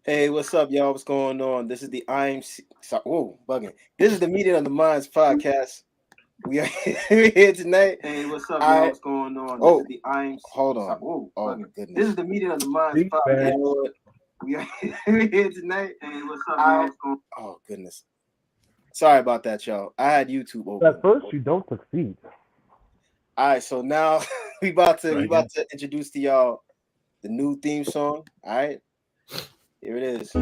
Hey, what's up, y'all? What's going on? This is the I.M.C. Whoa, bugging. This is the Meeting of the Minds podcast. We are here tonight. Hey, what's up, y'all? What's going on? This is the I.M.C. Hold on. Whoa, Oh, bugging. goodness. This is the Meeting of the Minds You podcast. know what? We are here tonight. Hey, what's up, y'all? What's going Oh, goodness. Sorry about that, y'all. I had YouTube open. At first, you don't succeed. All right, so now we about to introduce to y'all the new theme song. All right, here it is.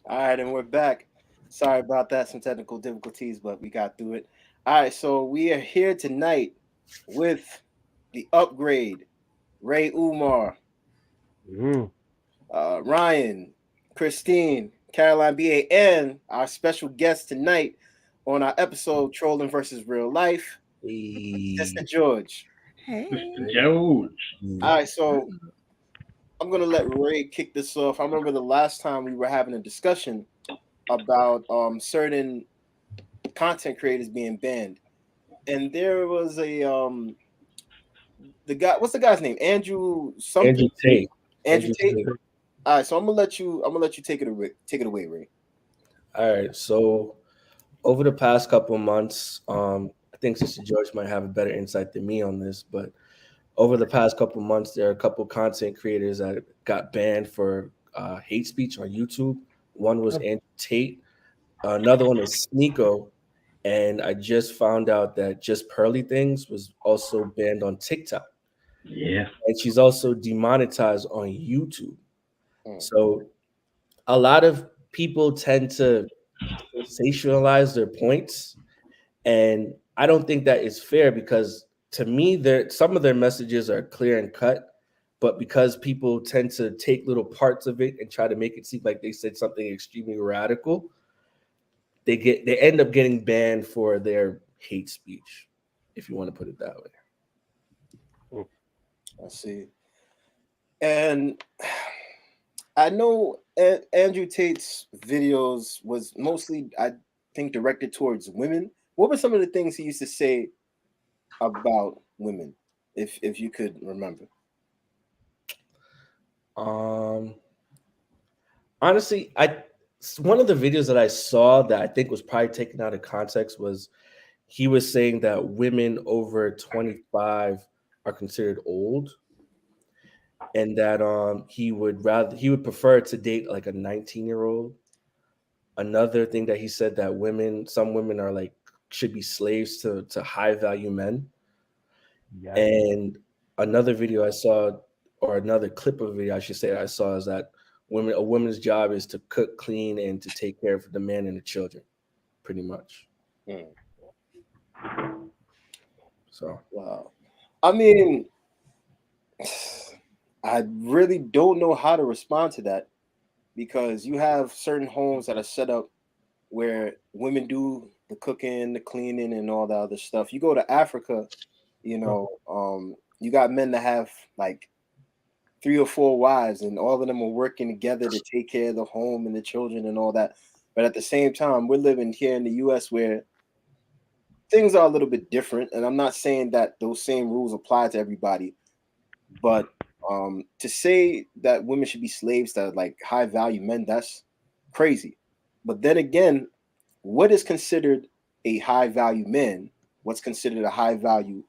All right, and we're back. Sorry about that, some technical difficulties, but we got through it. All right, so we are here tonight with the upgrade, Ray Umar, Ryan, Christine, Caroline B.A., and our special guest tonight on our episode Trolling versus Real Life, Sista George. Hey. Mr. George. All right, so I'm gonna let Ray kick this off. I remember the last time we were having a discussion about certain content creators being banned, and there was a the guy. What's the guy's name? Andrew something. Andrew Tate. Andrew Tate. All right, so I'm gonna let you take it away. Take it away, Ray. All right. So over the past couple of months, I think Sister George might have a better insight than me on this, but over the past couple of months, there are a couple of content creators that got banned for hate speech on YouTube. One was Andrew Tate. Another one is Sneeko. And I just found out that Just Pearly Things was also banned on TikTok. Yeah. And she's also demonetized on YouTube. So a lot of people tend to sensationalize their points. And I don't think that is fair because to me, some of their messages are clear and cut. But because people tend to take little parts of it and try to make it seem like they said something extremely radical, they end up getting banned for their hate speech, if you want to put it that way. I see. And I know Andrew Tate's videos was mostly, I think, directed towards women. What were some of the things he used to say about women, if you could remember? Honestly, one of the videos that I saw that I think was probably taken out of context was he was saying that women over 25 are considered old, and that he would prefer to date like a 19-year-old. Another thing that he said that some women are like should be slaves to high value men. Yeah. And another video I saw, or another clip of a video I should say I saw, is that a woman's job is to cook, clean, and to take care of the man and the children, pretty much. So wow. I mean, I really don't know how to respond to that because you have certain homes that are set up where women do the cooking, the cleaning, and all that other stuff. You go to Africa, you got men that have like 3 or 4 wives, and all of them are working together to take care of the home and the children and all that. But at the same time, we're living here in the U.S. where things are a little bit different, and I'm not saying that those same rules apply to everybody, but to say that women should be slaves to like high value men, that's crazy. But then again, what is considered a high value man? What's considered a high value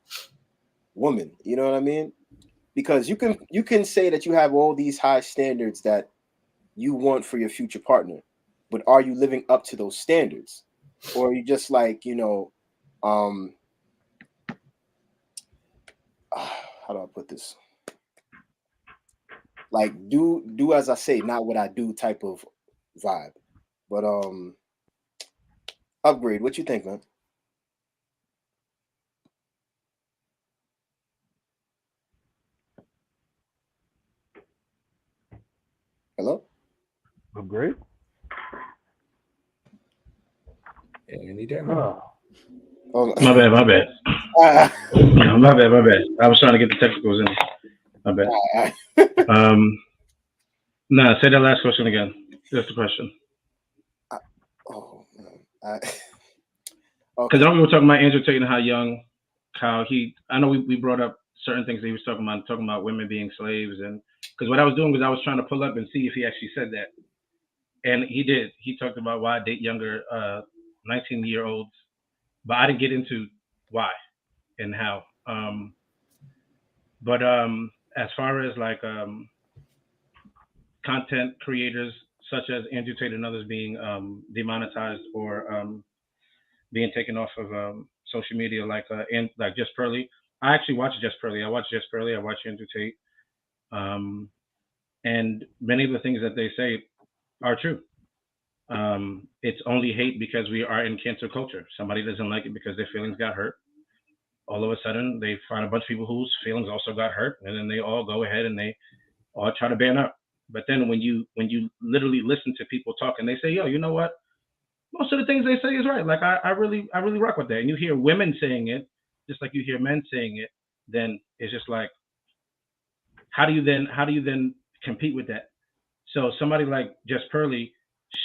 woman? You know what I mean? Because you can say that you have all these high standards that you want for your future partner, but are you living up to those standards? Or are you just like, how do I put this? Like do as I say, not what I do type of vibe. But Upgrade. What you think, man? Hello? Upgrade? Any day. Oh. Oh, My bad. No, my bad. I was trying to get the technicals in. My bad. Nah, say that last question again. That's the question. oh man. Because Okay. we were talking about Andrew Tate and how I know we brought up certain things that he was talking about women being slaves. And because what I was doing was I was trying to pull up and see if he actually said that. And he did. He talked about why I date younger 19-year-olds, but I didn't get into why and how. But as far as like content creators such as Andrew Tate and others being demonetized or being taken off of social media, and like Jess Pearly. I actually watched Jess Pearly. I watched Jess Pearly. I watched Andrew Tate, and many of the things that they say are true. It's only hate because we are in cancel culture. Somebody doesn't like it because their feelings got hurt. All of a sudden, they find a bunch of people whose feelings also got hurt, and then they all go ahead and they all try to ban up. But then when you literally listen to people talk and they say, "Yo, you know what? Most of the things they say is right. Like I really rock with that." And you hear women saying it, just like you hear men saying it. Then it's just like, how do you then compete with that? So somebody like Jess Pearly,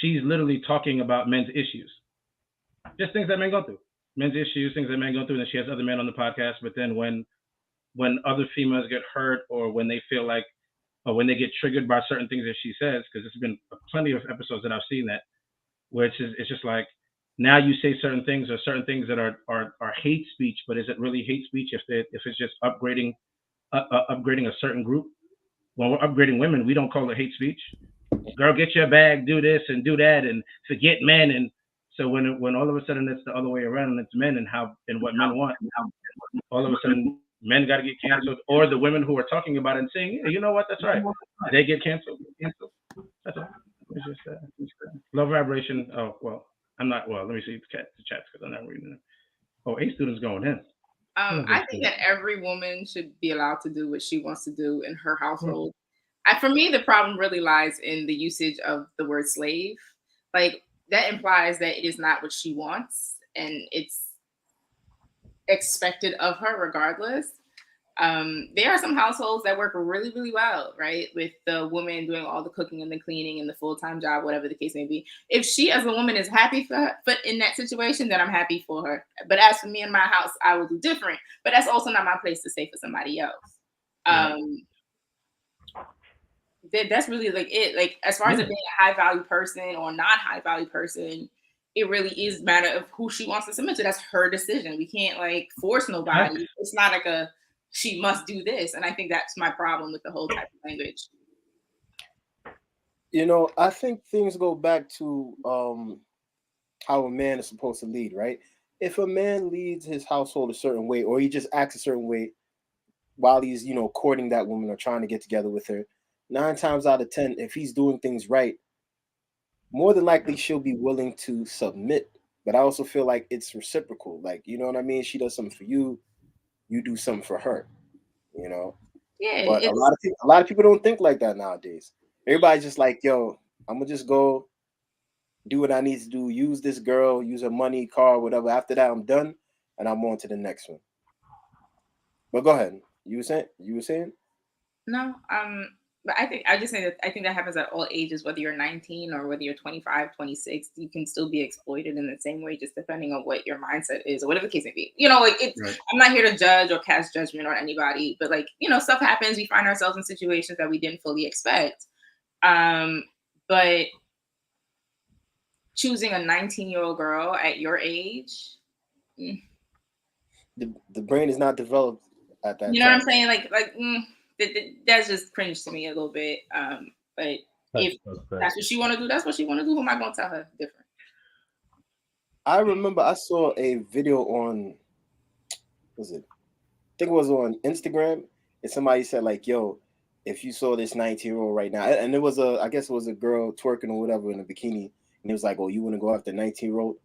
she's literally talking about men's issues, just things that men go through, men's issues, things that men go through. And she has other men on the podcast. But then when other females get hurt or when they feel like or when they get triggered by certain things that she says, because there's been plenty of episodes that I've seen that where it's just like now you say certain things or certain things that are hate speech, but is it really hate speech if it's just upgrading a certain group? When we're upgrading women, we don't call it hate speech. Girl, get your bag, do this and do that, and forget men. And so when all of a sudden it's the other way around and it's men and what men want, all of a sudden men got to get canceled, or the women who are talking about it and saying, yeah, you know what, that's right, they get canceled. That's all. It's just low vibration. Oh well, I'm not. Well, let me see the chats because I'm not reading it. Oh, A student's going in. I think that every woman should be allowed to do what she wants to do in her household. For me, the problem really lies in the usage of the word slave. Like that implies that it is not what she wants, and it's expected of her regardless. There are some households that work really, really well, right? With the woman doing all the cooking and the cleaning and the full-time job, whatever the case may be. If she, as a woman, is happy but in that situation, then I'm happy for her. But as for me in my house, I will do different. But that's also not my place to say for somebody else. That's really like it. Like as far as it being a high value person or not high value person, it really is a matter of who she wants to submit to. That's her decision. We can't like force nobody. It's not like she must do this. And I think that's my problem with the whole type of language. You know, I think things go back to how a man is supposed to lead, right? If a man leads his household a certain way, or he just acts a certain way while he's, courting that woman or trying to get together with her, 9 times out of 10, if he's doing things right, more than likely she'll be willing to submit. But I also feel like it's reciprocal. Like, you know what I mean? She does something for you, you do something for her, Yeah. But a lot of people don't think like that nowadays. Everybody's just like, yo, I'm gonna just go do what I need to do, use this girl, use her money, car, whatever. After that, I'm done and I'm on to the next one. But go ahead. You were saying? No, but I think that happens at all ages, whether you're 19 or whether you're 25, 26, you can still be exploited in the same way, just depending on what your mindset is or whatever the case may be. Right. I'm not here to judge or cast judgment on anybody, but stuff happens. We find ourselves in situations that we didn't fully expect. But choosing a 19-year-old girl at your age, the brain is not developed at that. You know what I'm saying? That's just cringe to me a little bit. But if that's what she want to do, that's what she want to do. Who am I going to tell her different? I remember I saw a video on, I think it was on Instagram, and somebody said like, yo, if you saw this 19-year-old right now, and I guess it was a girl twerking or whatever in a bikini, and it was like, oh, you want to go after 19-year-old?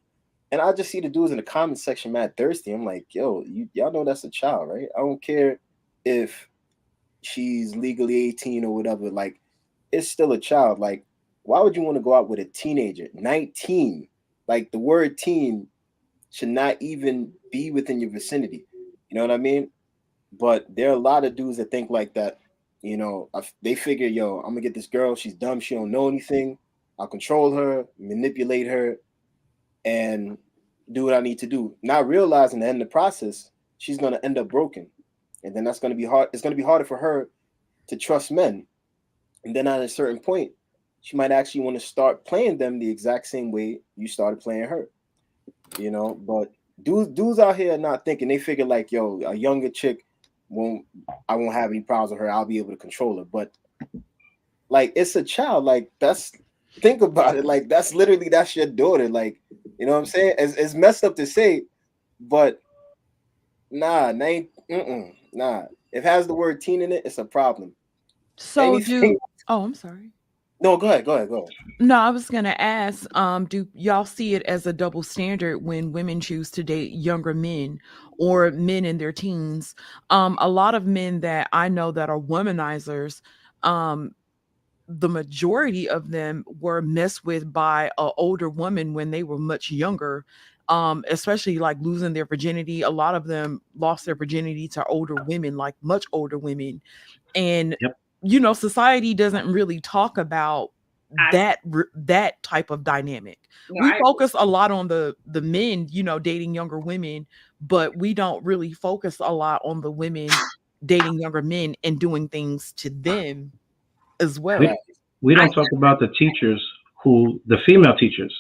And I just see the dudes in the comment section mad thirsty. I'm like, yo, y'all know that's a child, right? I don't care if she's legally 18 or whatever. Like, it's still a child. Like, why would you want to go out with a teenager? 19. Like, the word teen should not even be within your vicinity. You know what I mean? But there are a lot of dudes that think like that. You know, they figure, yo, I'm gonna get this girl. She's dumb. She don't know anything. I'll control her, manipulate her, and do what I need to do. Not realizing that in the process, she's gonna end up broken, and then that's gonna be hard. It's gonna be harder for her to trust men. And then at a certain point, she might actually want to start playing them the exact same way you started playing her. You know, but dudes out here are not thinking. They figure like, yo, a younger chick won't. I won't have any problems with her. I'll be able to control her. But like, it's a child. Like, that's, think about it. Like, that's your daughter. Like, you know what I'm saying? It's messed up to say, but nah, nah. If it has the word teen in it, it's a problem. So Anything. oh, I'm sorry. No, go ahead. No, I was gonna ask, do y'all see it as a double standard when women choose to date younger men or men in their teens? A lot of men that I know that are womanizers, um, the majority of them were messed with by an older woman when they were much younger. Especially like losing their virginity. A lot of them lost their virginity to older women, like much older women. And Yep. society doesn't really talk about that type of dynamic. No, We I focus a lot on the men, dating younger women, but we don't really focus a lot on the women dating younger men and doing things to them as We well. Right. we I don't talk about the teachers the female teachers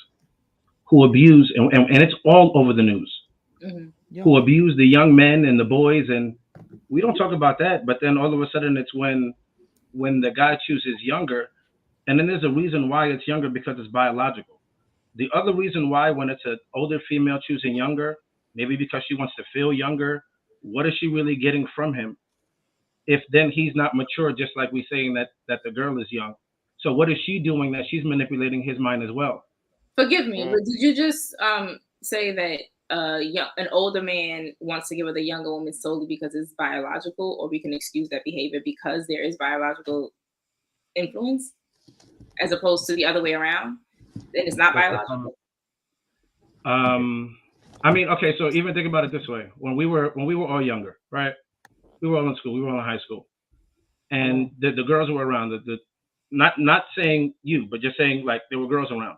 who abuse, and it's all over the news, mhm. Yeah. who abuse the young men and the boys, and we don't talk about that. But then all of a sudden, it's when the guy chooses younger, and then there's a reason why it's younger because it's biological. The other reason why, when it's an older female choosing younger, maybe because she wants to feel younger, what is she really getting from him? If then he's not mature, just like we saying that the girl is young. So what is she doing that she's manipulating his mind as well? Forgive me, Mm. but did you just say that an older man wants to get with a younger woman solely because it's biological, or we can excuse that behavior because there is biological influence, as opposed to the other way around, and it's not biological? Um, I mean, okay, so even think about it this way: when we were all younger, right? We were all in school, we were all in high school, and the girls were around. The not saying you, but just saying like there were girls around.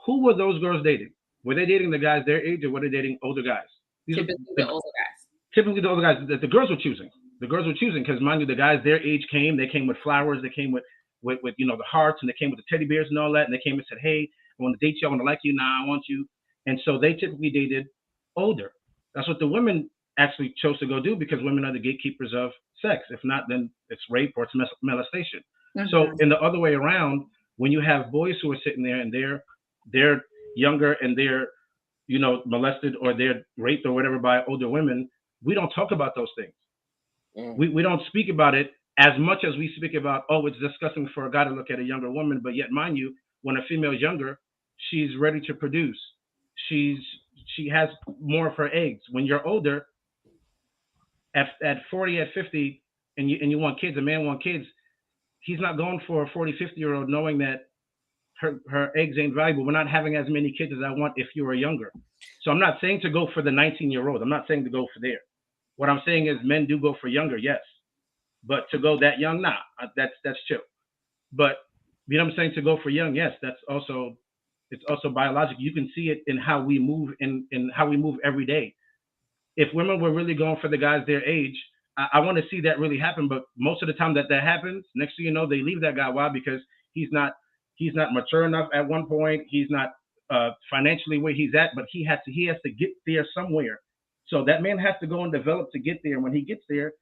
Who were those girls dating? Were they dating the guys their age, or were they dating older guys? These are Typically, the older guys. typically the older guys that the girls were choosing. The girls were choosing because, mind you, the guys their age came. They came with flowers. They came with the hearts, and they came with the teddy bears and all that. And they came and said, "Hey, I want to date you. I want to like you. Nah, I want you." And so they typically dated older. That's what the women actually chose to go do because women are the gatekeepers of sex. If not, then it's rape or it's molestation. So Mhm. in the other way around, when you have boys who are sitting there and they're younger and they're molested or they're raped or whatever by older women, we don't talk about those things. Mm. We don't speak about it as much as we speak about, oh, it's disgusting for a guy to look at a younger woman. But yet, mind you, when a female is younger, she's ready to produce. She's she has more of her eggs. When you're older, at 40, at 50, and you want kids, a man wants kids, he's not going for a 40, 50-year old knowing that her eggs ain't valuable. We're not having as many kids as I want if you were younger. So I'm not saying to go for the 19-year-old. I'm not saying to go for there. What I'm saying is men do go for younger, yes. But to go that young, nah, that's chill. But you know what I'm saying? To go for young, yes, it's also biological. You can see it in how we move in how we move every day. If women were really going for the guys their age, I want to see that really happen. But most of the time that happens, next thing you know, they leave that guy. Why? Because he's not he's not mature enough at one point. He's not financially where he's at, but he has to get there somewhere. So that man has to go and develop to get there. When he gets there,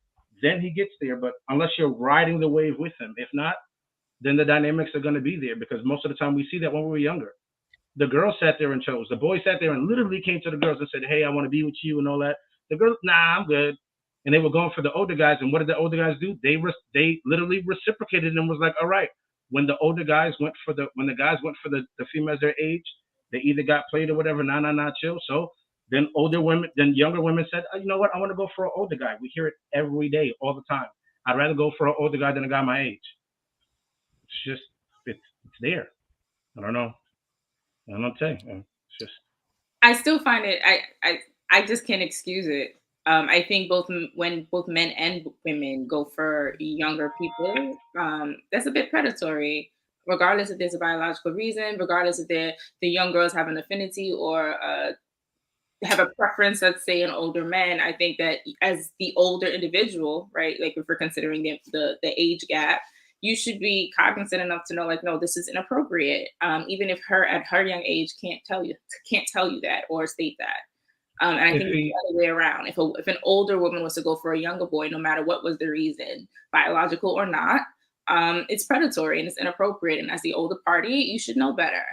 then he gets there. But unless you're riding the wave with him, if not, then the dynamics are going to be there because most of the time we see that when we were younger. The girls sat there and chose. The boys sat there and literally came to the girls and said, "Hey, I want to be with you," and all that. The girls, "Nah, I'm good." And they were going for the older guys. And what did the older guys do? They literally reciprocated and was like, "All right." When the guys went for the females their age, They either got played or whatever. Nah, chill. So then younger women said, oh, you know what? I want to go for an older guy. We hear it every day, all the time. I'd rather go for an older guy than a guy my age. It's just, it's there. I don't know. I don't know what to tell you. It's just. I still find it. I just can't excuse it. I think when both men and women go for younger people, that's a bit predatory. Regardless if there's a biological reason, regardless if the young girls have an affinity or have a preference, let's say an older man. I think that as the older individual, right, like if we're considering the age gap, you should be cognizant enough to know, like, no, this is inappropriate. Even if her at her young age can't tell you that or state that. And I think it's the other way around. If an older woman was to go for a younger boy, no matter what was the reason, biological or not, it's predatory and it's inappropriate. And as the older party, you should know better.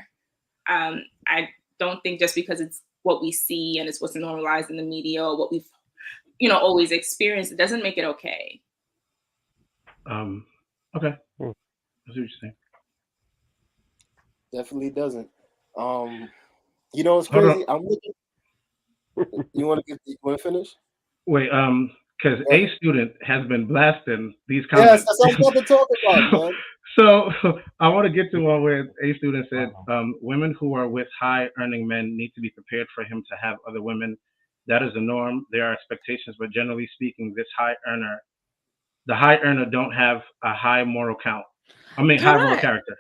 I don't think just because it's what we see and it's what's normalized in the media or what we've, always experienced, it doesn't make it okay. Okay. I see what you're saying. Definitely doesn't. It's crazy. I'm looking. You want to finish? Wait, because a student has been blasting these comments. Yes, that's what I'm about to talk about, man. So I want to get to one where a student said, women who are with high earning men need to be prepared for him to have other women. That is the norm. There are expectations, but generally speaking, the high earner don't have a high moral count. High moral character.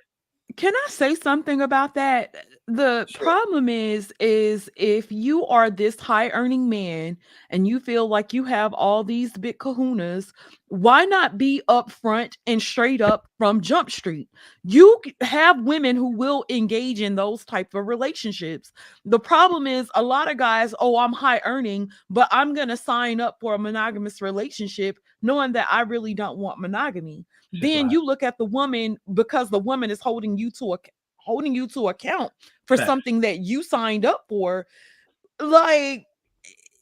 Can I say something about that? The problem is if you are this high earning man and you feel like you have all these big kahunas, why not be upfront and straight up from Jump Street? You have women who will engage in those type of relationships. The problem is a lot of guys, I'm high earning, but I'm going to sign up for a monogamous relationship knowing that I really don't want monogamy. Then you look at the woman, because the woman is holding you to account for something that you signed up for. Like,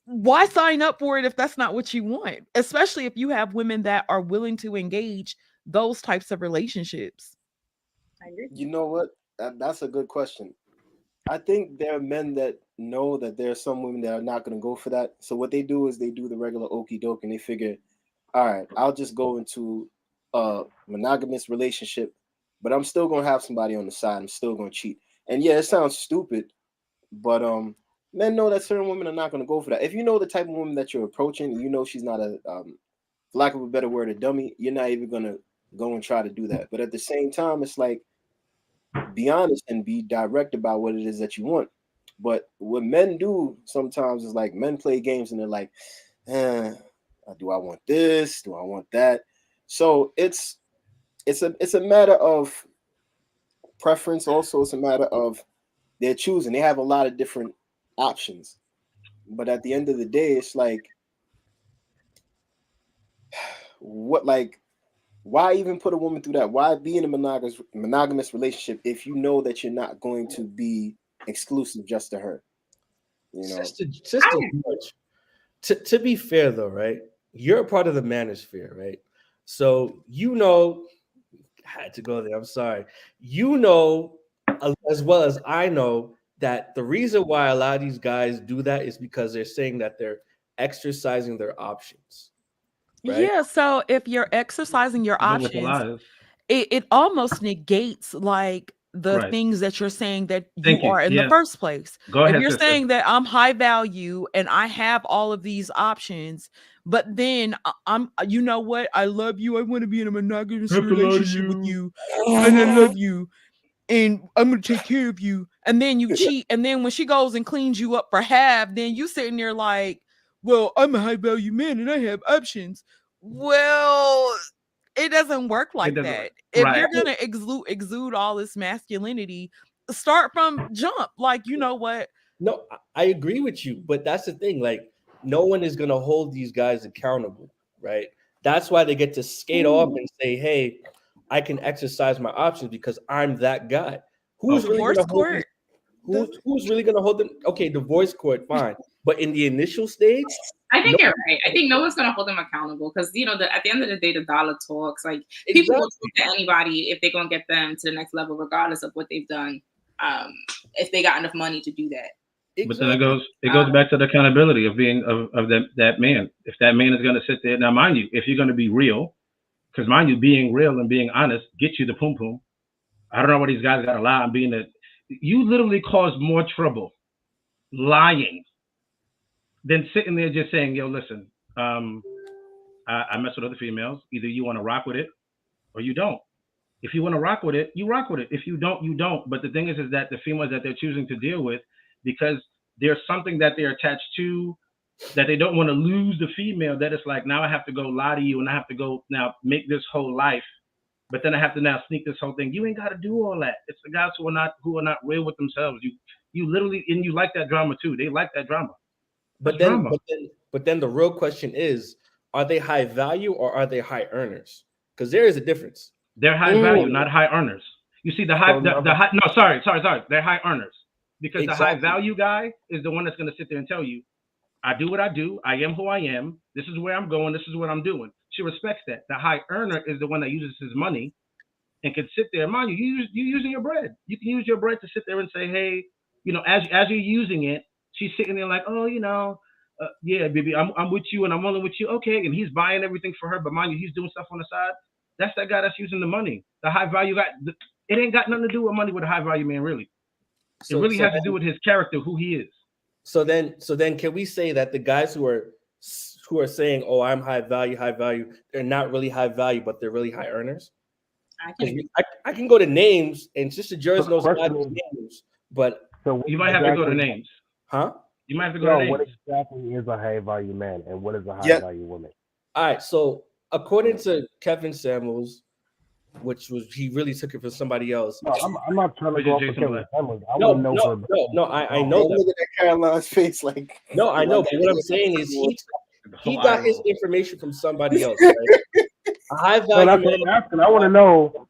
why sign up for it if that's not what you want? Especially if you have women that are willing to engage those types of relationships. I agree. You know what? That's a good question. I think there are men that know that there are some women that are not going to go for that. So what they do is they do the regular okie doke and they figure, all right, I'll just go into a monogamous relationship, but I'm still going to have somebody on the side. I'm still going to cheat. And yeah, it sounds stupid, but men know that certain women are not going to go for that. If you know the type of woman that you're approaching, she's not a, for lack of a better word, a dummy, you're not even going to go and try to do that. But at the same time, it's like, be honest and be direct about what it is that you want. But what men do sometimes is like men play games and they're like, do I want this? Do I want that? So it's a matter of preference. Also, it's a matter of they're choosing. They have a lot of different options. But at the end of the day, it's like, why even put a woman through that? Why be in a monogamous relationship if you know that you're not going to be exclusive just to her? Sister George, to be fair though, right? You're a part of the manosphere, right? So I had to go there. I'm sorry. As well as I know that the reason why a lot of these guys do that is because they're saying that they're exercising their options. Right? Yeah, so if you're exercising your options, it almost negates like the things that you're saying that you are in the first place. Go ahead, if you're sister. saying that I'm high value and I have all of these options, but then I'm, you know what? I love you. I want to be in a monogamous relationship with you, and I love you, and I'm gonna take care of you. And then you cheat, and then when she goes and cleans you up for half, then you sitting there like, well, I'm a high value man and I have options. Well, it doesn't work like that. If you're gonna exude all this masculinity, start from jump. Like, you know what? No, I agree with you, but that's the thing. Like, no one is gonna hold these guys accountable, right? That's why they get to skate off and say, "Hey, I can exercise my options because I'm that guy." Who's really gonna hold these? Who's really gonna hold them? Okay, divorce court, fine, but in the initial stage, I think you're right. I think no one's going to hold them accountable because, at the end of the day, the dollar talks. Like, people will talk to anybody if they're going to get them to the next level, regardless of what they've done. if they got enough money to do that. But then it goes back to the accountability of being of that man. If that man is going to sit there, now mind you, if you're going to be real, because mind you, being real and being honest gets you the pum pum. I don't know what these guys got to lie and being that you literally cause more trouble lying than sitting there just saying, "Yo, listen, I mess with other females. Either you want to rock with it or you don't. If you want to rock with it, you rock with it. If you don't, you don't." But the thing is that the females that they're choosing to deal with, because there's something that they're attached to, that they don't want to lose the female, that it's like, now I have to go lie to you and I have to go now make this whole life, but then I have to now sneak this whole thing. You ain't got to do all that. It's the guys who are not real with themselves. You literally, and you like that drama too. They like that drama. But then the real question is, are they high value or are they high earners? Because there is a difference. They're high value, not high earners. You see, the high. No, sorry. They're high earners, because the high value guy is the one that's going to sit there and tell you, I do what I do. I am who I am. This is where I'm going. This is what I'm doing. She respects that. The high earner is the one that uses his money and can sit there. Mind you, you're using your bread. You can use your bread to sit there and say, hey, as you're using it, she's sitting there like, oh, yeah, baby, I'm with you and I'm only with you. Okay. And he's buying everything for her. But mind you, he's doing stuff on the side. That's that guy that's using the money. The high value guy. It ain't got nothing to do with money with a high value man, really. It really has to do with his character, who he is. So then can we say that the guys who are saying, oh, I'm high value, they're not really high value, but they're really high earners? I can go to names, and Sister Jers knows a lot of names, but so you might have to go to names. Huh? You might have to go to names. What exactly is a high value man, and what is a high value woman? All right, so according to Kevin Samuels, which was, he really took it from somebody else. No, I'm not trying to go off for Kevin Samuels. I No, want to know. No, I know that. Look at that Caroline's face, like. No, I know, but what I'm saying is he got his information from somebody else. Right? A high value man. man. What I'm asking. I want to know,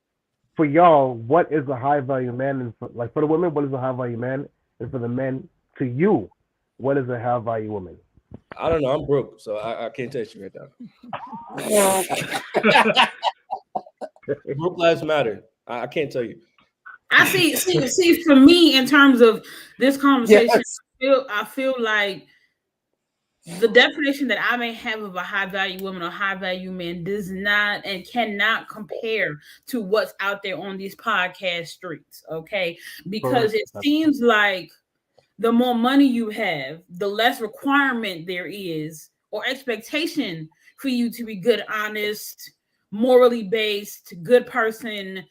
for y'all, what is a high value man, and for the women, what is a high value man, and for the men, to you, what is a high value woman? I don't know. I'm broke, so I can't tell you right now. Broke lives matter. I can't tell you. I see. For me, in terms of this conversation, I feel like the definition that I may have of a high value woman or high value man does not and cannot compare to what's out there on these podcast streets. Okay, because it seems like the more money you have, the less requirement there is or expectation for you to be good, honest, morally based, good person,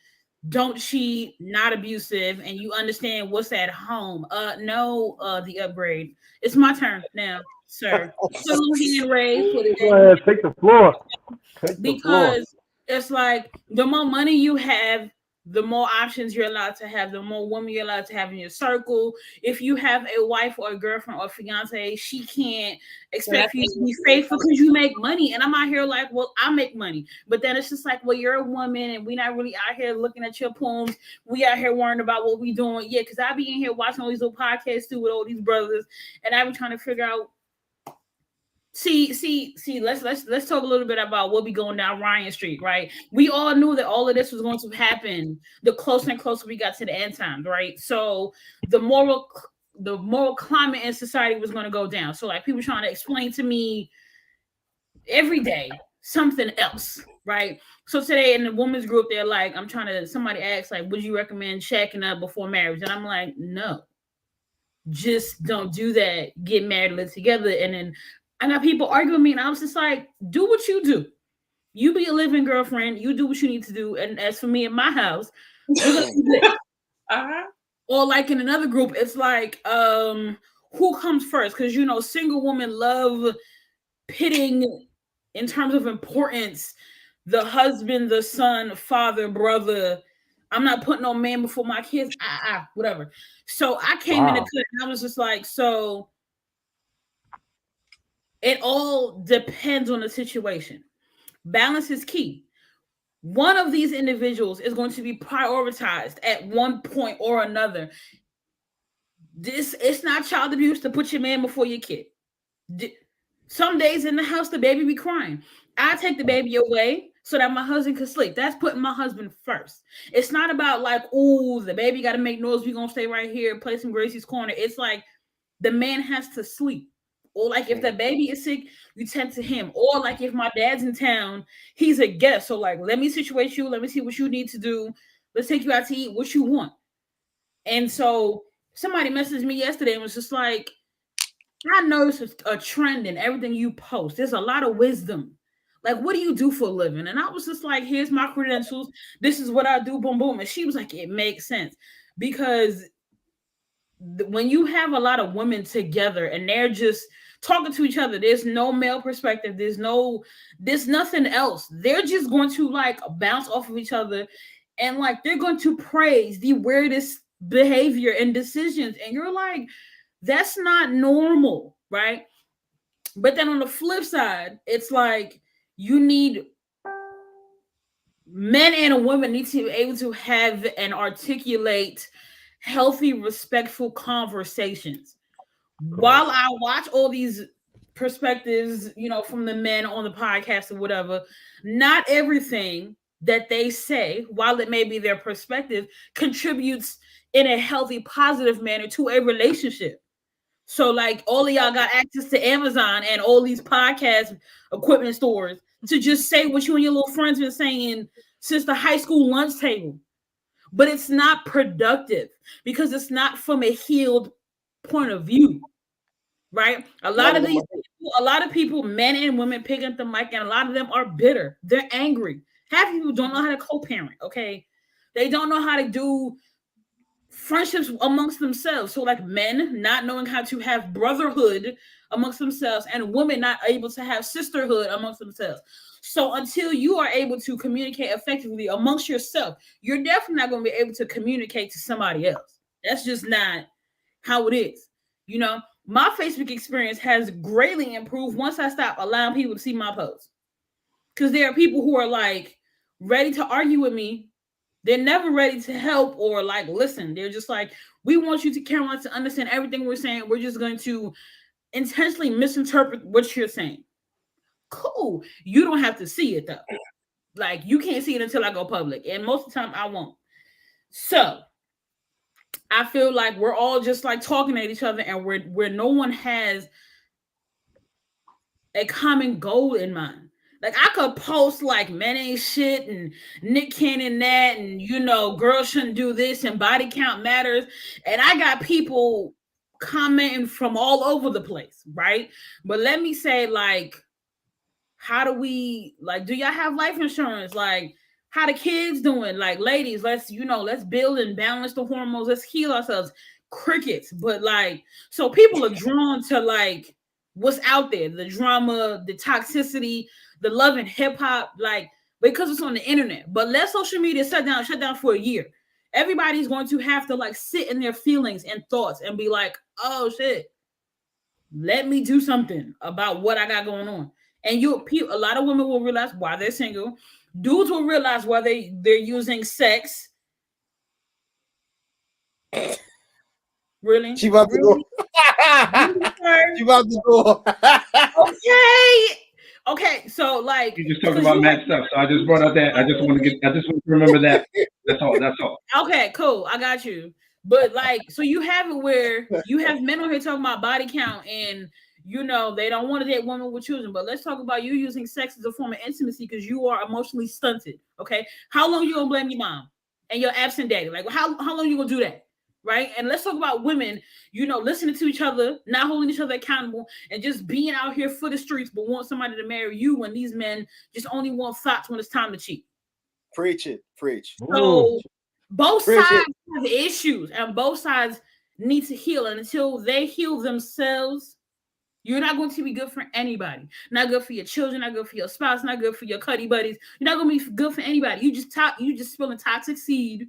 don't cheat, not abusive, and you understand what's at home. The upgrade. It's my turn now, sir. So hand raised. Go ahead, take the floor. Because it's like the more money you have, the more options you're allowed to have, the more women you're allowed to have in your circle. If you have a wife or a girlfriend or a fiance, she can't expect you to be faithful because you make money. And I'm out here like, well, I make money. But then it's just like, well, you're a woman and we're not really out here looking at your poems. We out here worrying about what we doing. Yeah, because I be in here watching all these little podcasts too with all these brothers. And I be trying to figure out, See, let's talk a little bit about what we going down Ryan Street, right? We all knew that all of this was going to happen the closer and closer we got to the end times, right? So the moral climate in society was going to go down. So like people trying to explain to me every day something else, right? So today in the women's group, they're like, somebody asked, like, would you recommend shacking up before marriage? And I'm like, no, just don't do that. Get married, live together, and then I got people arguing with me, and I was just like, do what you do. You be a living girlfriend. You do what you need to do. And as for me in my house, we're gonna do this. Or like in another group, it's like, who comes first? Because, single women love pitting in terms of importance, the husband, the son, father, brother. I'm not putting no man before my kids. Whatever. So I came in the clip and I was just like, so it all depends on the situation. Balance is key. One of these individuals is going to be prioritized at one point or another. It's not child abuse to put your man before your kid. Some days in the house, the baby be crying. I take the baby away. so that my husband could sleep. That's putting my husband first. It's not about like, oh, the baby got to make noise. We're going to stay right here, play some Gracie's Corner. It's like the man has to sleep. Or like if the baby is sick, you tend to him. Or like if my dad's in town, he's a guest. So like, let me situate you. Let me see what you need to do. Let's take you out to eat what you want. And so somebody messaged me yesterday and was just like, I noticed a trend in everything you post. There's a lot of wisdom. Like, what do you do for a living? And I was just like, here's my credentials. This is what I do. Boom, boom. And she was like, it makes sense. Because when you have a lot of women together and they're just talking to each other, there's no male perspective. There's nothing else. They're just going to like bounce off of each other. And like, they're going to praise the weirdest behavior and decisions. And you're like, that's not normal, right? But then on the flip side, it's like you need men and a woman need to be able to have and articulate healthy, respectful conversations. While I watch all these perspectives, from the men on the podcast or whatever, not everything that they say, while it may be their perspective, contributes in a healthy, positive manner to a relationship. So like all of y'all got access to Amazon and all these podcast equipment stores to just say what you and your little friends been saying since the high school lunch table. But it's not productive because it's not from a healed point of view, right? A lot of people, men and women, pick up the mic, and a lot of them are bitter. They're angry. Half of people don't know how to co-parent, okay? They don't know how to do friendships amongst themselves. So like men not knowing how to have brotherhood amongst themselves and women not able to have sisterhood amongst themselves. So until you are able to communicate effectively amongst yourself, you're definitely not going to be able to communicate to somebody else. That's just not how it is. My Facebook experience has greatly improved once I stopped allowing people to see my posts. Because there are people who are like ready to argue with me. They're never ready to help or like listen. They're just like, we want you to, Caroline, to understand everything we're saying. We're just going to intentionally misinterpret what you're saying. Cool. You don't have to see it though. Like you can't see it until I go public. And most of the time I won't. So I feel like we're all just like talking at each other and where no one has a common goal in mind. Like I could post like men ain't shit and Nick Cannon that and girls shouldn't do this and body count matters. And I got people commenting from all over the place, right? But let me say, like, how do we do y'all have life insurance? Like, how the kids doing? Like, ladies, let's build and balance the hormones, let's heal ourselves. Crickets. But like, so people are drawn to like what's out there, the drama, the toxicity, the love and hip-hop, like because it's on the internet. But let social media shut down for a year. Everybody's going to have to like sit in their feelings and thoughts and be like, oh shit, let me do something about what I got going on. And a lot of women will realize why they're single. Dudes will realize why they're using sex. Really? She about to go. She about to go. Okay. So like you just talked about mad stuff. So I just brought up that. I just want to remember that. That's all. Okay, cool. I got you. But like, so you have it where you have men on here talking about body count and they don't want to date women with children. But let's talk about you using sex as a form of intimacy because you are emotionally stunted. Okay. How long you gonna blame your mom and your absent daddy? Like how long you gonna do that? Right. And let's talk about women, listening to each other, not holding each other accountable, and just being out here for the streets, but want somebody to marry you when these men just only want thoughts when it's time to cheat. Preach it. Preach. So both sides have issues and both sides need to heal. And until they heal themselves, you're not going to be good for anybody. Not good for your children, not good for your spouse, not good for your cuddy buddies. You're not going to be good for anybody. You just spilling toxic seed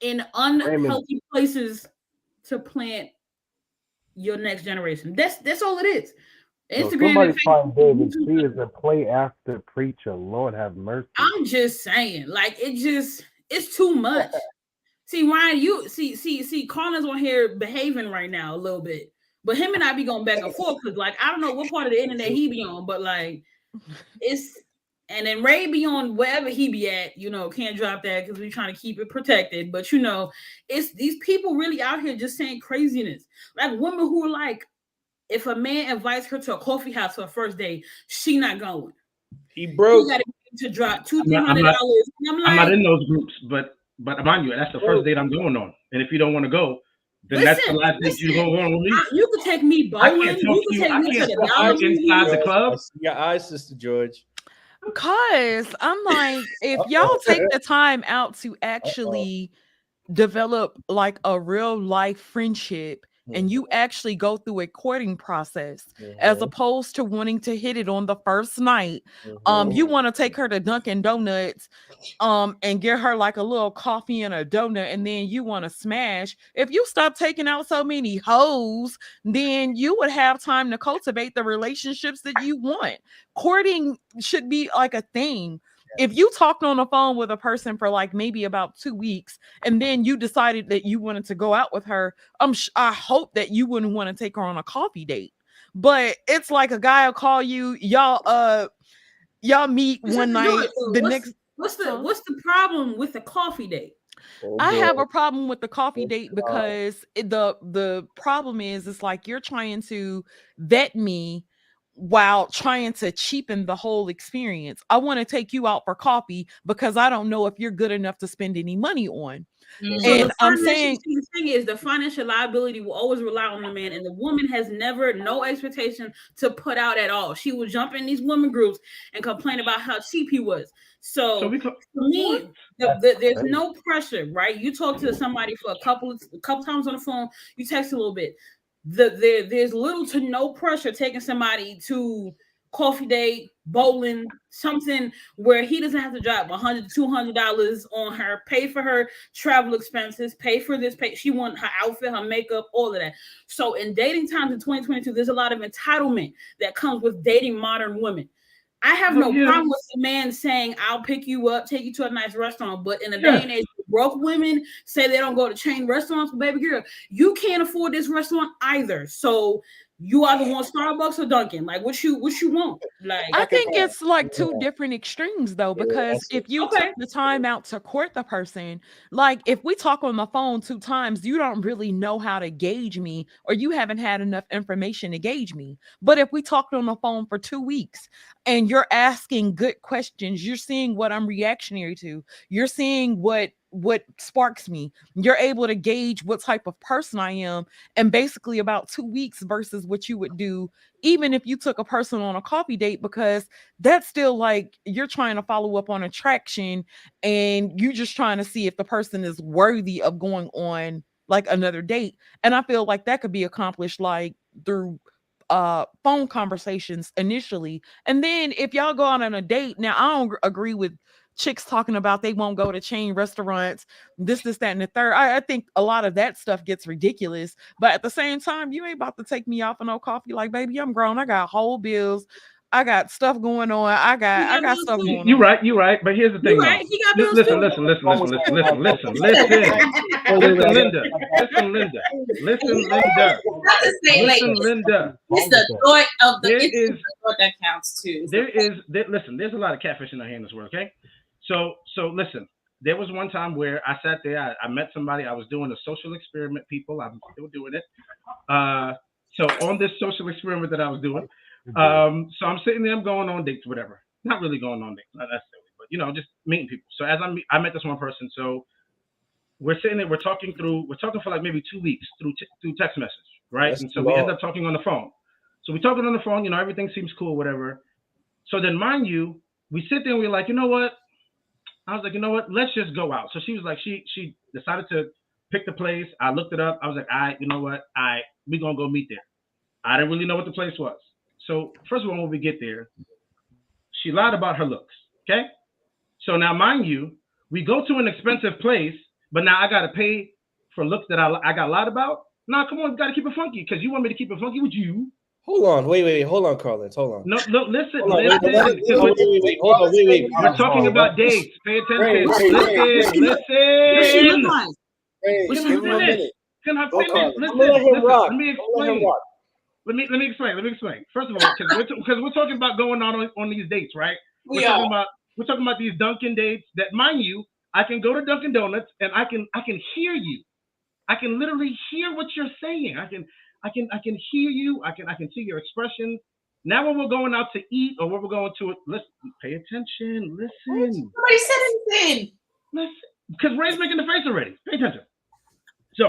in unhealthy places to plant your next generation. That's all it is. Instagram. Somebody find David Spears and play after preacher. Lord have mercy. I'm just saying, like it's too much. See, Ryan, you see, Colin's on here behaving right now a little bit, but him and I be going back and forth because, like, I don't know what part of the internet he be on, but like, it's And then Ray be on wherever he be at, can't drop that because we're trying to keep it protected. But it's these people really out here just saying craziness. Like women who are like, if a man invites her to a coffee house for a first date, she not going. He broke. He got to drop $200-$300. I'm not in those groups, but mind you, that's the first date I'm going on. And if you don't want to go, then that's the last date you're going to go on with me. You could take me bowling. You could take me to the dollar inside the club. Your eyes, Sister George. Cause I'm like, if y'all take the time out to actually develop like a real life friendship and you actually go through a courting process as opposed to wanting to hit it on the first night, you want to take her to Dunkin' Donuts and get her like a little coffee and a donut, and then you want to smash. If you stop taking out so many hoes, then you would have time to cultivate the relationships that you want. Courting should be like a thing. If you talked on the phone with a person for like maybe about 2 weeks and then you decided that you wanted to go out with her, I hope that you wouldn't want to take her on a coffee date. But it's like a guy will call you, y'all meet one night, the next. What's the problem with the coffee date? I have a problem with the coffee date because the problem is it's like you're trying to vet me while trying to cheapen the whole experience. I want to take you out for coffee because I don't know if you're good enough to spend any money on. And I'm saying the thing is the financial liability will always rely on the man, and the woman has never no expectation to put out at all. She will jump in these women groups and complain about how cheap he was. So for me, there's no pressure, right? You talk to somebody for a couple times on the phone, you text a little bit. There's little to no pressure taking somebody to coffee date, bowling, something where he doesn't have to drop $100 $200 on her, pay for her travel expenses, pay for this, she want her outfit, her makeup, all of that. So in dating times in 2022, there's a lot of entitlement that comes with dating modern women. I have no problem with the man saying, I'll pick you up, take you to a nice restaurant. But in the day and age, broke women say they don't go to chain restaurants. But baby girl, you can't afford this restaurant either. So you either want Starbucks or Dunkin'. Like what you want? Like I think it's like two different extremes though, because if you took the time out to court the person, like if we talk on the phone 2 times, you don't really know how to gauge me, or you haven't had enough information to gauge me. But if we talked on the phone for 2 weeks and you're asking good questions, you're seeing what I'm reactionary to, you're seeing what sparks me, you're able to gauge what type of person I am, and basically about 2 weeks versus what you would do even if you took a person on a coffee date, because that's still like you're trying to follow up on attraction and you're just trying to see if the person is worthy of going on like another date. And I feel like that could be accomplished like through phone conversations initially, and then if y'all go out on a date. Now I don't agree with chicks talking about they won't go to chain restaurants, this, that, and the third. I think a lot of that stuff gets ridiculous. But at the same time, you ain't about to take me out for no coffee. Like, baby, I'm grown. I got whole bills. I got stuff going on. I got stuff going on. You're right. But here's the thing, right. Listen, Linda. It's the joy of the that counts too. There's a lot of catfish in this world, okay? So listen, there was one time where I sat there, I met somebody, I was doing a social experiment, people, I'm still doing it. So on this social experiment that I was doing, so I'm sitting there, I'm going on dates, whatever. Not really going on dates, not necessarily, but just meeting people. So as I met this one person, so we're sitting there, we're talking for like maybe 2 weeks through text message, right? And so we end up talking on the phone. So we're talking on the phone, everything seems cool, whatever. So then, mind you, we sit there and we're like, you know what? I was like, you know what? Let's just go out. So she was like, she decided to pick the place. I looked it up. I was like, all right, you know what? We're going to go meet there. I didn't really know what the place was. So first of all, when we get there, she lied about her looks, okay? So now, mind you, we go to an expensive place, but now I got to pay for looks that I got lied about? Nah, come on, you got to keep it funky, because you want me to keep it funky with you. Hold on, wait, hold on, Carlins, hold on. No, listen. Hold on, wait. We're talking about dates. Pay attention. Listen. Give him a minute. Can I finish? Let me explain. Let me explain. First of all, because we're talking about going on these dates, right? we're talking about these Dunkin' dates that, mind you, I can go to Dunkin' Donuts and I can hear you. I can literally hear what you're saying. I can hear you. I can see your expression. Now when we're going out to eat or when we're going to listen, pay attention. Listen. Nobody said anything. Listen, because Ray's making the face already. Pay attention. So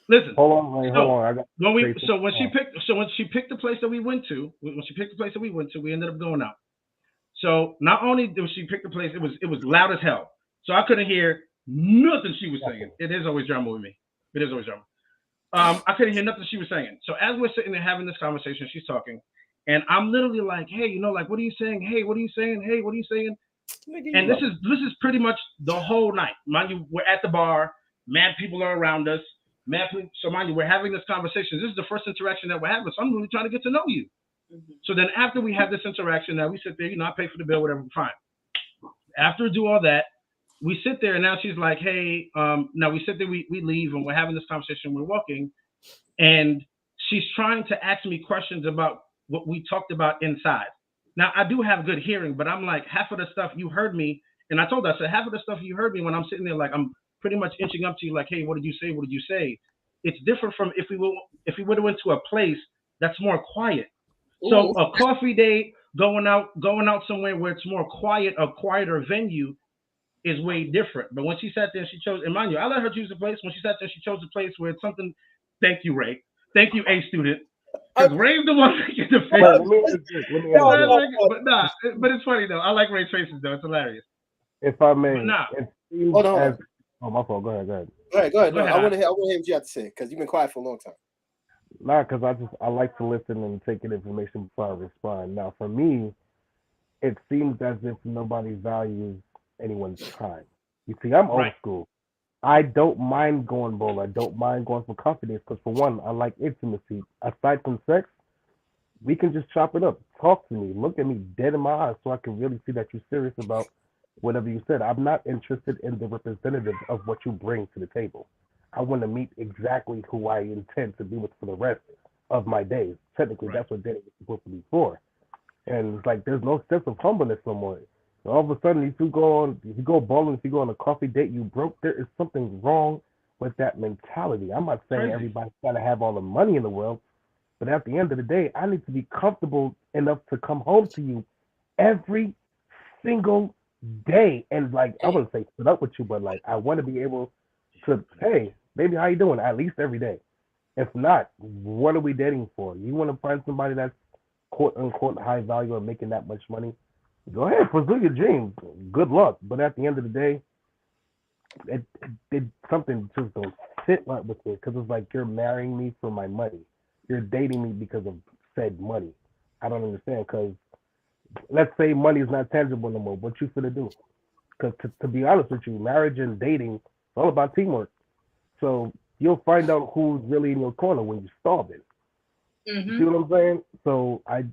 listen. Hold on. When she picked the place that we went to, we ended up going out. So not only did she pick the place, it was loud as hell. So I couldn't hear nothing she was saying. It is always drama with me. It is always drama. I couldn't hear nothing she was saying. So as we're sitting there having this conversation, she's talking, and I'm literally like, hey, like, what are you saying? Hey, what are you saying? Hey, what are you saying? And this is pretty much the whole night. Mind you, we're at the bar. Mad people are around us. So mind you, we're having this conversation. This is the first interaction that we're having. So I'm really trying to get to know you. Mm-hmm. So then after we have this interaction, now we sit there, I pay for the bill, whatever, fine. After we do all that, we sit there, and now she's like, hey, now we sit there, we leave, and we're having this conversation, we're walking, and she's trying to ask me questions about what we talked about inside. Now, I do have good hearing, but I'm like, half of the stuff you heard me, and I told her, I said, half of the stuff you heard me when I'm sitting there, like, I'm pretty much inching up to you, like, hey, what did you say? What did you say? It's different from if we would have went to a place that's more quiet. Ooh. So a coffee date, going out somewhere where it's more quiet, a quieter venue, is way different. But when she sat there and she chose, and mind you, I let her choose the place. When she sat there, she chose a place where it's something. Thank you, Ray. Thank you, A student. Because Ray's the one making the face. But it's funny though. I like Ray's faces though. It's hilarious. If I may, hold on. Oh, my fault. Go ahead. Go ahead. No, I want to hear what you have to say because you've been quiet for a long time. Nah, because I like to listen and take in information before I respond. Now, for me, it seems as if nobody values anyone's time. You see, I'm old school. I don't mind going bold. I don't mind going for confidence because, for one, I like intimacy. Aside from sex, we can just chop it up. Talk to me. Look at me dead in my eyes so I can really see that you're serious about whatever you said. I'm not interested in the representative of what you bring to the table. I want to meet exactly who I intend to be with for the rest of my days. Technically, that's what dating is supposed to be for. And it's like there's no sense of humbleness no more. All of a sudden, if you go bowling, if you go on a coffee date, you broke. There is something wrong with that mentality. I'm not saying everybody's got to have all the money in the world, but at the end of the day, I need to be comfortable enough to come home to you every single day. And like, I wouldn't say put up with you, but like, I want to be able to, hey, baby, how you doing? At least every day. If not, what are we dating for? You want to find somebody that's quote unquote high value and making that much money? Go ahead, pursue your dreams. Good luck. But at the end of the day, it something just don't sit right with me because it's like you're marrying me for my money. You're dating me because of said money. I don't understand because let's say money is not tangible no more. What you finna do? Because to be honest with you, marriage and dating is all about teamwork. So you'll find out who's really in your corner when you're starving. Mm-hmm. See what I'm saying? So I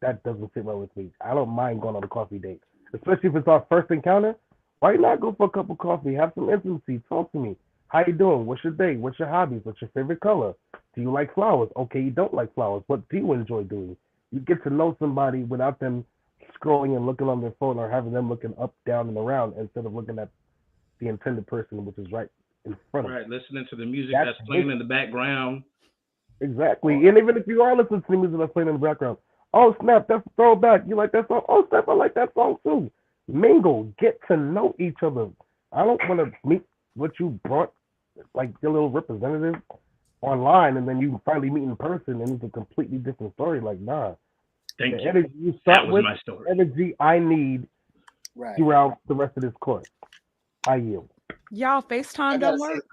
that doesn't sit right with me. I don't mind going on a coffee date, especially if it's our first encounter. Why not go for a cup of coffee? Have some intimacy. Talk to me. How you doing? What's your day? What's your hobbies? What's your favorite color? Do you like flowers? Okay, you don't like flowers. What do you enjoy doing? You get to know somebody without them scrolling and looking on their phone or having them looking up, down, and around instead of looking at the intended person, which is right in front of them. Right, listening to the music that's playing in the background. Exactly. And even if you are listening to the music that's playing in the background, oh snap, that's a throwback. You like that song? Oh snap, I like that song too. Mingle, get to know each other. I don't want to meet what you brought, like your little representative, online, and then you finally meet in person, and it's a completely different story. Like, nah. Thank you. Energy you start with, my story. Energy I need throughout the rest of this course. I yield. Y'all, FaceTime don't work.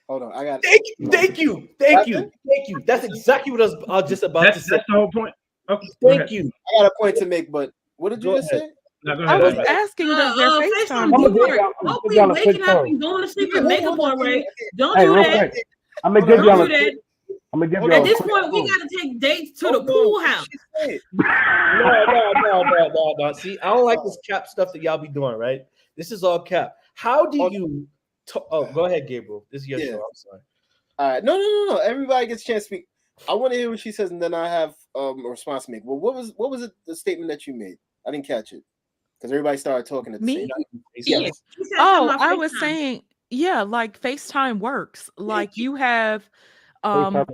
Hold on, I got. Thank you. That's exactly what I was just about to say. That's the whole point. Okay, thank you. I got a point to make, but what did you just say? No, go ahead. I was asking does their FaceTime work? Don't be waking up and going to sleep and make up on Ray. Don't do that. I'm gonna give y'all a At this point, we gotta take dates to the pool house. No. See, I don't like this cap stuff that y'all be doing, right? This is all cap. How do you? Go ahead, Gabriel. This is your show. I'm sorry. All right. No. Everybody gets a chance to speak. I want to hear what she says, and then I have a response to make. Well, what was it, the statement that you made? I didn't catch it because everybody started talking at the same Me? time. Yeah. Yes. She said something Oh, about I was FaceTime. saying, yeah, like FaceTime works. Like you have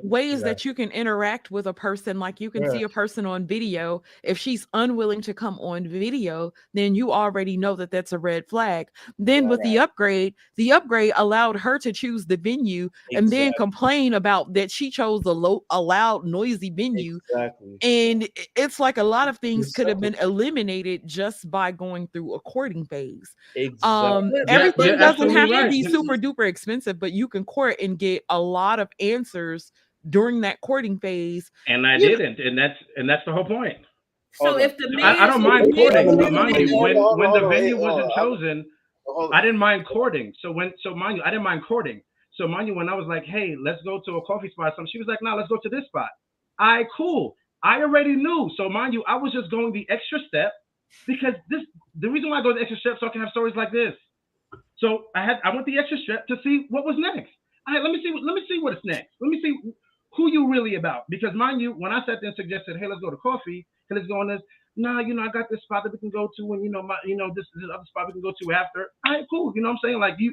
ways Yeah. that you can interact with a person. Like you can Yeah. see a person on video. If she's unwilling to come on video, then you already know that that's a red flag. Then with Right. the upgrade allowed her to choose the venue and then Exactly. complain about that she chose a loud, noisy venue. Exactly. And it's like a lot of things It's could have simple. been eliminated just by going through a courting phase. Exactly. Everything You're doesn't absolutely have to right. be super duper expensive, but you can court and get a lot of answers during that courting phase. And I You didn't, and that's the whole point. So Hold on. if the I man, don't so the mind man courting, chooses but the mind you, venue, when the Hey, venue hold wasn't on. chosen, Hold I on. didn't mind courting. So mind you, I didn't mind courting. So mind you, when I was like, hey, let's go to a coffee spot, or something, she was like, no, let's go to this spot. All right, cool. I already knew. So mind you, I was just going the extra step because the reason why I go the extra step so I can have stories like this. So I went the extra step to see what was next. All right, let me see what's next. Let me see who you really about. Because mind you, when I sat there and suggested, hey, let's go to coffee, hey, let's go on this. Nah, I got this spot that we can go to, and this other spot we can go to after. All right, cool. You know what I'm saying? Like you,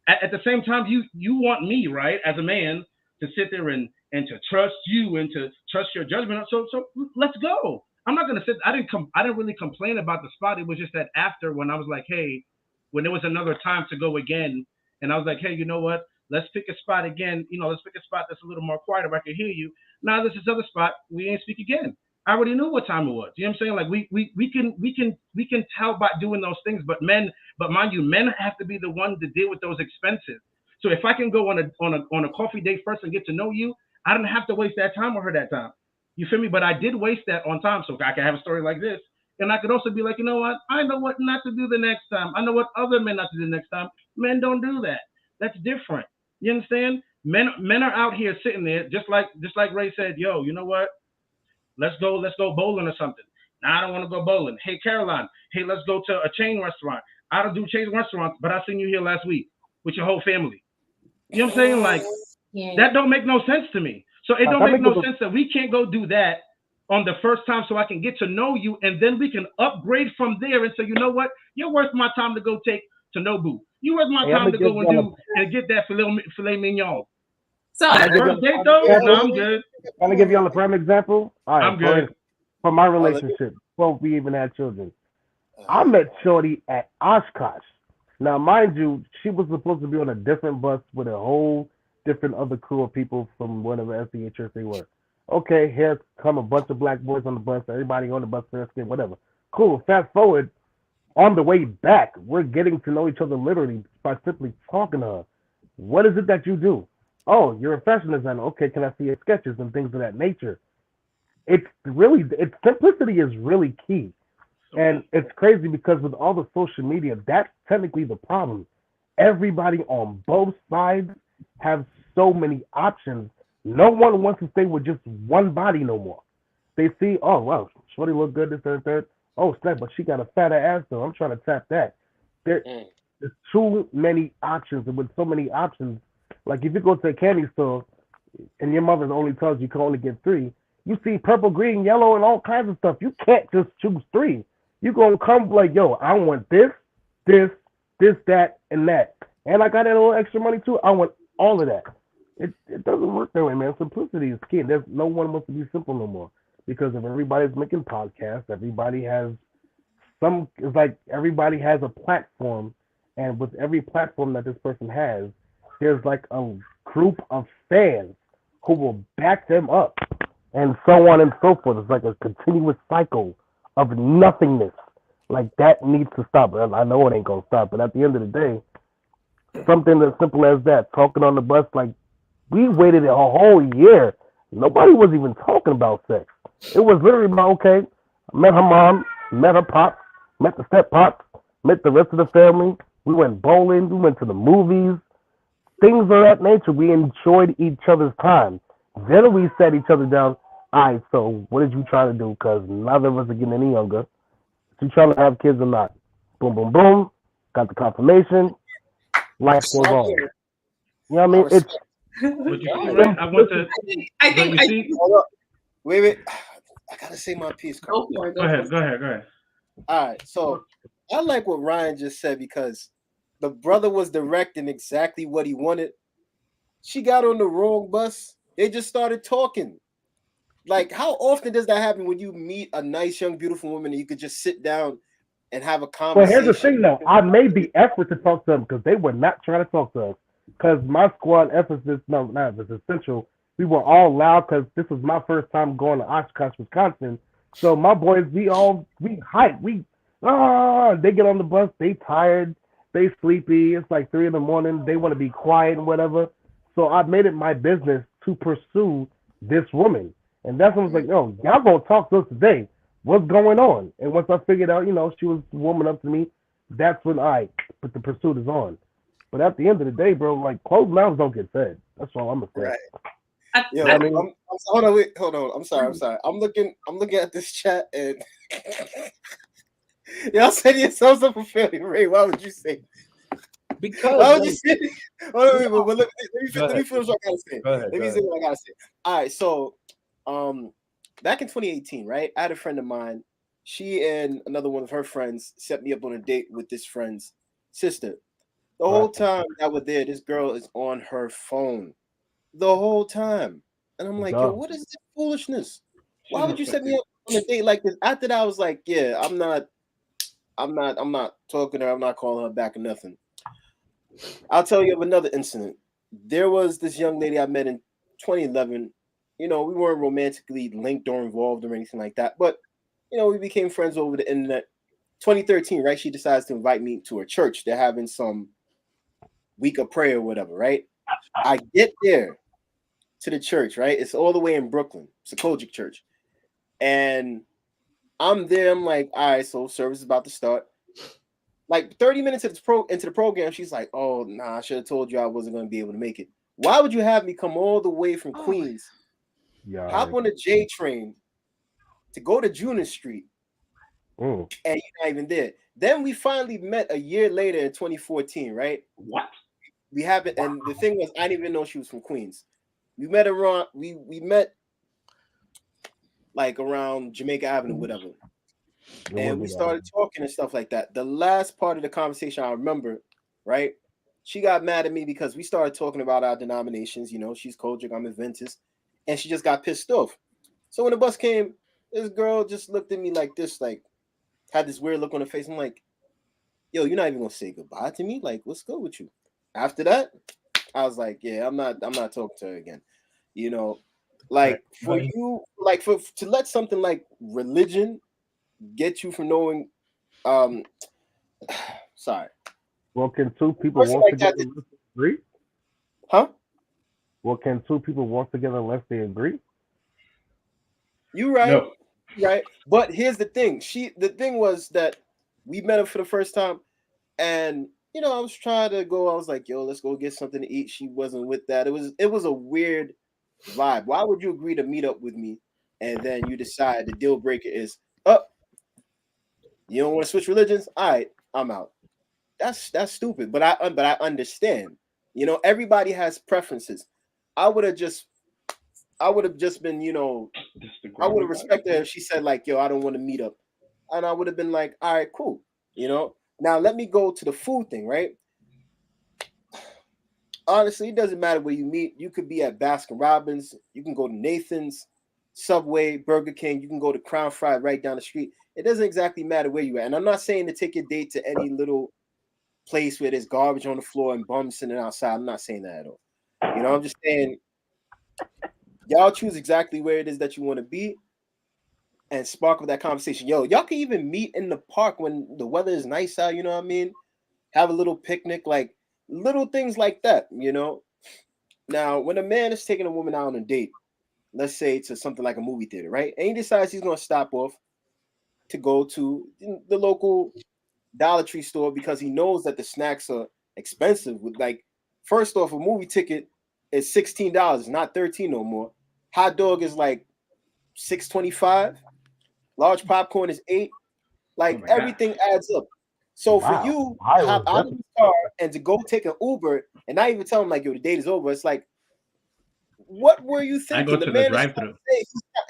at the same time, you want me, right, as a man, to sit there and to trust you and to trust your judgment. So let's go. I'm not gonna sit. I didn't really complain about the spot. It was just that after when I was like, hey, when there was another time to go again, and I was like, hey, you know what? Let's pick a spot again. Let's pick a spot that's a little more quiet where I can hear you. Now this other spot, we ain't speak again. I already knew what time it was. You know what I'm saying? Like we can tell by doing those things, but mind you, men have to be the one to deal with those expenses. So if I can go on a coffee date first and get to know you, I don't have to waste that time with her that time. You feel me? But I did waste that on time, so I can have a story like this, and I could also be like, you know what? I know what not to do the next time. I know what other men not to do the next time. Men don't do that. That's different. You understand? Men are out here sitting there just like Ray said. Yo, you know what? Let's go bowling or something. Now I don't want to go bowling. Hey Caroline, hey, let's go to a chain restaurant. I don't do chain restaurants, but I seen you here last week with your whole family. You know what I'm saying? Like Yeah. that don't make no sense to me. So it don't Let me make no give sense that we can't go do that on the first time so I can get to know you and then we can upgrade from there and say, you know what? You're worth my time to go take to Nobu. You worth my Hey, I'm time gonna to give go and y'all do and get that filet mignon. So a, I'm That gonna give first y'all date a prime though, no, example. I'm good. I'm gonna give y'all a prime example. All right, I'm good. for my Oh, let me- relationship before we even had children, I met Shorty at Oshkosh. Now, mind you, she was supposed to be on a different bus with a whole different other crew of people from whatever SDA church they were. Okay, here come a bunch of black boys on the bus. Everybody on the bus, fair skin, whatever. Cool. Fast forward, on the way back, we're getting to know each other literally by simply talking to her. What is it that you do? Oh, you're a fashion designer. Okay, can I see your sketches and things of that nature? It's simplicity is really key. And it's crazy because with all the social media, that's technically the problem. Everybody on both sides have so many options. No one wants to stay with just one body no more. They see, oh wow, Shorty look good, this and third. Oh snap, but she got a fatter ass though. I'm trying to tap that. There, there's too many options, and with so many options, like if you go to a candy store and your mother only tells you can only get three, you see purple, green, yellow, and all kinds of stuff. You can't just choose three. You gonna come like, yo, I want this, that, and that, and I got that little extra money too. I want all of that. It doesn't work that way, man. Simplicity is key. There's no one wants to be simple no more because if everybody's making podcasts, everybody has some. It's like everybody has a platform, and with every platform that this person has, there's like a group of fans who will back them up, and so on and so forth. It's like a continuous cycle of nothingness. Like that needs to stop. I know it ain't gonna stop, but at the end of the day, something as simple as that, talking on the bus, like we waited a whole year. Nobody was even talking about sex. It was literally about, okay, I met her mom, met her pops, met the step pops, met the rest of the family. We went bowling, we went to the movies, things of that nature. We enjoyed each other's time. Then we sat each other down. All right, so what did you try to do? Because neither of us are getting any younger. You trying to have kids or not? Boom, boom, boom. Got the confirmation. Life goes on. You know what I mean? But you see, right? I want to. I But think. you see, Hold up. Wait. I gotta say my piece, Carl. Go for it. go ahead. Go ahead. All right, so I like what Ryan just said because the brother was directing exactly what he wanted. She got on the wrong bus. They just started talking. Like, how often does that happen when you meet a nice, young, beautiful woman and you could just sit down and have a But here's the conversation? thing, though. I made the effort to talk to them because they were not trying to talk to us. Because my squad emphasis, no, not emphasis, central, we were all loud because this was my first time going to Oshkosh, Wisconsin. So my boys, we hype. They get on the bus, they tired, they sleepy. It's like 3 a.m. They want to be quiet and whatever. So I made it my business to pursue this woman. And that's when I was like, yo, y'all gonna talk to us today. What's going on? And once I figured out, she was warming up to me, that's when but the pursuit is on. But at the end of the day, bro, like closed mouths don't get fed. That's all I'm gonna say. Right. Yeah, I mean, hold on, wait, hold on. I'm sorry. I'm looking at this chat and y'all setting yourselves up for failure. Ray, why would you say? Because Why would you say? Hold on, but let me finish what I gotta say. Let me say what I gotta say. All right, so back in 2018, right? I had a friend of mine. She and another one of her friends set me up on a date with this friend's sister. The whole time that we're there, this girl is on her phone the whole time. And I'm like, yo, what is this foolishness? Why would you set me up on a date like this? After that, I was like, yeah, I'm not talking to her, I'm not calling her back or nothing. I'll tell you of another incident. There was this young lady I met in 2011. We weren't romantically linked or involved or anything like that, but we became friends over the internet. 2013, right? She decides to invite me to her church. They're having some week of prayer or whatever, right? I get there to the church, right? It's all the way in Brooklyn. It's a Kojic church. And I'm there. I'm like, all right, so service is about to start. Like 30 minutes into the program, she's like, oh, nah, I should have told you I wasn't going to be able to make it. Why would you have me come all the way from Queens, hop on the J train to go to Junior Street, and you're not even there? Then we finally met a year later in 2014, right? What? We haven't, and the thing was, I didn't even know she was from Queens. We met around, we met like around Jamaica Avenue, whatever. And we started talking and stuff like that. The last part of the conversation I remember, right? She got mad at me because we started talking about our denominations. She's Kojic, I'm Adventist, and she just got pissed off. So when the bus came, this girl just looked at me like this, like had this weird look on her face. I'm like, yo, you're not even gonna say goodbye to me? Like, what's good with you? After that, I was like, yeah, I'm not talking to her again. Like for you, like to let something like religion get you from knowing sorry. Well, can two people walk together unless they agree? Huh? Well, can two people walk together unless they agree? You right. No. Right. But here's the thing. The thing was that we met her for the first time, and I was trying to go. I was like, yo, let's go get something to eat. She wasn't with that. It was a weird vibe. Why would you agree to meet up with me and then you decide the deal breaker is you don't want to switch religions? All right, I'm out. That's stupid. But I understand. Everybody has preferences. I would have just been, I would have respected her if she said like, yo, I don't want to meet up. And I would have been like, all right, cool. Now let me go to the food thing, right? Honestly, it doesn't matter where you meet. You could be at Baskin Robbins. You can go to Nathan's, Subway, Burger King. You can go to Crown Fried right down the street. It doesn't exactly matter where you're at. And I'm not saying to take your date to any little place where there's garbage on the floor and bums sitting outside. I'm not saying that at all. I'm just saying y'all choose exactly where it is that you want to be and spark up that conversation. Yo, y'all can even meet in the park when the weather is nice out, you know what I mean? Have a little picnic, like little things like that, Now, when a man is taking a woman out on a date, let's say to something like a movie theater, right? And he decides he's going to stop off to go to the local Dollar Tree store because he knows that the snacks are expensive. With like, first off, a movie ticket is $16, not $13 no more. Hot dog is like $6.25. Large popcorn is $8. Like everything adds up. So for you to hop out of the car and to go take an Uber and not even tell him like, yo, the date is over, it's like what were you I thinking? go to the man drive-thru.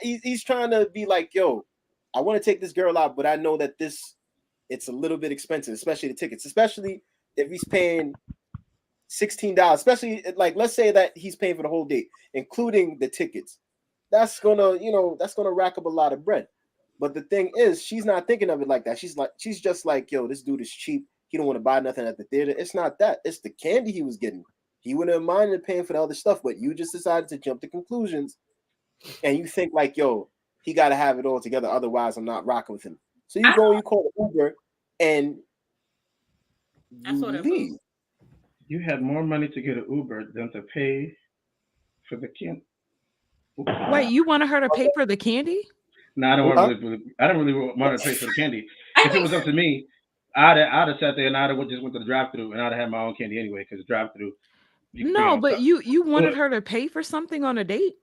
He's trying to be like, yo, I want to take this girl out, but I know that it's a little bit expensive, especially the tickets, especially if he's paying $16, especially like let's say that he's paying for the whole date, including the tickets. That's gonna rack up a lot of bread. But the thing is, she's not thinking of it like that. She's just like, yo, this dude is cheap. He don't want to buy nothing at the theater. It's not that. It's the candy he was getting. He wouldn't have minded paying for the other stuff, but you just decided to jump to conclusions, and you think like, yo, he got to have it all together. Otherwise, I'm not rocking with him. So you call the Uber, and you leave. You had more money to get an Uber than to pay for the candy. Wait, you wanted her to pay for the candy? No, I don't really want to pay for the candy. If it was up to me, I'd have sat there and I'd have just went to the drive-thru and I'd have had my own candy anyway because the drive-thru. No, but you wanted her to pay for something on a date?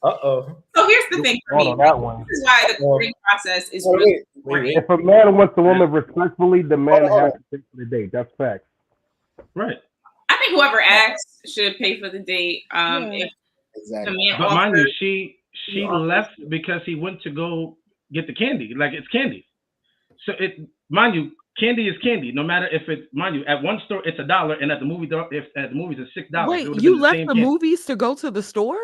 Uh-oh. So here's the thing for me. This is why the courting process is really important. If a man wants the woman respectfully, the man has to pay for the date. That's facts. Right. I think whoever asks should pay for the date. Exactly. But mind you, she left because he went to go get the candy. Like it's candy. So mind you, candy is candy. No matter if it's, mind you, at one store it's $1, and at the movie, if at the movies it's $6. Wait, you left the movies to go to the store?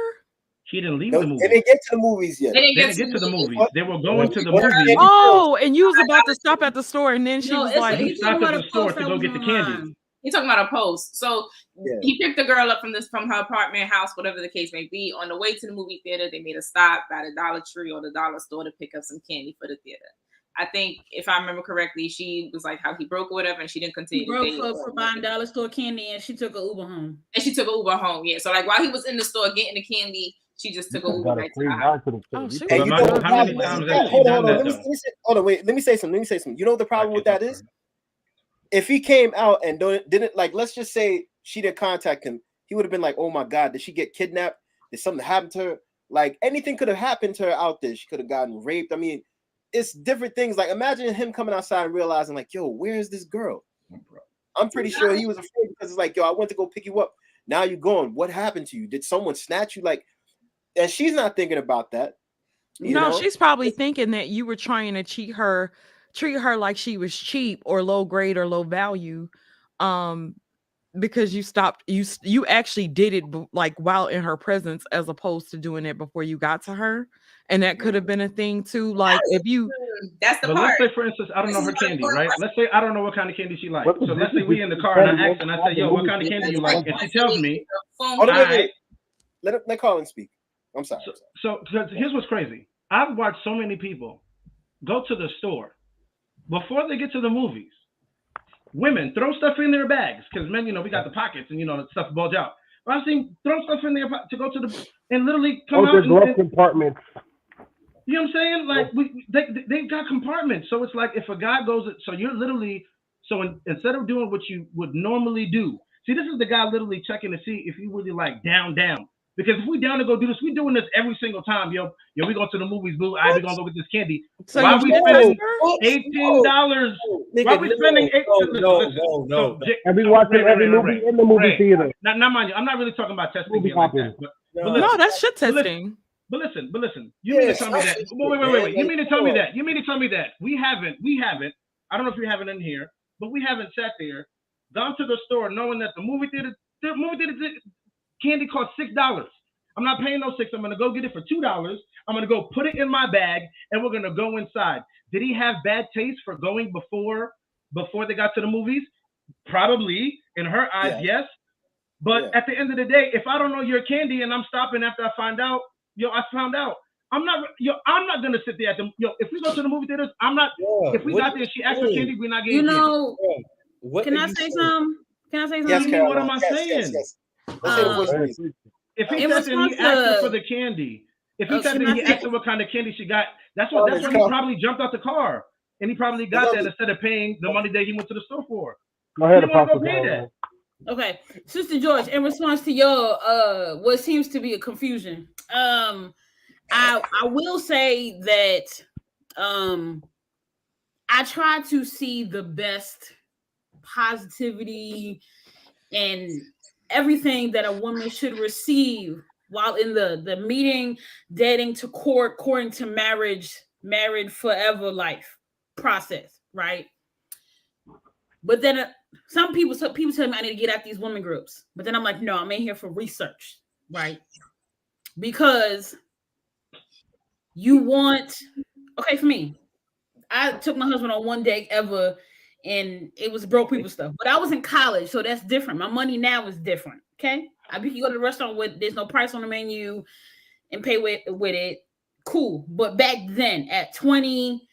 He didn't leave the movies. They didn't get to the movies yet. They didn't get to the movies. They were going to the movies. Oh, and you was about to stop at the store, and then she was like, he stopped at the store to go get the candy. He's talking about a post. So he picked the girl up from her apartment, house, whatever the case may be. On the way to the movie theater, they made a stop by the Dollar Tree or the dollar store to pick up some candy for the theater. I think, if I remember correctly, she was like how he broke or whatever, and she didn't continue. He broke for buying dollar store candy, and she took an Uber home. Yeah. So like while he was in the store getting the candy, she just took an Uber right to the house. Hold on, wait. Let me say something. You know what the problem with that is? If he came out and didn't like, let's just say she didn't contact him, he would have been like, oh my God, did she get kidnapped? Did something happen to her? Like anything could have happened to her out there. She could have gotten raped. I mean, it's different things. Like imagine him coming outside and realizing like, yo, where is this girl? I'm pretty sure he was afraid because it's like, yo, I went to go pick you up. Now you're gone. What happened to you? Did someone snatch you? Like, and she's not thinking about that. You know? She's probably thinking that you were trying to treat her like she was cheap or low grade or low value, because you actually did it like while in her presence as opposed to doing it before you got to her. And that could have been a thing too. Like if you, that's the part. Let's say, for instance, I don't know her candy, right? Let's say I don't know what kind of candy she likes. So let's say we in the car and I ask and I say, yo, what kind of candy you like? And she tells me. Wait. Let Colin speak. I'm sorry. So here's what's crazy. I've watched so many people go to the store before they get to the movies. Women throw stuff in their bags because men, we got the pockets and the stuff bulge out. But I've seen throw stuff in there to go to the and literally come out and compartments. You know what I'm saying? Like they've got compartments. So it's like if a guy goes, so you're literally instead of doing what you would normally do. See, this is the guy literally checking to see if you really like down. Because if we down to go do this, we doing this every single time, yo. We go to the movies, boo. We gonna go get this candy. So why we spending $18? Why we spending $18? No. And we watching every movie in the movie theater. Now, mind you, I'm not really talking about testing like that. But no, that's shit testing. But listen. You mean to tell me that? Wait. You mean to tell me that? We haven't. I don't know if we haven't in here, but we haven't sat there, gone to the store, knowing that the movie theater candy costs $6. I'm not paying no $6. I'm gonna go get it for $2. I'm gonna go put it in my bag, and we're gonna go inside. Did he have bad taste for going before they got to the movies? Probably. In her eyes, yes. But at the end of the day, if I don't know your candy and I'm stopping after I find out, I found out. I'm not gonna sit there at the if we go to the movie theaters, I'm not. If we got there, she asked for candy, we're not getting candy. Can I say something? Yes, Carol, what am I saying? Yes. Let's say the voice. If he says and he asked her for the candy, if he said and he asked her what kind of candy she got, that's when he probably jumped out the car and he probably got that instead of paying the money that he went to the store for. Go ahead, Apostle. Pay that. Okay, Sister George, in response to your what seems to be a confusion, I will say that I try to see the best positivity and everything that a woman should receive while in the meeting, dating to court, courting to marriage, married forever life process, right? But then some people tell me I need to get out these women groups. But then I'm like, no, I'm in here for research, right? Because you want, okay, for me, I took my husband on one date ever, and it was broke people stuff. But I was in college, so that's different. My money now is different. Okay, I can go to the restaurant with there's no price on the menu and pay with it. Cool. But back then, at 20,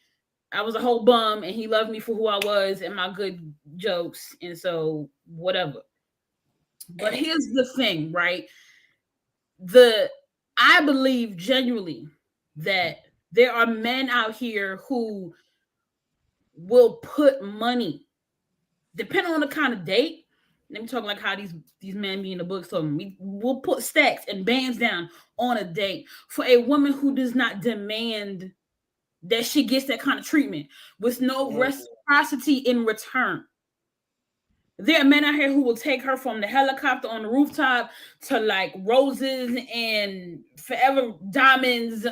I was a whole bum, and he loved me for who I was and my good jokes, and so whatever. But here's the thing, right? I believe genuinely that there are men out here who will put money, depending on the kind of date. Let me talk like how these men be in the books. So we will put stacks and bands down on a date for a woman who does not demand that she gets that kind of treatment with no reciprocity in return. There are men out here who will take her from the helicopter on the rooftop to like roses and forever diamonds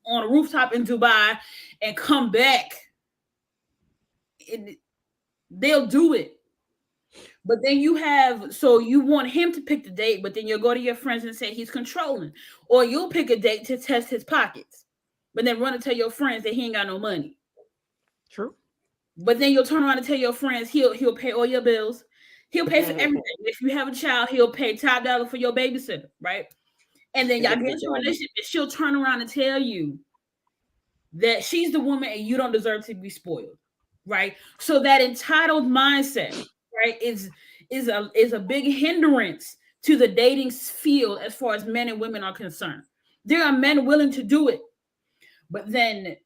on a rooftop in Dubai and come back. They'll do it. But then you want him to pick the date, but then you'll go to your friends and say he's controlling. Or you'll pick a date to test his pockets, but then run and tell your friends that he ain't got no money. True. But then you'll turn around and tell your friends he'll pay all your bills. He'll pay for everything. If you have a child, he'll pay top dollar for your babysitter, right? And then y'all get into a relationship and she'll turn around and tell you that she's the woman and you don't deserve to be spoiled, right? So that entitled mindset, right, is a big hindrance to the dating field as far as men and women are concerned. There are men willing to do it, but then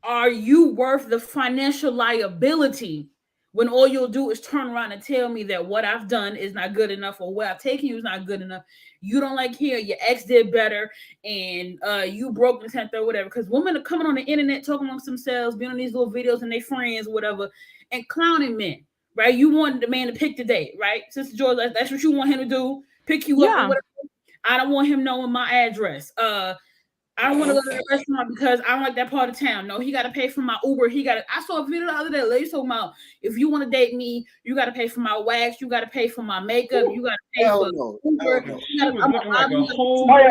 are you worth the financial liability when all you'll do is turn around and tell me that what I've done is not good enough or what I've taken you is not good enough? You don't like here, your ex did better, and you broke the 10th or whatever. Because women are coming on the internet talking amongst themselves, being on these little videos and their friends, whatever, and clowning men, right? You want the man to pick the date, right? Sister George, that's what you want him to do, pick you up or whatever. I don't want him knowing my address. I don't want to go to the restaurant because I don't like that part of town. No, he got to pay for my Uber. I saw a video the other day. Lady talking about if you want to date me, you got to pay for my wax. You got to pay for my makeup. You got to pay for Uber.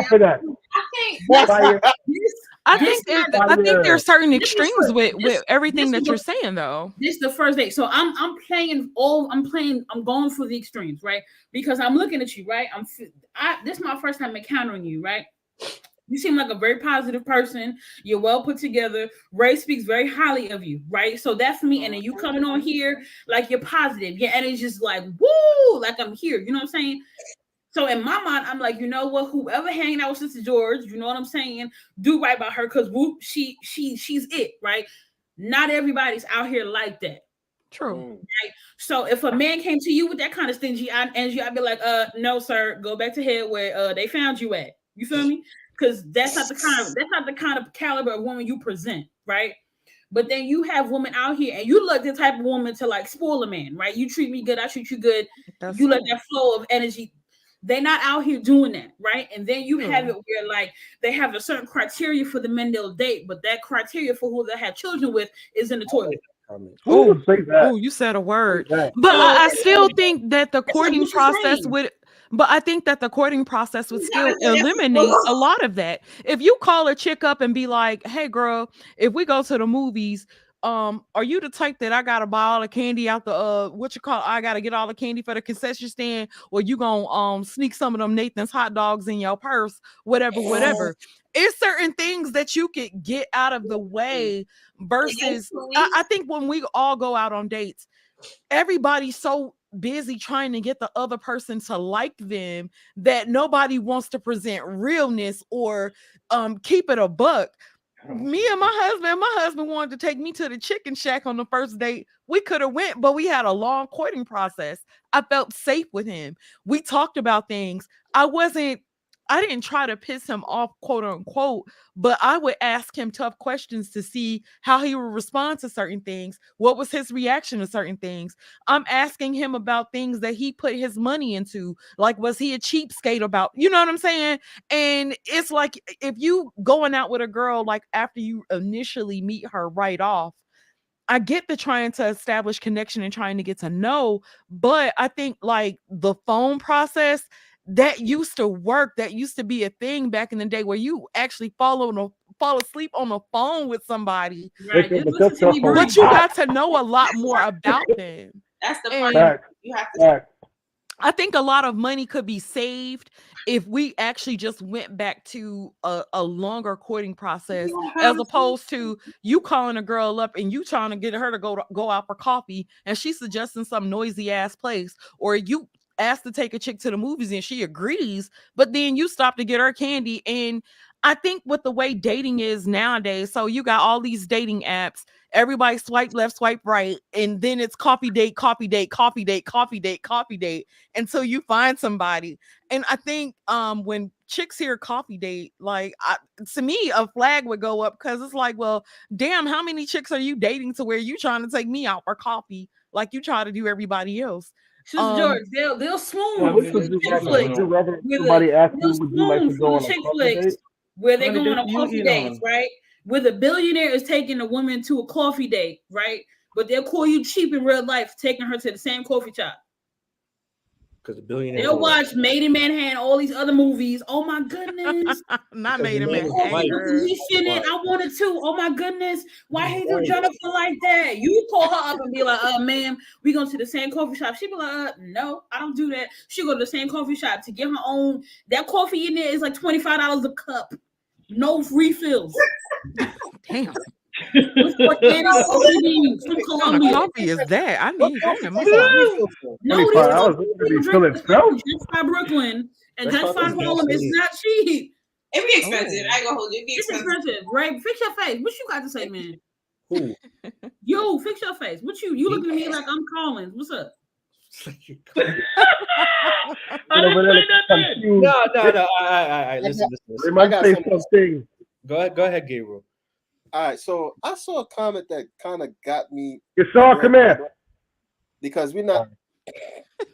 For that. I think there's certain extremes with everything that you're saying, though. This is the first date, so I'm going for the extremes, right? Because I'm looking at you, right? This is my first time encountering you, right? You seem like a very positive person. You're well put together. Ray speaks very highly of you, right? So that's for me. And then you coming on here like you're positive. Your energy's just like, woo, like I'm here. You know what I'm saying? So in my mind, I'm like, you know what? Whoever hanging out with Sister George, you know what I'm saying? Do right by her because she's it, right? Not everybody's out here like that. True. Right? So if a man came to you with that kind of stingy energy, I'd be like, no, sir, go back to head where they found you at. You feel me? Because that's not the kind of caliber of woman you present, right? But then you have women out here, and you look the type of woman to like spoil a man, right? You treat me good, I treat you good. You let that flow of energy. They're not out here doing that, right? And then you have it where like they have a certain criteria for the men they'll date, but that criteria for who they have children with is in the toilet. Oh, you said a word. But I still think that the courting process would. But I think that the courting process would still eliminate a lot of that. If you call a chick up and be like, "Hey, girl, if we go to the movies, are you the type that I gotta buy all the candy out the I gotta get all the candy for the concession stand, or you gonna sneak some of them Nathan's hot dogs in your purse, whatever." It's certain things that you could get out of the way versus I think when we all go out on dates, everybody's so busy trying to get the other person to like them that nobody wants to present realness or keep it a buck. Me and my husband wanted to take me to the chicken shack on the first date. We could have went, but we had a long courting process. I felt safe with him. We talked about things. I I didn't try to piss him off, quote unquote, but I would ask him tough questions to see how he would respond to certain things. What was his reaction to certain things? I'm asking him about things that he put his money into. Like, was he a cheapskate about, you know what I'm saying? And it's like, if you going out with a girl, like after you initially meet her right off, I get the trying to establish connection and trying to get to know, but I think like the phone process that used to work, that used to be a thing back in the day where you actually fall asleep on the phone with somebody. Right. Listen, Just but listen to me your breathe. But you phone got to know a lot more about them. That's the And part you have to. Facts. I think a lot of money could be saved if we actually just went back to a longer courting process, as opposed to you calling a girl up and you trying to get her to go out for coffee and she's suggesting some noisy ass place, or you ask to take a chick to the movies and she agrees, but then you stop to get her candy. And I think with the way dating is nowadays, so you got all these dating apps, everybody swipe left, swipe right, and then it's coffee date, coffee date, coffee date, coffee date, coffee date, until you find somebody. And I think when chicks hear coffee date, like to me, a flag would go up, because it's like, well, damn, how many chicks are you dating to where you trying to take me out for coffee like you try to do everybody else? Sister George, they'll swoon Well, for they- the they- chick they- flicks. they- Would you rather With somebody ask they'll you, would you like swoon to for go the on a chick coffee flicks date? where they Honey, go on a you coffee eat dates, on. right? Where the billionaire is taking a woman to a coffee date, right? But they'll call you cheap in real life, taking her to the same coffee shop. Because the billionaires They'll watch Made in Manhattan, all these other movies. Oh my goodness. Not Because made the in man is Coffee Manhattan, white. was girl. delicious in it. I wanted to. Oh my goodness. Why He's he do white. Jonathan like that? You call her up and be like, ma'am, we go to the same coffee shop. She be like, no, I don't do that. She go to the same coffee shop to get her own. That coffee in there is like $25 a cup. No refills. Damn. With organic coffee beans from What kind of Colombia. coffee is that? I What need that coffee in my tastes like life. refill for? No, these 25 hours, coffee it's gonna be people fill drink itself. Gentrify Brooklyn and Gentrify Gentrify is Harlem. It's gasoline. not cheap. It'd be expensive. Oh. I ain't gonna hold you. It'd be It's expensive. expensive, right? Fix your face. What you got to say, man? Who? Yo, fix your face. What you looking at me like I'm Collins? What's up? I didn't say nothing. No. I listen. They might got say something. something. Go ahead, Gabriel. All right, so I saw a comment that kind of got me Yashar, come here. because we're not.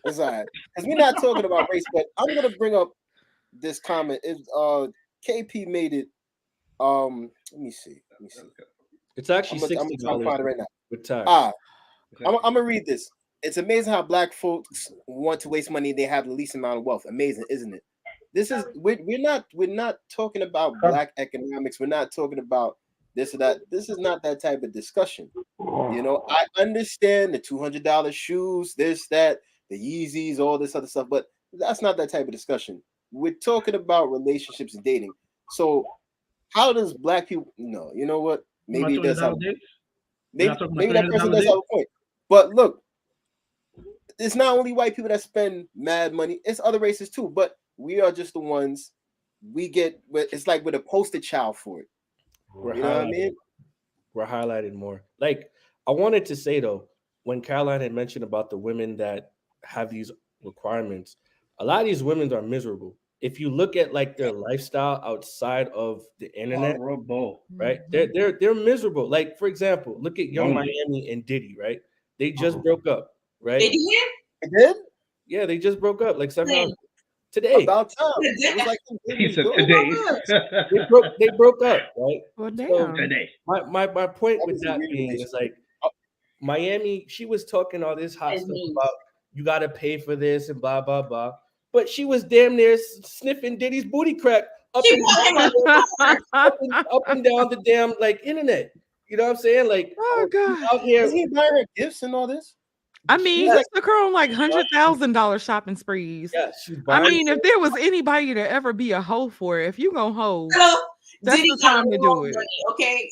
It's all right, because we're not talking about race, but I'm gonna bring up this comment. KP made it. Let me see. It's actually I'm trying to find $60 it right now. with tax. I'm gonna read this. It's amazing how black folks want to waste money. They have the least amount of wealth. Amazing, isn't it? This is we're not talking about black economics. We're not talking about this or that. This is not that type of discussion. You know, I understand the $200 shoes, this, that, the Yeezys, all this other stuff, but that's not that type of discussion. We're talking about relationships and dating. So, how does black people? No, you know what? Maybe it does have. Maybe that person does have a point. But look, it's not only white people that spend mad money; it's other races too. But we are just the ones we get. It's like we're the poster child for it. You know what I mean? We're highlighted more. Like I wanted to say though, when Caroline had mentioned about the women that have these requirements, a lot of these women are miserable. If you look at like their lifestyle outside of the internet, Horrible. right? They're miserable. Like for example, look at Young Miami and Diddy, right? They just broke up, right? They did? They did? Yeah, they just broke up like 7 hours When? today. About time. It was like He said today. They broke up, right? Well, So damn. Today. my point That with was a that real being is like Miami, she was talking all this hot As stuff me. about you got to pay for this and blah blah blah, but she was damn near sniffing Diddy's booty crack up She and, was. up and down the damn like internet. You know what I'm saying? Like Oh god. out here, Is he buying her gifts and all this? I mean, Yeah. he took her on like $100,000 shopping sprees. yeah, she's I buying. mean, if there was anybody to ever be a hoe for it, if you gonna hoe, Hello? that's Diddy the got time to all do it. money, okay?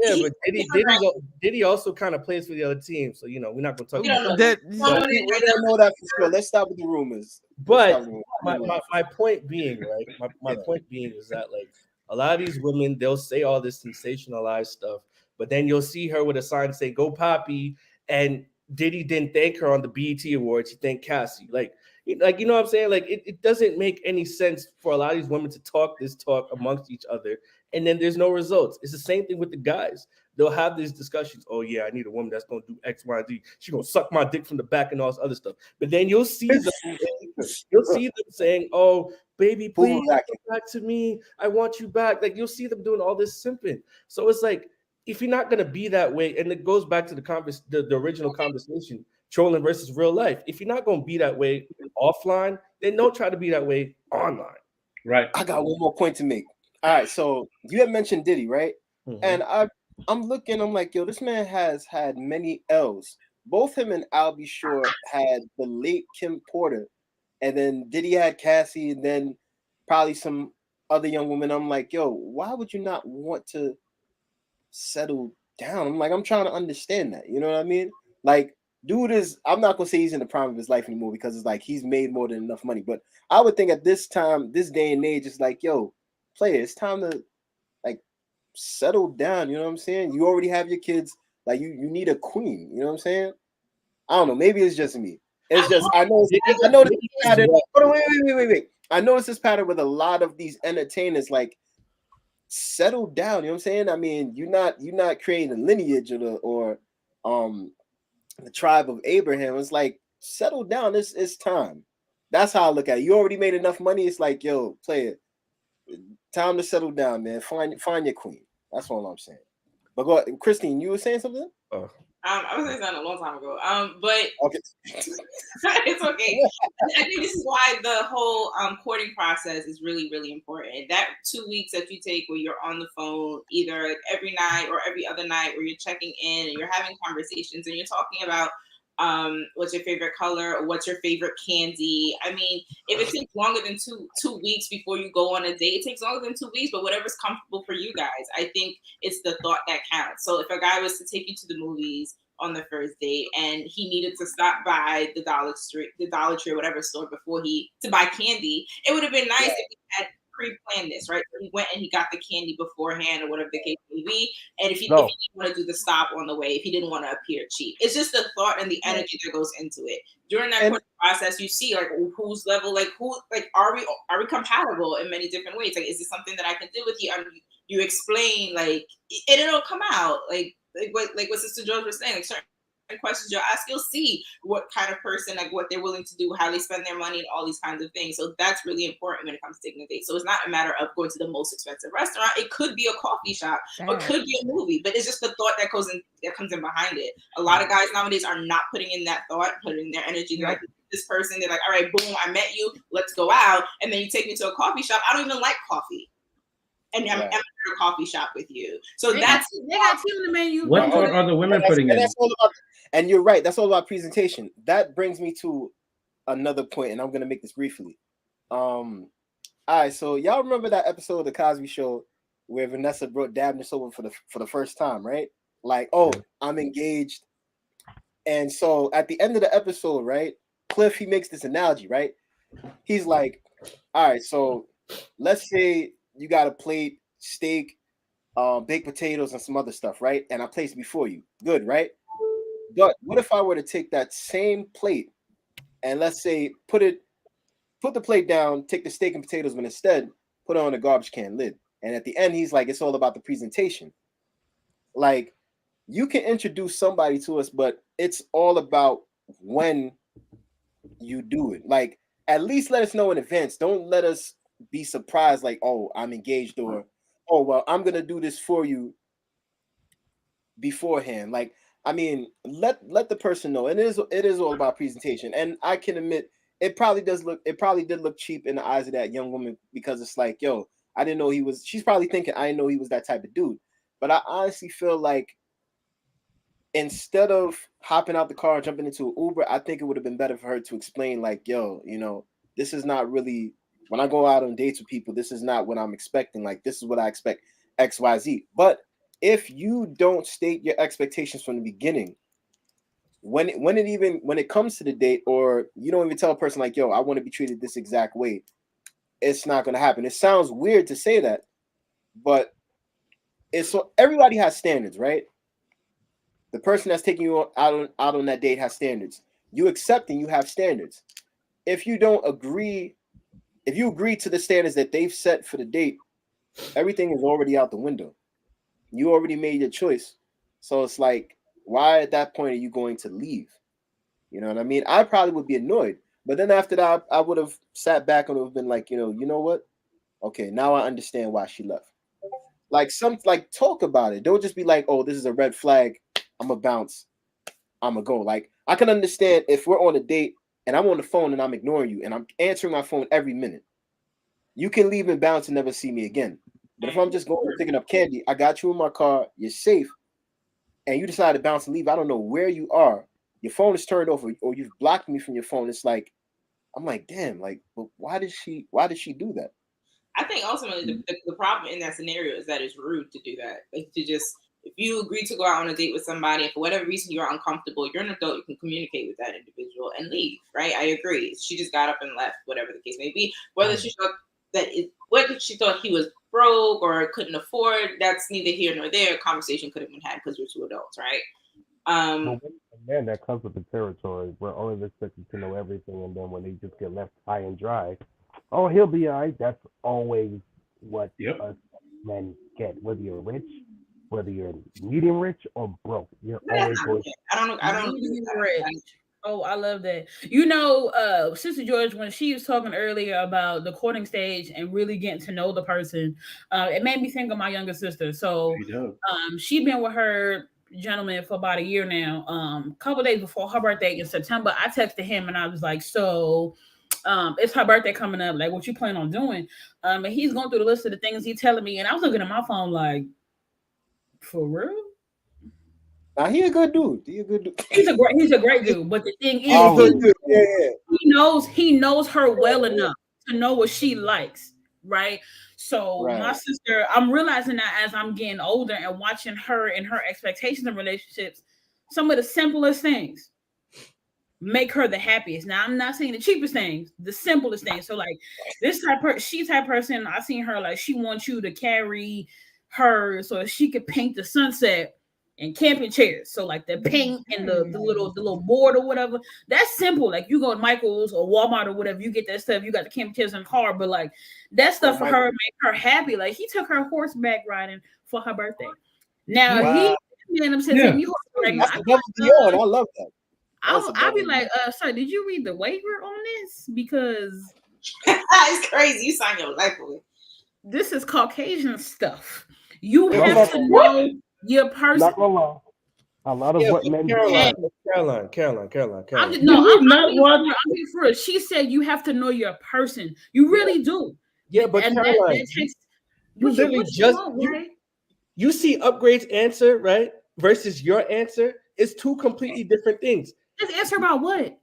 Yeah, but Diddy also kind of plays for the other team, so you know we're not gonna talk We don't about know. that. That We don't know that for sure. Let's stop with the rumors. But my point being, right? My point being is that like a lot of these women, they'll say all this sensationalized stuff, but then you'll see her with a sign saying "Go Poppy," and Diddy didn't thank her on the BET Awards. He thanked Cassie. Like Like, you know what I'm saying? Like, it doesn't make any sense for a lot of these women to talk this talk amongst each other, and then there's no results. It's the same thing with the guys. They'll have these discussions. Oh yeah, I need a woman that's gonna do X, Y, and Z. She's gonna suck my dick from the back and all this other stuff. But then you'll see them saying, "Oh, baby, please come back to me. I want you back." Like, you'll see them doing all this simping. So it's like, if you're not gonna be that way, and it goes back to the original conversation, trolling versus real life. If you're not gonna be that way offline, then don't try to be that way online. Right. I got one more point to make. All right, so you had mentioned Diddy, right? Mm-hmm. And I'm looking, I'm like, yo, this man has had many L's. Both him and I'll Be Sure had the late Kim Porter, and then Diddy had Cassie, and then probably some other young woman. I'm like, yo, why would you not want to settle down? I'm like, I'm trying to understand that. You know what I mean? Like, dude is, I'm not gonna say he's in the prime of his life anymore because it's like he's made more than enough money. But I would think at this time, this day and age, it's like, yo, player, it's time to like settle down. You know what I'm saying? You already have your kids. Like, you need a queen. You know what I'm saying? I don't know. Maybe it's just me. It's just I know this pattern. Hold on, wait. I noticed this pattern with a lot of these entertainers. Like, settle down. You know what I'm saying? I mean, you're not creating a lineage or the tribe of Abraham. It's like, settle down. It's time. That's how I look at it. You already made enough money. It's like, yo, play it. Time to settle down, man. Find your queen. That's all I'm saying. But go ahead. Christine, you were saying something? I was saying something a long time ago. But okay. It's okay. I think this is why the whole courting process is really, really important. That 2 weeks that you take where you're on the phone either every night or every other night, where you're checking in and you're having conversations and you're talking about what's your favorite color or what's your favorite candy. I mean, if it takes longer than two weeks before you go on a date, it takes longer than 2 weeks, but whatever's comfortable for you guys. I think it's the thought that counts. So if a guy was to take you to the movies on the first date and he needed to stop by the Dollar Tree or whatever store before to buy candy, it would have been nice if he had pre-planned this, right? So he went and he got the candy beforehand or whatever the case may be. And if he didn't want to do the stop on the way, if he didn't want to appear cheap, it's just the thought and the energy that goes into it. During that process, you see like who's level, like who, like are we compatible in many different ways? Like, is this something that I can do with you? I mean, you explain, like, and it'll come out like what Sister George was saying, like certain questions you'll ask, you'll see what kind of person, like what they're willing to do, how they spend their money, and all these kinds of things. So that's really important when it comes to taking a date. So it's not a matter of going to the most expensive restaurant. It could be a coffee shop, or it could be a movie, but it's just the thought that comes in behind it. A lot of guys nowadays are not putting in that thought, putting their energy. They're like, this person, they're like, all right, boom, I met you, let's go out. And then you take me to a coffee shop. I don't even like coffee. And I'm at a coffee shop with you. So they got tea on the menu. What thought are the women putting in? That's all about, and you're right. That's all about presentation. That brings me to another point, and I'm going to make this briefly. All right, so y'all remember that episode of The Cosby Show where Vanessa brought Dabney over for the first time, right? Like, oh, I'm engaged. And so at the end of the episode, right, Cliff, he makes this analogy, right? He's like, all right, so let's say you got a plate, steak, baked potatoes, and some other stuff, right? And I placed it before you. Good, right? But what if I were to take that same plate and let's say put the plate down, take the steak and potatoes, but instead put it on a garbage can lid. And at the end, he's like, it's all about the presentation. Like, you can introduce somebody to us, but it's all about when you do it. Like, at least let us know in advance. Don't let us be surprised, like, oh, I'm engaged, or oh, well, I'm gonna do this for you beforehand. Like, I mean, let the person know. And it is all about presentation. And I can admit it probably did look cheap in the eyes of that young woman, because it's like, yo, I didn't know she's probably thinking, I didn't know he was that type of dude. But I honestly feel like instead of hopping out the car and jumping into an Uber, I think it would have been better for her to explain, like, yo, this is not really, when I go out on dates with people, this is not what I'm expecting. Like, this is what I expect, XYZ. But if you don't state your expectations from the beginning, when it comes to the date, or you don't even tell a person like, yo, I want to be treated this exact way, it's not going to happen. It sounds weird to say that, but everybody has standards, right? The person that's taking you out on that date has standards. You accept and you have standards. if you don't agree, if you agree to the standards that they've set for the date, everything is already out the window. You already made your choice. So it's like, why at that point are you going to leave? You know what I mean? I probably would be annoyed. But then after that, I would have sat back and would have been like, you know what? Okay, now I understand why she left. Like talk about it. Don't just be like, oh, this is a red flag. I'm gonna bounce. I'm gonna go. Like I can understand if we're on a date and I'm on the phone and I'm ignoring you and I'm answering my phone every minute. You can leave and bounce and never see me again. But if I'm just going and picking up candy, I got you in my car, you're safe, and you decide to bounce and leave. I don't know where you are. Your phone is turned off, or you've blocked me from your phone. It's like, I'm like, damn, like, but why did she do that? I think ultimately the problem in that scenario is that it's rude to do that. Like to just, if you agree to go out on a date with somebody and for whatever reason you're uncomfortable, you're an adult, you can communicate with that individual and leave, right? I agree. She just got up and left, whatever the case may be. Whether she thought whether she thought he was broke or couldn't afford, that's neither here nor there. Conversation could have been had because we're two adults, right? But when that comes with the territory. We're always expected to know everything, and then when they just get left high and dry, oh, he'll be all right. That's always what us men get. Whether you're rich, whether you're medium rich or broke, you're always going. I don't medium rich. Oh, I love that. You know, Sister George, when she was talking earlier about the courting stage and really getting to know the person, it made me think of my younger sister. So, she'd been with her gentleman for about a year now. A couple days before her birthday in September, I texted him and I was like, so it's her birthday coming up. Like, what you plan on doing? And he's going through the list of the things he's telling me, and I was looking at my phone like, for real? Now he a good dude. He a good dude. He's a great dude. But the thing is, he knows her well enough to know what she likes, right? So my sister, I'm realizing that as I'm getting older and watching her and her expectations in relationships, some of the simplest things make her the happiest. Now I'm not saying the cheapest things, the simplest things. So like she's type person. I seen her like she wants you to carry her so she could paint the sunset and camping chairs. So like the paint and the little board or whatever. That's simple. Like you go to Michael's or Walmart or whatever, you get that stuff. You got the camping chairs in the car, but like that stuff for her make her happy. Like he took her horseback riding for her birthday. Now he man upset take me horseback. I love that. I'll be like, sir, did you read the waiver on this? Because it's crazy. You sign your life away. This is Caucasian stuff. You have to know your person. Not gonna lie. A lot of what men Caroline. I'm being for it. She said you have to know your person. You really do. Yeah, but and Caroline, that takes, you literally you see Upgrade's answer, right? Versus your answer. It's two completely different things. Just answer about what?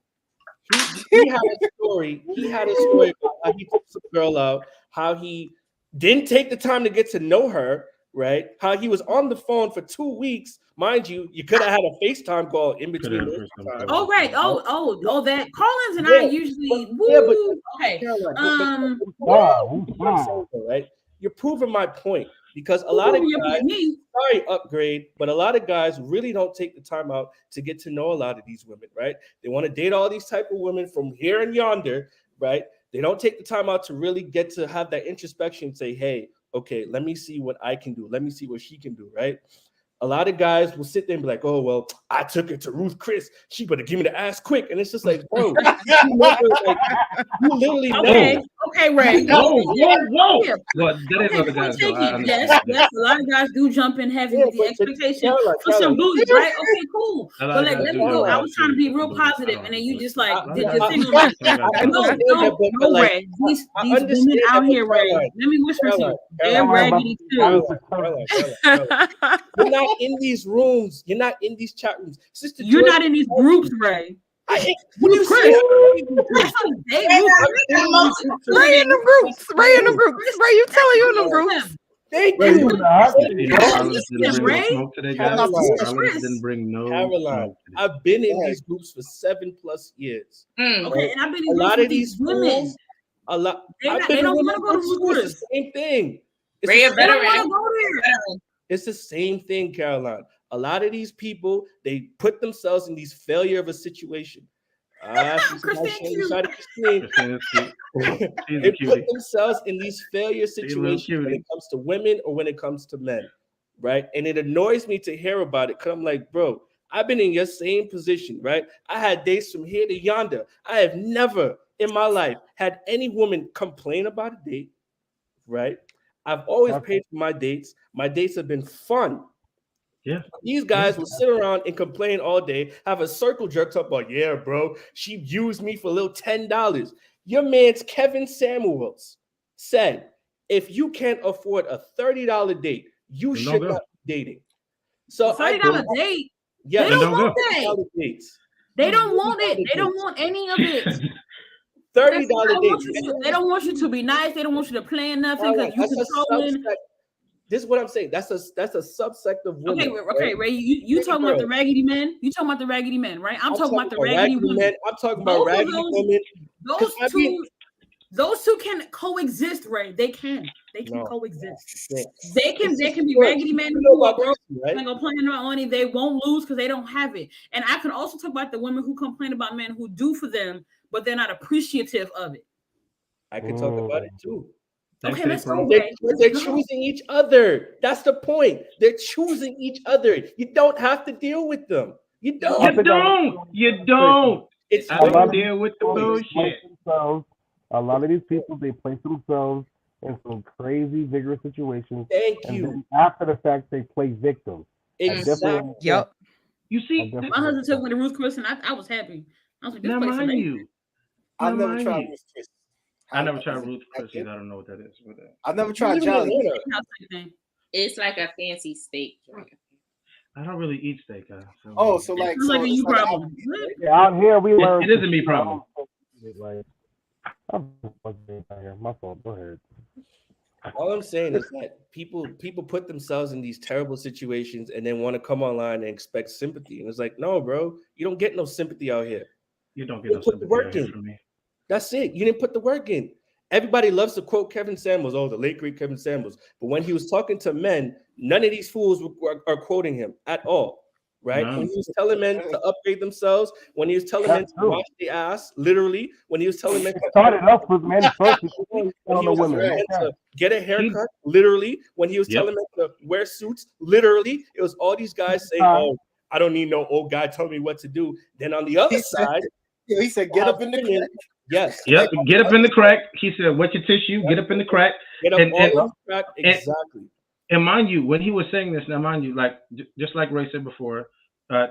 He had a story. He had a story about how he took some girl out, how he didn't take the time to get to know her, right? How he was on the phone for 2 weeks. Mind you, you could have had a FaceTime call in between those times. Oh, right. Oh, that Collins and I usually okay. Right? You're proving my point because a lot of guys, sorry, Upgrade, but a lot of guys really don't take the time out to get to know a lot of these women, right? They want to date all these type of women from here and yonder, right? They don't take the time out to really get to have that introspection and say, hey, okay, let me see what I can do. Let me see what she can do, right? A lot of guys will sit there and be like, oh, well, I took her to Ruth Chris. She better give me the ass quick. And it's just like, bro, you literally know. Okay, Ray. Whoa. Well, that is other guys. Yes, a lot of guys do jump in heavy with the expectation for some booty, right? Okay, cool. But like, let me go. I was trying to be real positive, and then you just like did your thing. No, Ray. These women out here, Ray. Let me whisper to you. They're raggedy too. You're not in these rooms. You're not in these chat rooms. Sister, you're not in these groups, Ray. What do you say? Ray in the groups. Ray, you telling you in the groups. Thank you. Caroline, I've been in these groups for 7+ years. Okay, and I've been in a lot of these women. A lot. They don't want to go to Ruth. It's the same thing. It's the same thing, Caroline. A lot of these people, they put themselves in these failure of a situation. Christine Try to Christine. Christina's cute. She's a They put cutie. themselves in these failure She's a little situations when cutie. it comes to women or when it comes to men, right? And it annoys me to hear about it because I'm like, bro, I've been in your same position, right? I had dates from here to yonder. I have never in my life had any woman complain about a date, right? I've always paid for my dates. My dates have been fun. Yeah. These guys will sit around and complain all day, have a circle jerk up about, yeah, bro, she used me for a little $10. Your man's Kevin Samuels said, if you can't afford a $30 date, you Then should don't go. not be dating. So $30 date. yeah, They Then don't don't want go. that. dates. They don't want it. They don't want any of it. $30 dates. dates. They don't want you to be nice. They don't want you to plan nothing because you That's a controlling. subset. This is what I'm saying. That's a subsect of women. Okay, Ray. You talking about the raggedy men? You talking about the raggedy men, right? I'm talking about the raggedy women. Men. I'm talking about raggedy women. Those two can coexist, Ray. They can coexist. They can be raggedy men who are broke and go playing about money. They won't lose because they don't have it. And I can also talk about the women who complain about men who do for them, but they're not appreciative of it. I could talk about it too. Okay, let's go. They're choosing each other. That's the point. They're choosing each other. You don't have to deal with them. You don't. You don't. It's I don't deal with the bullshit. A lot of these people, they place themselves in some crazy, vigorous situations. Thank and you. Then after the fact, they play victim. Exactly. Yep. You see, my husband took me to Ruth Chris, and I was happy. I was like, this now place mind amazing. you, I've never tried Ruth Chris. I never tried Ruth Chris. I don't know what that is. I've never tried Jolly. It's like a fancy steak. I don't really eat steak. So like a you problem. Yeah, out here we learn. It is a me problem. Like, I'm my fault. Go ahead. All I'm saying is that people put themselves in these terrible situations and then want to come online and expect sympathy. And it's like, no, bro, you don't get no sympathy out here. You don't get no sympathy out here from me. That's it. You didn't put the work in. Everybody loves to quote Kevin Samuels, the late great Kevin Samuels. But when he was talking to men, none of these fools are quoting him at all. Right? No. When he was telling men to upgrade themselves, when he was telling men to wash the ass, literally, when he was telling men to started off with men first, when he was telling men to get a haircut, literally, when he was telling men to wear suits, literally, it was all these guys saying, "Oh, I don't need no old guy telling me what to do." Then on the other side, he said, "Get up in the crack." Yes. Yep. Get up in the crack. He said, "Wet your tissue. Get up in the crack." Get up all in the crack. Exactly. And mind you, when he was saying this, now mind you, like just like Ray said before,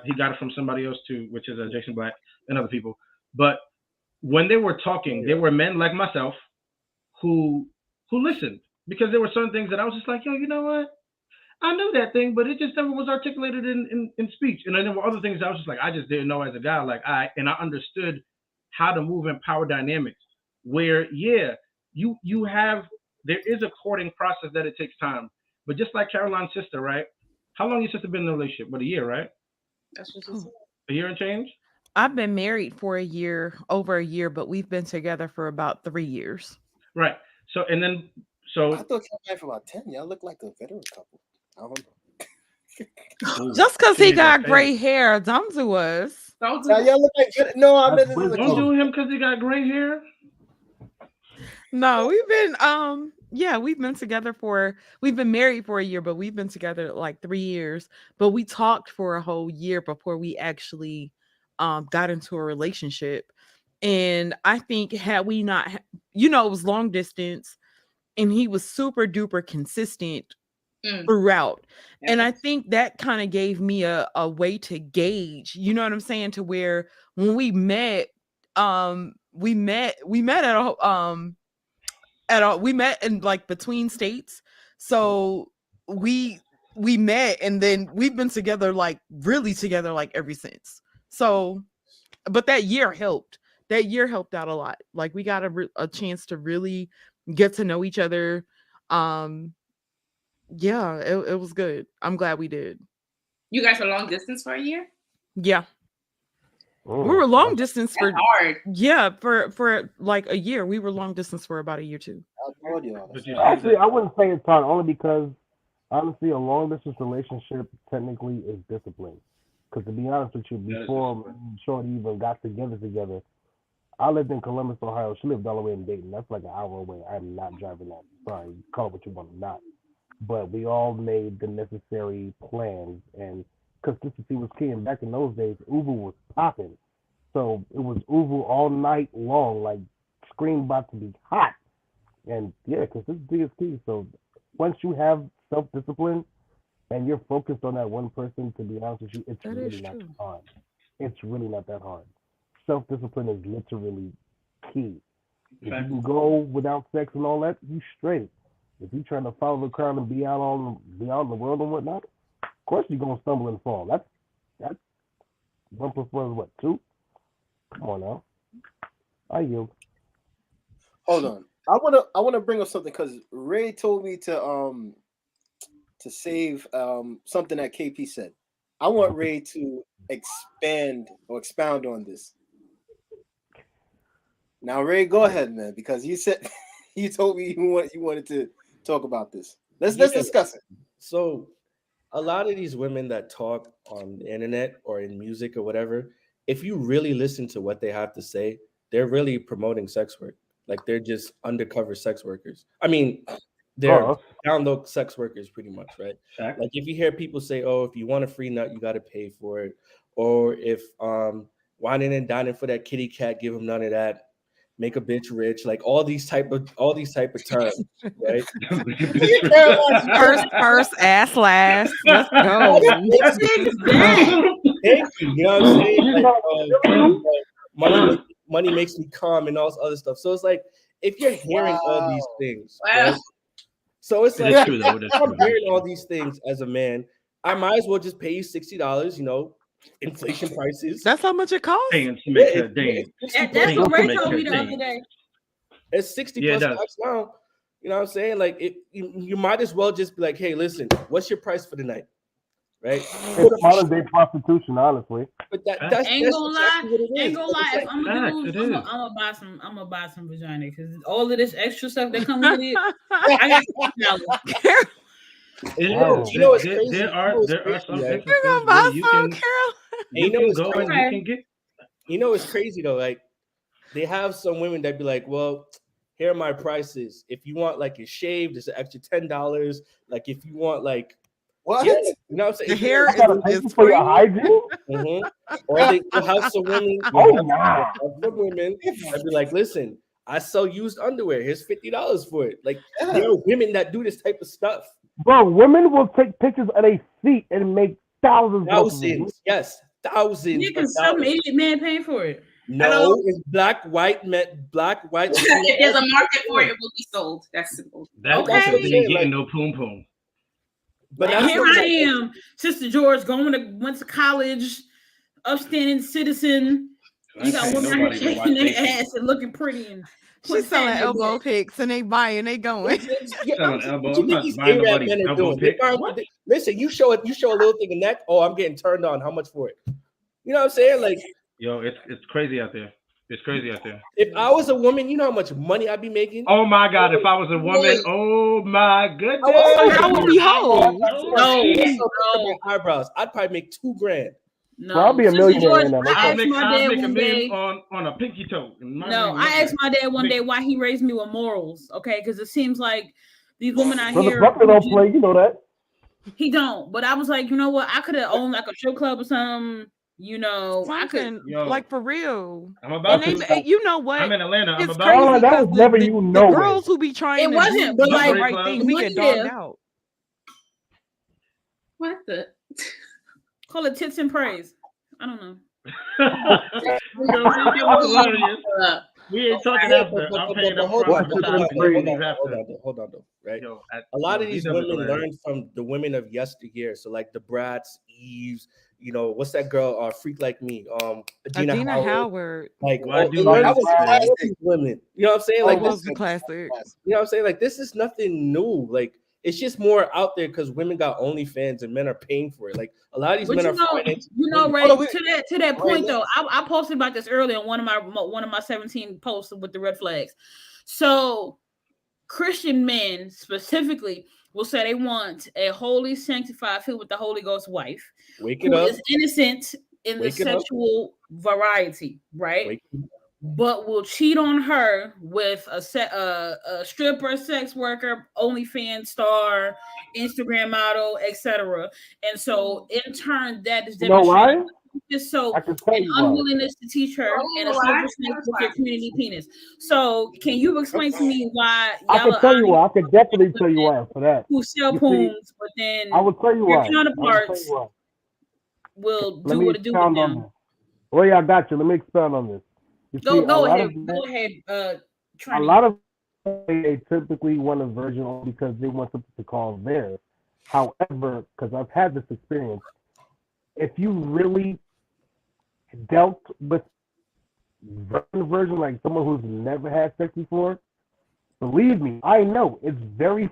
he got it from somebody else too, which is Jason Black and other people. But when they were talking, there were men like myself who listened, because there were certain things that I was just like, yo, you know what? I knew that thing, but it just never was articulated in speech. And then there were other things I was just like, I just didn't know as a guy. Like I understood how to move in power dynamics where, you have, there is a courting process that it takes time. But just like Caroline's sister, right? How long your sister been in a relationship? But a year, right? That's what she said. A year and change? I've been married for over a year, but we've been together for about 3 years. Right. So I thought y'all married for about 10. Y'all look like a veteran couple. I don't know. Just because he got gray hair, don't do us. Don't Now y'all look like no. Don't do him because he got gray hair. No, we've been we've been married for a year, but we've been together like 3 years. But we talked for a whole year before we actually got into a relationship. And I think had we not, it was long distance, and he was super duper consistent throughout. And I think that kind of gave me a way to gauge, you know what I'm saying, to where when we met we met in like between states. So we met, and then we've been together like really together like ever since. So, but that year helped out a lot. Like we got a chance to really get to know each other. It was good. I'm glad we did. You guys were long distance for a year? Yeah. We were long distance for hard. Yeah, for like a year. We were long distance for about a year too. Actually, I wouldn't say it's hard, only because honestly, a long distance relationship technically is discipline. Because to be honest with you, before me and Shorty even got together, I lived in Columbus, Ohio. She lived all the way in Dayton. That's like an hour away. I'm not driving that. Sorry, call it what you want, not. But we all made the necessary plans, and consistency was key. And back in those days, Uber was popping. So it was Uber all night long, like screen about to be hot. And yeah, consistency is key. So once you have self-discipline and you're focused on that one person, to be honest with you, it's That really is not true. that hard. It's really not that hard. Self-discipline is literally key. If you can go without sex and all that, you straight. If you're trying to follow the crowd and be out in the world and whatnot, of course you're gonna stumble and fall. That's 1 plus 1 is what, 2? Come on now. I yield. Hold on. I wanna bring up something because Ray told me to save something that KP said. I want Ray to expound on this. Now, Ray, go ahead, man, because you said you told me you wanted to talk about this. Let's discuss it. So, a lot of these women that talk on the internet or in music or whatever, if you really listen to what they have to say, they're really promoting sex work. Like they're just undercover sex workers. I mean, they're down low sex workers pretty much, right? Like if you hear people say, "Oh, if you want a free nut, you got to pay for it," or if whining and dining for that kitty cat, give them none of that. Make a bitch rich, like all these type of terms, right? First, ass last. Let's go. Thank you. You know what I'm saying? Like, money makes me calm and all this other stuff. So it's like if you're hearing all these things, right? So it's like true, though. I'm hearing all these things as a man. I might as well just pay you $60. You know, inflation prices. That's how much it costs. That's what Ray told me the other day. It's 60 plus bucks now. You know what I'm saying? Like you might as well just be like, hey, listen, what's your price for the night? Right? It's modern day prostitution, honestly. But that's ain't gonna lie. What it is. Ain't gonna lie. If I'm a dude, I'm gonna buy some vagina because all of this extra stuff that comes with it, I got $60. You know what's crazy? There are some instances You're gonna buy where you some, can, Carol. you can go and you can get. You know what's crazy though? Like they have some women that be like, well, here are my prices. If you want like it shaved, it's an extra $10. Like if you want like what? Yeah, you know what I'm saying? The hair is for your hygiene. Or they'll have some women. Women that be like, listen, I sell used underwear. Here's $50 for it. Like there are women that do this type of stuff. Bro, women will take pictures of their feet and make thousands. Yes, thousands. Niggas, some idiot man paying for it. No, it's black, white. If there's a market for it, it will be sold. That's simple. That's because they ain't getting no poom poom. But here I am, Sister George, went to college, upstanding citizen. You got women out here shaking their ass and looking pretty, and she's selling elbow picks, and they buying, they going. Selling elbow. I'm not buying nobody's elbow pick. Listen, you show a little thing in neck. Oh, I'm getting turned on. How much for it? You know what I'm saying? Like, yo, it's crazy out there. It's crazy out there. If I was a woman, you know how much money I'd be making? Oh my God! If I was a woman, oh my goodness! I would be whole. No. Eyebrows. I'd probably make $2,000. No, I'll be a millionaire. I'll make a million on a pinky toe. No, I asked my dad one day why he raised me with morals. Okay, because it seems like these women out here. The Buckler don't play, you know that. He don't. But I was like, you know what? I could have owned like a strip club or something. You know, something like for real. I'm about to. You know what? I'm in Atlanta. It's crazy that was never the girls who be trying. It wasn't, but like the right thing, we get dogged out. What the? Call it tits and praise. I don't know. We ain't talking after. I'm paying up front. Hold on, though. Right? A lot of these women learn from the women of yesteryear. So like the Brats, Eves. You know, what's that girl? Freak Like Me. Adina Howard. Like, women. You know what I'm saying? Like, this is classic. You know what I'm saying? Like, this is nothing new. Like, it's just more out there because women got OnlyFans and men are paying for it. Like, a lot of these men are. Ray, to that point though, I posted about this earlier on one of my 17 posts with the red flags. So, Christian men specifically will say they want a holy, sanctified, filled with the Holy Ghost wife who is innocent in the sexual variety, right? But will cheat on her with a stripper, sex worker, OnlyFans star, Instagram model, etc. And so, in turn, that is demonstrating just so an unwillingness to teach her and a selfishness with your community penis. So, can you explain to me why I can tell you why. I can definitely tell you why for that. Who sell poons, but then I will tell you your why. counterparts will do what it do with them. Well, yeah, I got you. Let me expound on this. Go ahead. A lot of they typically want a virgin only because they want something to call theirs. However, because I've had this experience, if you really dealt with virgin like someone who's never had sex before, believe me, I know it's very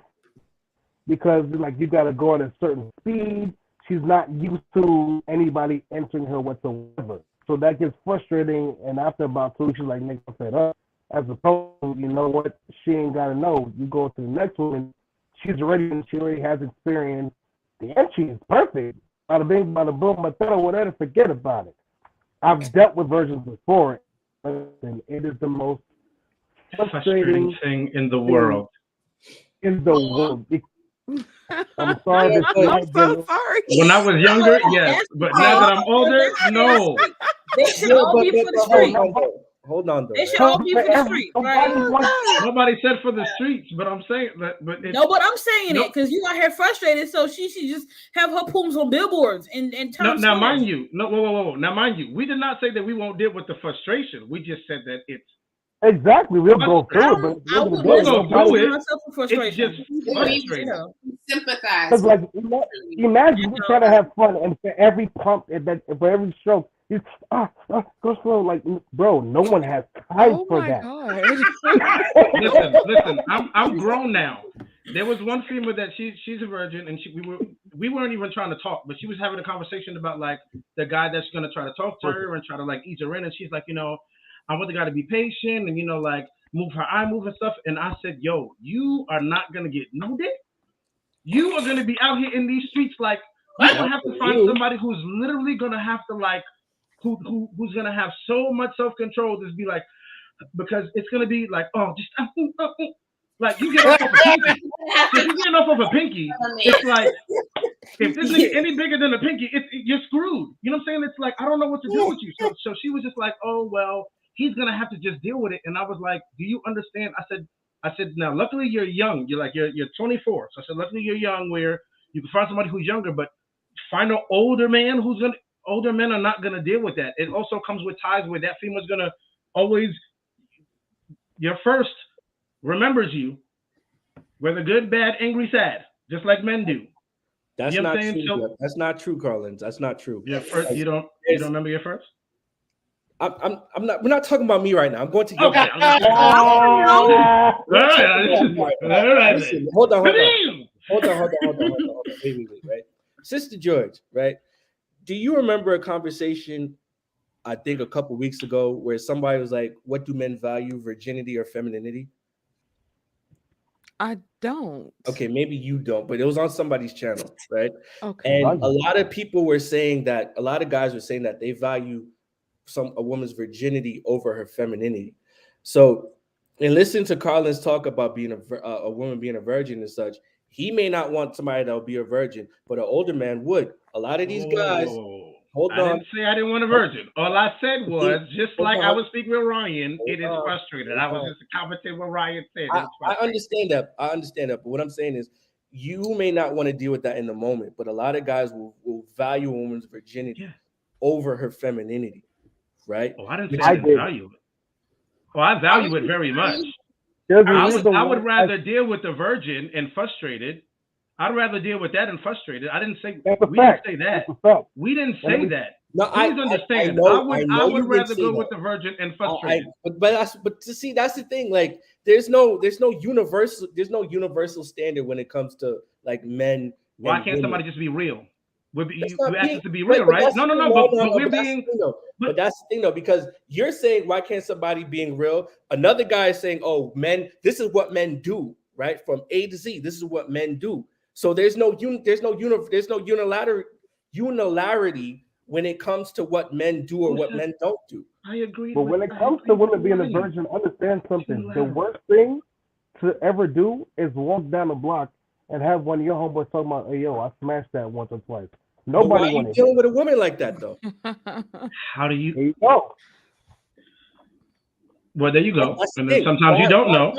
because like you got to go at a certain speed. She's not used to anybody entering her whatsoever. So that gets frustrating, and after about 2 weeks, she's like, "Nigga, I'm fed up." As opposed to, you know what, she ain't gotta know. You go to the next one, she already has experience. The entry is perfect. Bada bing, bada boom, bada whatever. Forget about it. I've dealt with virgins before, and it is the most frustrating thing in the world. I'm sorry. I'm so sorry. When I was younger, yes, but now that I'm older, no. They should all be for the street. Hold on, though. They should all be for the street, right? Nobody said for the streets, but I'm saying that. But I'm saying it because you got her frustrated, so she should just have her pooms on billboards and turn. Now, mind you, whoa. Now, mind you, we did not say that we won't deal with the frustration. We just said that it's exactly. We'll go through it, but we'll go through it. It's just frustrating. Sympathize. Because like, imagine we're trying to have fun, and for every pump, for every stroke. It's go slow, like bro. No one has time for that. Listen. I'm grown now. There was one female that she's a virgin, and we weren't even trying to talk, but she was having a conversation about like the guy that's gonna try to talk to her and try to like ease her in, and she's like, I want the guy to be patient and like move her eye move and stuff. And I said, yo, you are not gonna get no dick. You are gonna be out here in these streets like you're gonna have to find somebody who's literally gonna have to like. Who's gonna have so much self-control to be like, because it's gonna be like, just like you get off of a pinky. If you get off of a pinky, it's like if this nigga any bigger than a pinky, you're screwed. You know what I'm saying? It's like I don't know what to do with you. So she was just like, oh well, he's gonna have to just deal with it. And I was like, do you understand? I said, now luckily you're young. You're 24. So I said, luckily you're young, where you can find somebody who's younger, but find an older man who's gonna. Older men are not going to deal with that. It also comes with ties where that female's going to always, your first remembers you, whether good, bad, angry, sad, just like men do. That's not true. So, that's not true, Carlins. That's not true. Your first, you don't remember your first? I'm not. We're not talking about me right now. I'm going to. Okay. Listen, hold on. Wait. Right, Sister George. Right. Do you remember a conversation, I think a couple weeks ago, where somebody was like, what do men value, virginity or femininity? I don't. Okay, maybe you don't, but it was on somebody's channel, right? Okay. And a lot of people were saying that, a lot of guys were saying that they value a woman's virginity over her femininity. So, and listen to Carlin's talk about being a woman being a virgin and such. He may not want somebody that'll be a virgin, but an older man would. A lot of these guys. Hold on. I didn't say I didn't want a virgin. All I said was, just like I was speaking with Ryan, it is frustrated. I was just commenting what Ryan said. I understand that. But what I'm saying is, you may not want to deal with that in the moment, but a lot of guys will value a woman's virginity over her femininity, right? Oh, I didn't say I didn't value it. Oh, I value it very much. I would rather deal with the virgin and frustrated. I'd rather deal with that and frustrated. I didn't say we didn't say that. We didn't say that. No, please understand. I would rather go with the virgin and frustrated. But to see, that's the thing. Like, there's no universal standard when it comes to like men. Why can't somebody just be real? You asked us to be real, right? No. But we're being. But that's the thing, though, because you're saying, why can't somebody being real? Another guy is saying, oh, men, this is what men do, right? From A to Z. This is what men do. So there's no unilarity when it comes to what men do or what men don't do. I agree. But when it comes to women being a virgin, understand something. The worst thing to ever do is walk down the block and have one of your homeboys talking about, hey, yo, I smashed that once or twice. Nobody why are you dealing with a woman like that, though? How do you? There you go. Well, there you go. That's the And then thing. sometimes you don't know.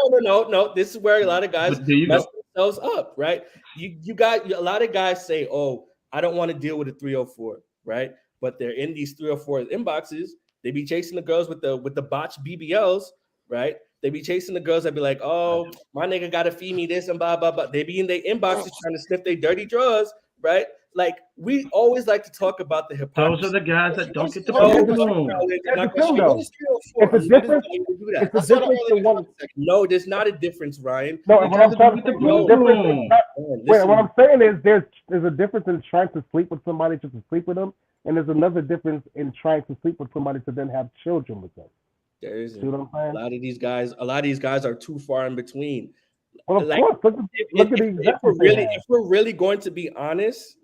No. This is where a lot of guys But there you mess go. themselves up, right? You got a lot of guys say, "Oh, I don't want to deal with a 304," right? But they're in these 304 inboxes. They be chasing the girls with the botched BBLs, right? They be chasing the girls that be like, "Oh, my nigga gotta feed me this and blah blah blah." They be in their inboxes trying to sniff their dirty drawers, right? Like we always like to talk about the hypocrisy. Those are the guys that don't get the No, phone. That's the thing, though. It's a difference. It's a difference to one. No, there's not a difference, Ryan. No, what I'm trying to say, No. wait, what I'm saying is there's a difference in trying to sleep with somebody just to sleep with them, and there's another difference in trying to sleep with somebody to then have children with them. There is See what I'm saying? a lot of these guys are too far in between. Well, of Like, course. Look at the examples they have. if we're really going to be honest,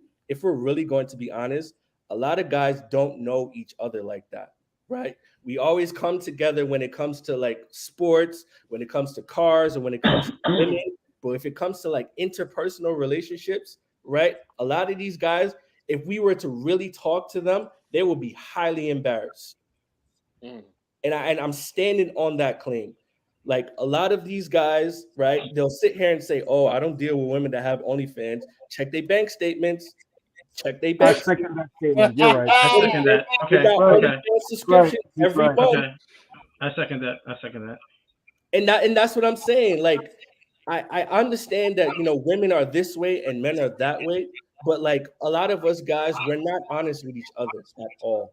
a lot of guys don't know each other like that, right? We always come together when it comes to like sports, when it comes to cars, and when it comes to women. But if it comes to like interpersonal relationships, right? A lot of these guys, if we were to really talk to them, they will be highly embarrassed. And I'm standing on that claim. Like a lot of these guys, right? They'll sit here and say, "Oh, I don't deal with women that have OnlyFans." Check their bank statements. Check their bank. I second that statement. You're right. I second that. Okay. OnlyFans subscription every month. Okay. I second that. And that's what I'm saying. Like, I understand that women are this way and men are that way, but like a lot of us guys, we're not honest with each other at all.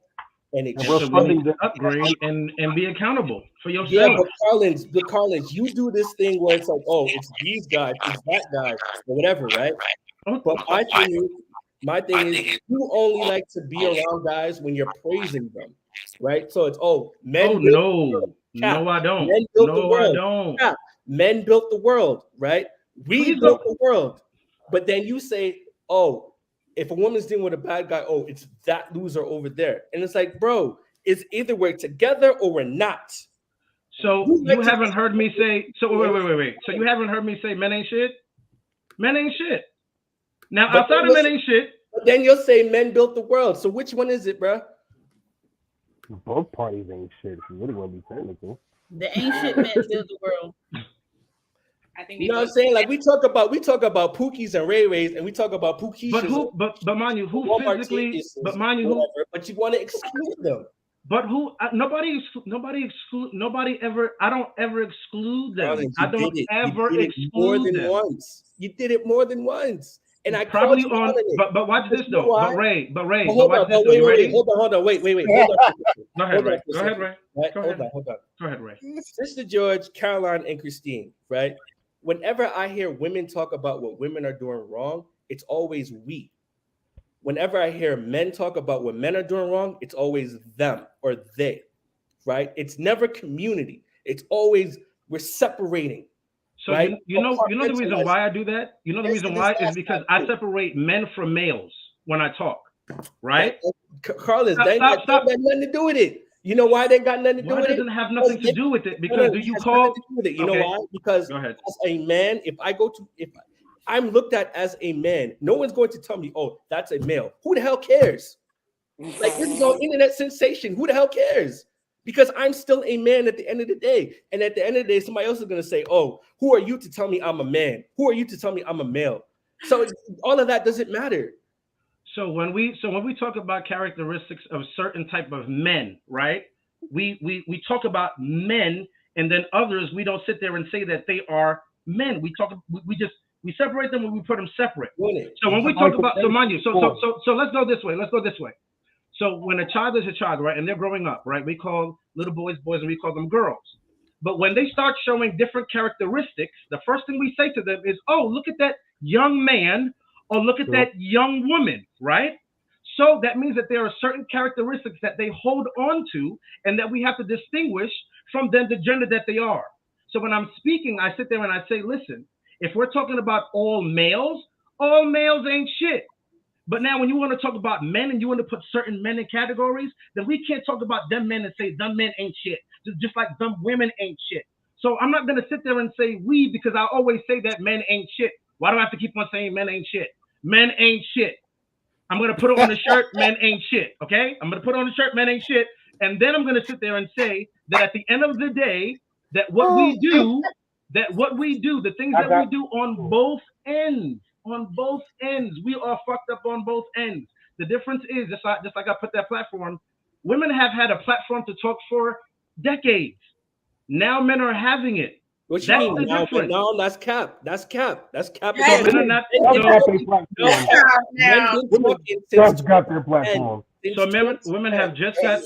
And it So we need to upgrade and be accountable for yourself. Yeah, but Carlins, you do this thing where it's like, oh, it's these guys, it's that guy, or whatever, right? But my thing is, you only like to be around guys when you're praising them, right? So it's men. Oh no, I don't. Men built the world. I don't. Yeah. Men built the world, right? We built the world, but then you say, oh. If a woman's dealing with a bad guy, oh, it's that loser over there. And it's like, bro, it's either we're together or we're not. So you haven't heard me say, wait. So you haven't heard me say men ain't shit? Men ain't shit. Now, but outside of men ain't shit. But then you'll say men built the world. So which one is it, bro? Both parties ain't shit if you really want to be technical. The ain't shit men build the world. I think you know what I'm saying? Like we talk about Pookies and Ray Rays, and we talk about Pookies. But mind you, who physically? But mind you, who? But you want to exclude them. But who? Nobody exclude. Nobody ever. I don't ever exclude them. I don't ever exclude more than them. once. You did it more than once, and I probably on. But watch this though. But Ray. Hold on. Wait. Go ahead, Ray. Go ahead, Ray. Hold on. Go ahead, Ray. Sister George, Caroline, and Christine, right? Whenever I hear women talk about what women are doing wrong, it's always we. Whenever I hear men talk about what men are doing wrong, it's always them or they, right? It's never community. It's always we're separating. So right? you know the reason why I do that? You know the reason why is because I separate men from males when I talk, right? Carlos, that got nothing to do with it. You know why they got nothing to do with it? It doesn't have nothing to do with it because do you call? You know why? Because as a man, if I'm looked at as a man, no one's going to tell me, oh, that's a male. Who the hell cares? Like this is all internet sensation. Who the hell cares? Because I'm still a man at the end of the day. And at the end of the day, somebody else is going to say, oh, who are you to tell me I'm a man? Who are you to tell me I'm a male? So all of that doesn't matter. So when we talk about characteristics of certain type of men, right? We talk about men, and then others we don't sit there and say that they are men. We separate them when we put them separate. So when we talk about mind you, so let's go this way. So when a child is a child, right, and they're growing up, right, we call little boys boys and we call them girls. But when they start showing different characteristics, the first thing we say to them is, oh, look at that young man or look at that young woman, right? So that means that there are certain characteristics that they hold on to and that we have to distinguish from them the gender that they are. So when I'm speaking, I sit there and I say, listen, If we're talking about all males ain't shit. But now, when you want to talk about men and you want to put certain men in categories, then we can't talk about them men and say them men ain't shit, just like them women ain't shit. So I'm not gonna sit there and say we because I always say that men ain't shit. Why do I have to keep on saying men ain't shit? Men ain't shit. I'm gonna put it on the shirt, men ain't shit. Okay? I'm gonna put on the shirt, men ain't shit, and then I'm gonna sit there and say that at the end of the day, that what we do, the things that we do on both ends, we are fucked up on both ends. The difference is just like I put that platform. Women have had a platform to talk for decades. Now men are having it. What you That's mean? the Now, difference. no, that's cap. That's cap. That's cap. Hey, So men are not. That's So, not their platform. Men now. been talking Just since got their platform. so women have just got.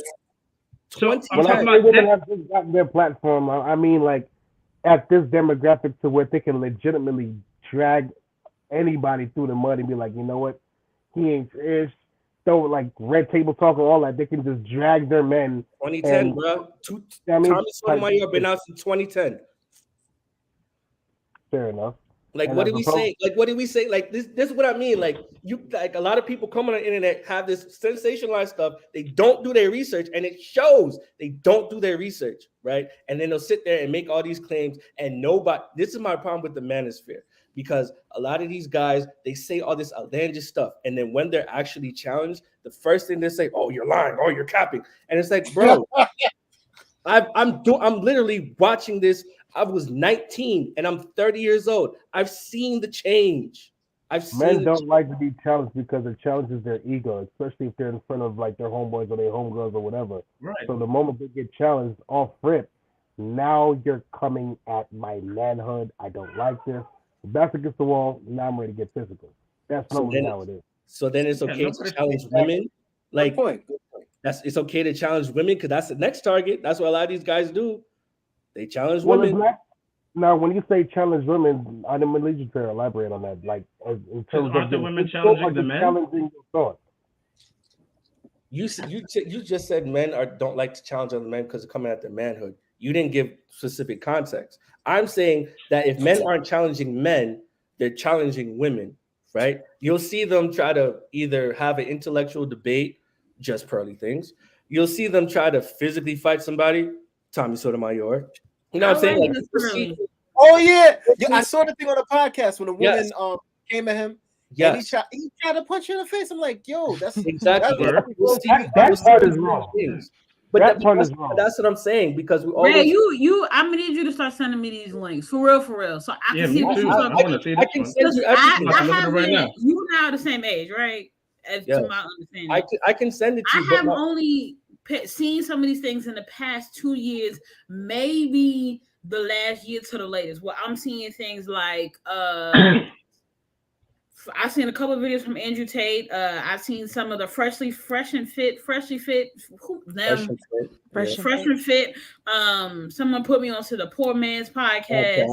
So I'm When I talking say about women have just gotten their platform, I mean like at this demographic to where they can legitimately drag anybody through the mud and be like, you know what, he ain't ish. Throw like red table talk or all that. They can just drag their men. 2010, and, bro. I mean, Tommy Sotomayor been out since 2010. Fair enough. Like, And what as did we opposed- say? Like, what did we say? Like, this is what I mean. Like, you, like, a lot of people come on the internet have this sensationalized stuff. They don't do their research, and it shows they don't do their research, right? And then they'll sit there and make all these claims, and nobody. This is my problem with the manosphere, because a lot of these guys, they say all this outlandish stuff, and then when they're actually challenged, the first thing they say, "Oh, you're lying. Oh, you're capping," and it's like, bro. I'm literally watching this. I was 19 and I'm 30 years old. I've seen the change. Men don't like to be challenged because it challenges their ego, especially if they're in front of like their homeboys or their homegirls or whatever. Right. So the moment they get challenged off rip, now you're coming at my manhood. I don't like this. Back against the wall. Now I'm ready to get physical. That's normally how it is. So then it's okay to challenge women. Like, Good point. it's okay to challenge women because that's the next target. That's what a lot of these guys do. They challenge Well, women. now, when you say challenge women, I didn't need you to elaborate on that. Like, in terms aren't of the women challenging the men? Challenging your thought. You just said men don't like to challenge other men because they're coming at their manhood. You didn't give specific context. I'm saying that if men aren't challenging men, they're challenging women, right? You'll see them try to either have an intellectual debate, just pearly things. You'll see them try to physically fight somebody, Tommy Sotomayor. You know what I'm saying? Like, oh yeah, I saw the thing on the podcast when a woman came at him. Yes. And he tried to punch her in the face. I'm like, yo, that's exactly. That part is wrong. But that part is wrong. That's what I'm saying, because we always. Ray, I'm gonna need you to start sending me these links for real, so I can see what you're talking about. I can send you everything. I have right now. You and I are the same age, right? To my understanding, I can send it to you. I have only seen some of these things in the past 2 years, maybe the last year to the latest. Where I'm seeing things like I've seen a couple of videos from Andrew Tate. I've seen some of the fresh and fit. Someone put me onto the Poor Man's podcast.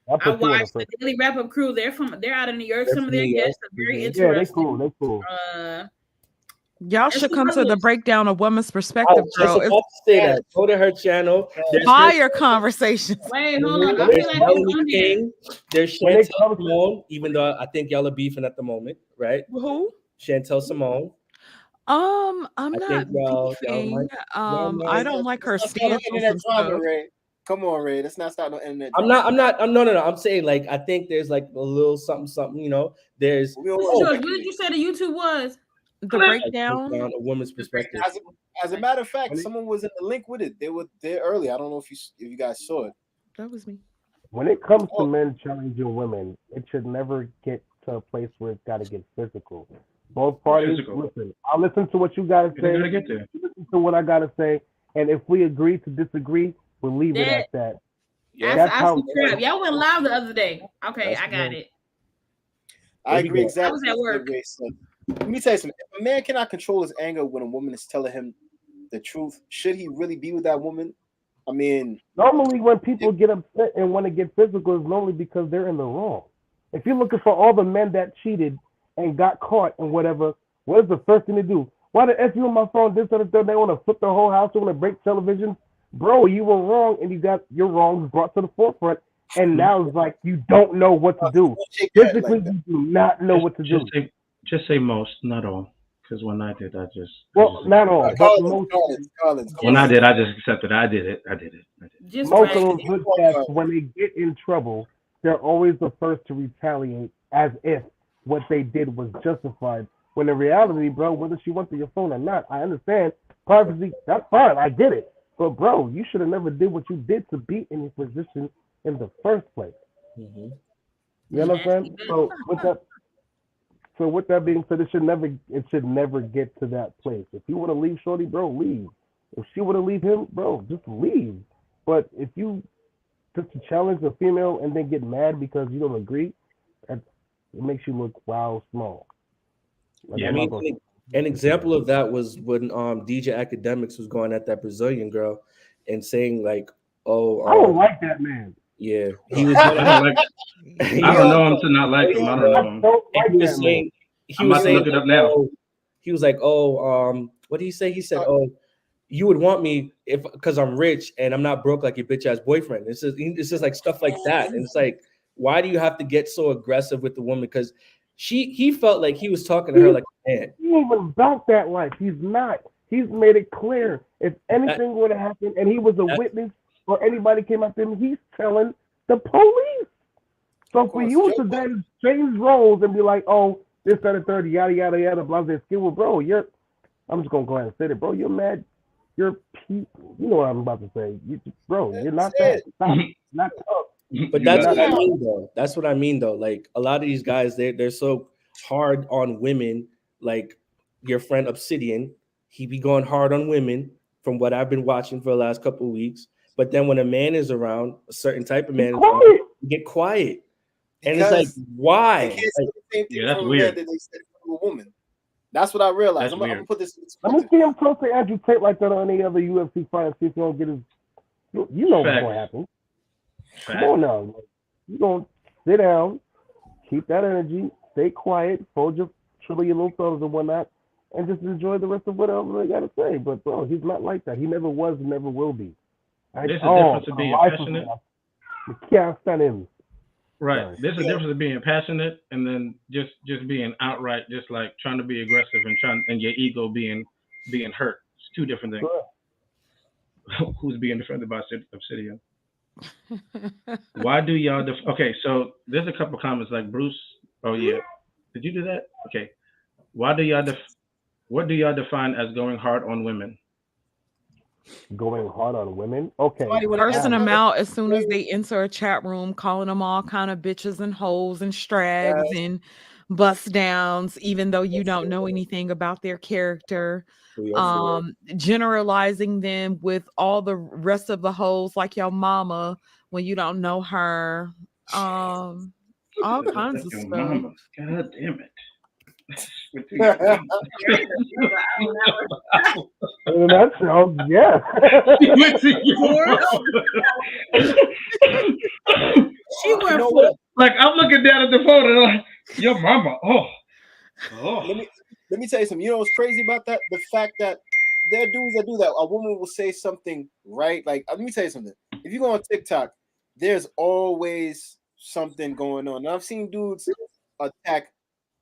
I watched the Daily Wrap Up Crew. They're out of New York. Some of their guests are very interesting. They're cool. Y'all should come to the breakdown of women's perspective, girl. Go to her channel. Fire conversations. Wait, hold on. I feel like on there. There's Chantel Simone, even though I think y'all are beefing at the moment, right? Who? Chantel Simone. I'm not beefing. I don't like her stance on some stuff. Come on, Ray. Let's not start no internet. I'm not. No. I'm saying, like, I think there's like a little something. You know, there's. What did you say the YouTube was? The breakdown, a woman's perspective. As a matter of fact, someone was in the link with it. They were there early. I don't know if you guys saw it. That was me. When it comes to men challenging women, it should never get to a place where it's got to get physical. Both parties, listen. I'll listen to what you gotta say. Listen to what I gotta say, and if we agree to disagree, we'll leave it at that. Yeah, that's how. Y'all went live the other day. Okay, I got it. I agree exactly. I was at work. Let me tell you something. If a man cannot control his anger when a woman is telling him the truth, should he really be with that woman? I mean, normally when people get upset and want to get physical, it's normally because they're in the wrong. If you're looking for all the men that cheated and got caught and whatever, what is the first thing to do? Why the F you on my phone? This and that. They want to flip the whole house. They want to break television. Bro, you were wrong, and you got your wrongs brought to the forefront. and now it's like you don't know what to do. Shake your head Physically, like that. you do not know what to do. Just say most, not all. Because when I did, I just Not all, but most. Collins, when I did, I just accepted it. I did it. Just Most of right. those hood cats, when they get in trouble, they're always the first to retaliate as if what they did was justified. When in reality, bro, whether she went to your phone or not, I understand privacy. That's fine. I get it. But bro, you should have never did what you did to be in your position in the first place. Mm-hmm. You know what I'm saying? So with that being said, it should never get to that place. If you want to leave Shorty, bro, leave. If she want to leave him, bro, just leave. But if you just to challenge a female and then get mad because you don't agree, it makes you look wild small. Like, I mean, an example of that was when DJ Academics was going at that Brazilian girl and saying like, "Oh, I don't like that man." Yeah, he was. I don't like. I don't know him to not like him. I don't know him. Like he was saying. I'm about to look it up now. Oh, he was like, "Oh, what did he say?" He said, "Oh, you would want me if because I'm rich and I'm not broke like your bitch ass boyfriend." It's just like stuff like that, and it's like, why do you have to get so aggressive with the woman? Because he felt like he was talking to her like a man. He ain't even about that life. He's not. He's made it clear. If anything would have happened and he was a witness or anybody came after him, he's telling the police. So for you to then change roles and be like, oh, this, that, and third, yada, yada, yada, blah, blah, blah, well, bro, I'm just going to go ahead and say it, bro. You're mad. You know what I'm about to say. You're not that. Stop. Not tough. But that's what I mean, though. That's what I mean, though. Like, a lot of these guys, they're so hard on women. Like, your friend Obsidian, he be going hard on women from what I've been watching for the last couple of weeks. But then when a man is around, a certain type of man is around, you get quiet. And it's like, why? They can't say the same thing that's from weird. a man that they said from a woman. That's what I realized. I'm gonna put this in Let me see him close to Andrew Tate like that on any other UFC fight and see if he don't get his. You know what's going to happen. Come on now. You going to sit down, keep that energy, stay quiet, fold your little thumbs and whatnot, and just enjoy the rest of whatever they got to say. But, bro, he's not like that. He never was and never will be. There's a difference of being passionate. You can't stand him. Right. There's a difference of being passionate and then just being outright, just like trying to be aggressive and your ego being hurt. It's two different things. Sure. Who's being defended by Obsidian? Why do y'all? Okay, so there's a couple comments like Bruce. Oh yeah, did you do that? Okay. Why do y'all? What do y'all define as going hard on women? Going hard on women? Okay. Cursing them out as soon as they enter a chat room, calling them all kind of bitches and hoes and strags and bust downs, even though you don't know anything about their character. Generalizing them with all the rest of the hoes like your mama when you don't know her. All kinds of stuff. Mama. God damn it. In a nutshell, yeah. She went for like I'm looking down at the phone and I'm like, your mama. Oh. Let me tell you something. You know what's crazy about that? The fact that there are dudes that do that. A woman will say something right. Like, let me tell you something. If you go on TikTok, there's always something going on. And I've seen dudes attack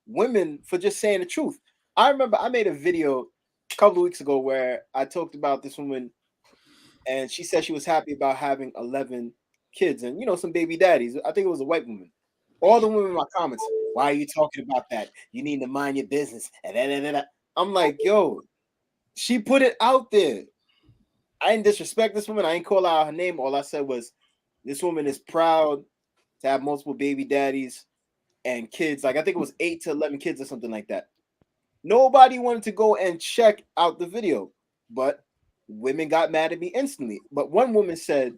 women for just saying the truth. I remember I made a video a couple of weeks ago where I talked about this woman and she said she was happy about having 11 kids and, some baby daddies. I think it was a white woman. All the women in my comments, why are you talking about that? You need to mind your business. I'm like, yo, she put it out there. I didn't disrespect this woman. I didn't call out her name. All I said was, this woman is proud to have multiple baby daddies and kids. Like, I think it was 8 to 11 kids or something like that. Nobody wanted to go and check out the video, but women got mad at me instantly. But one woman said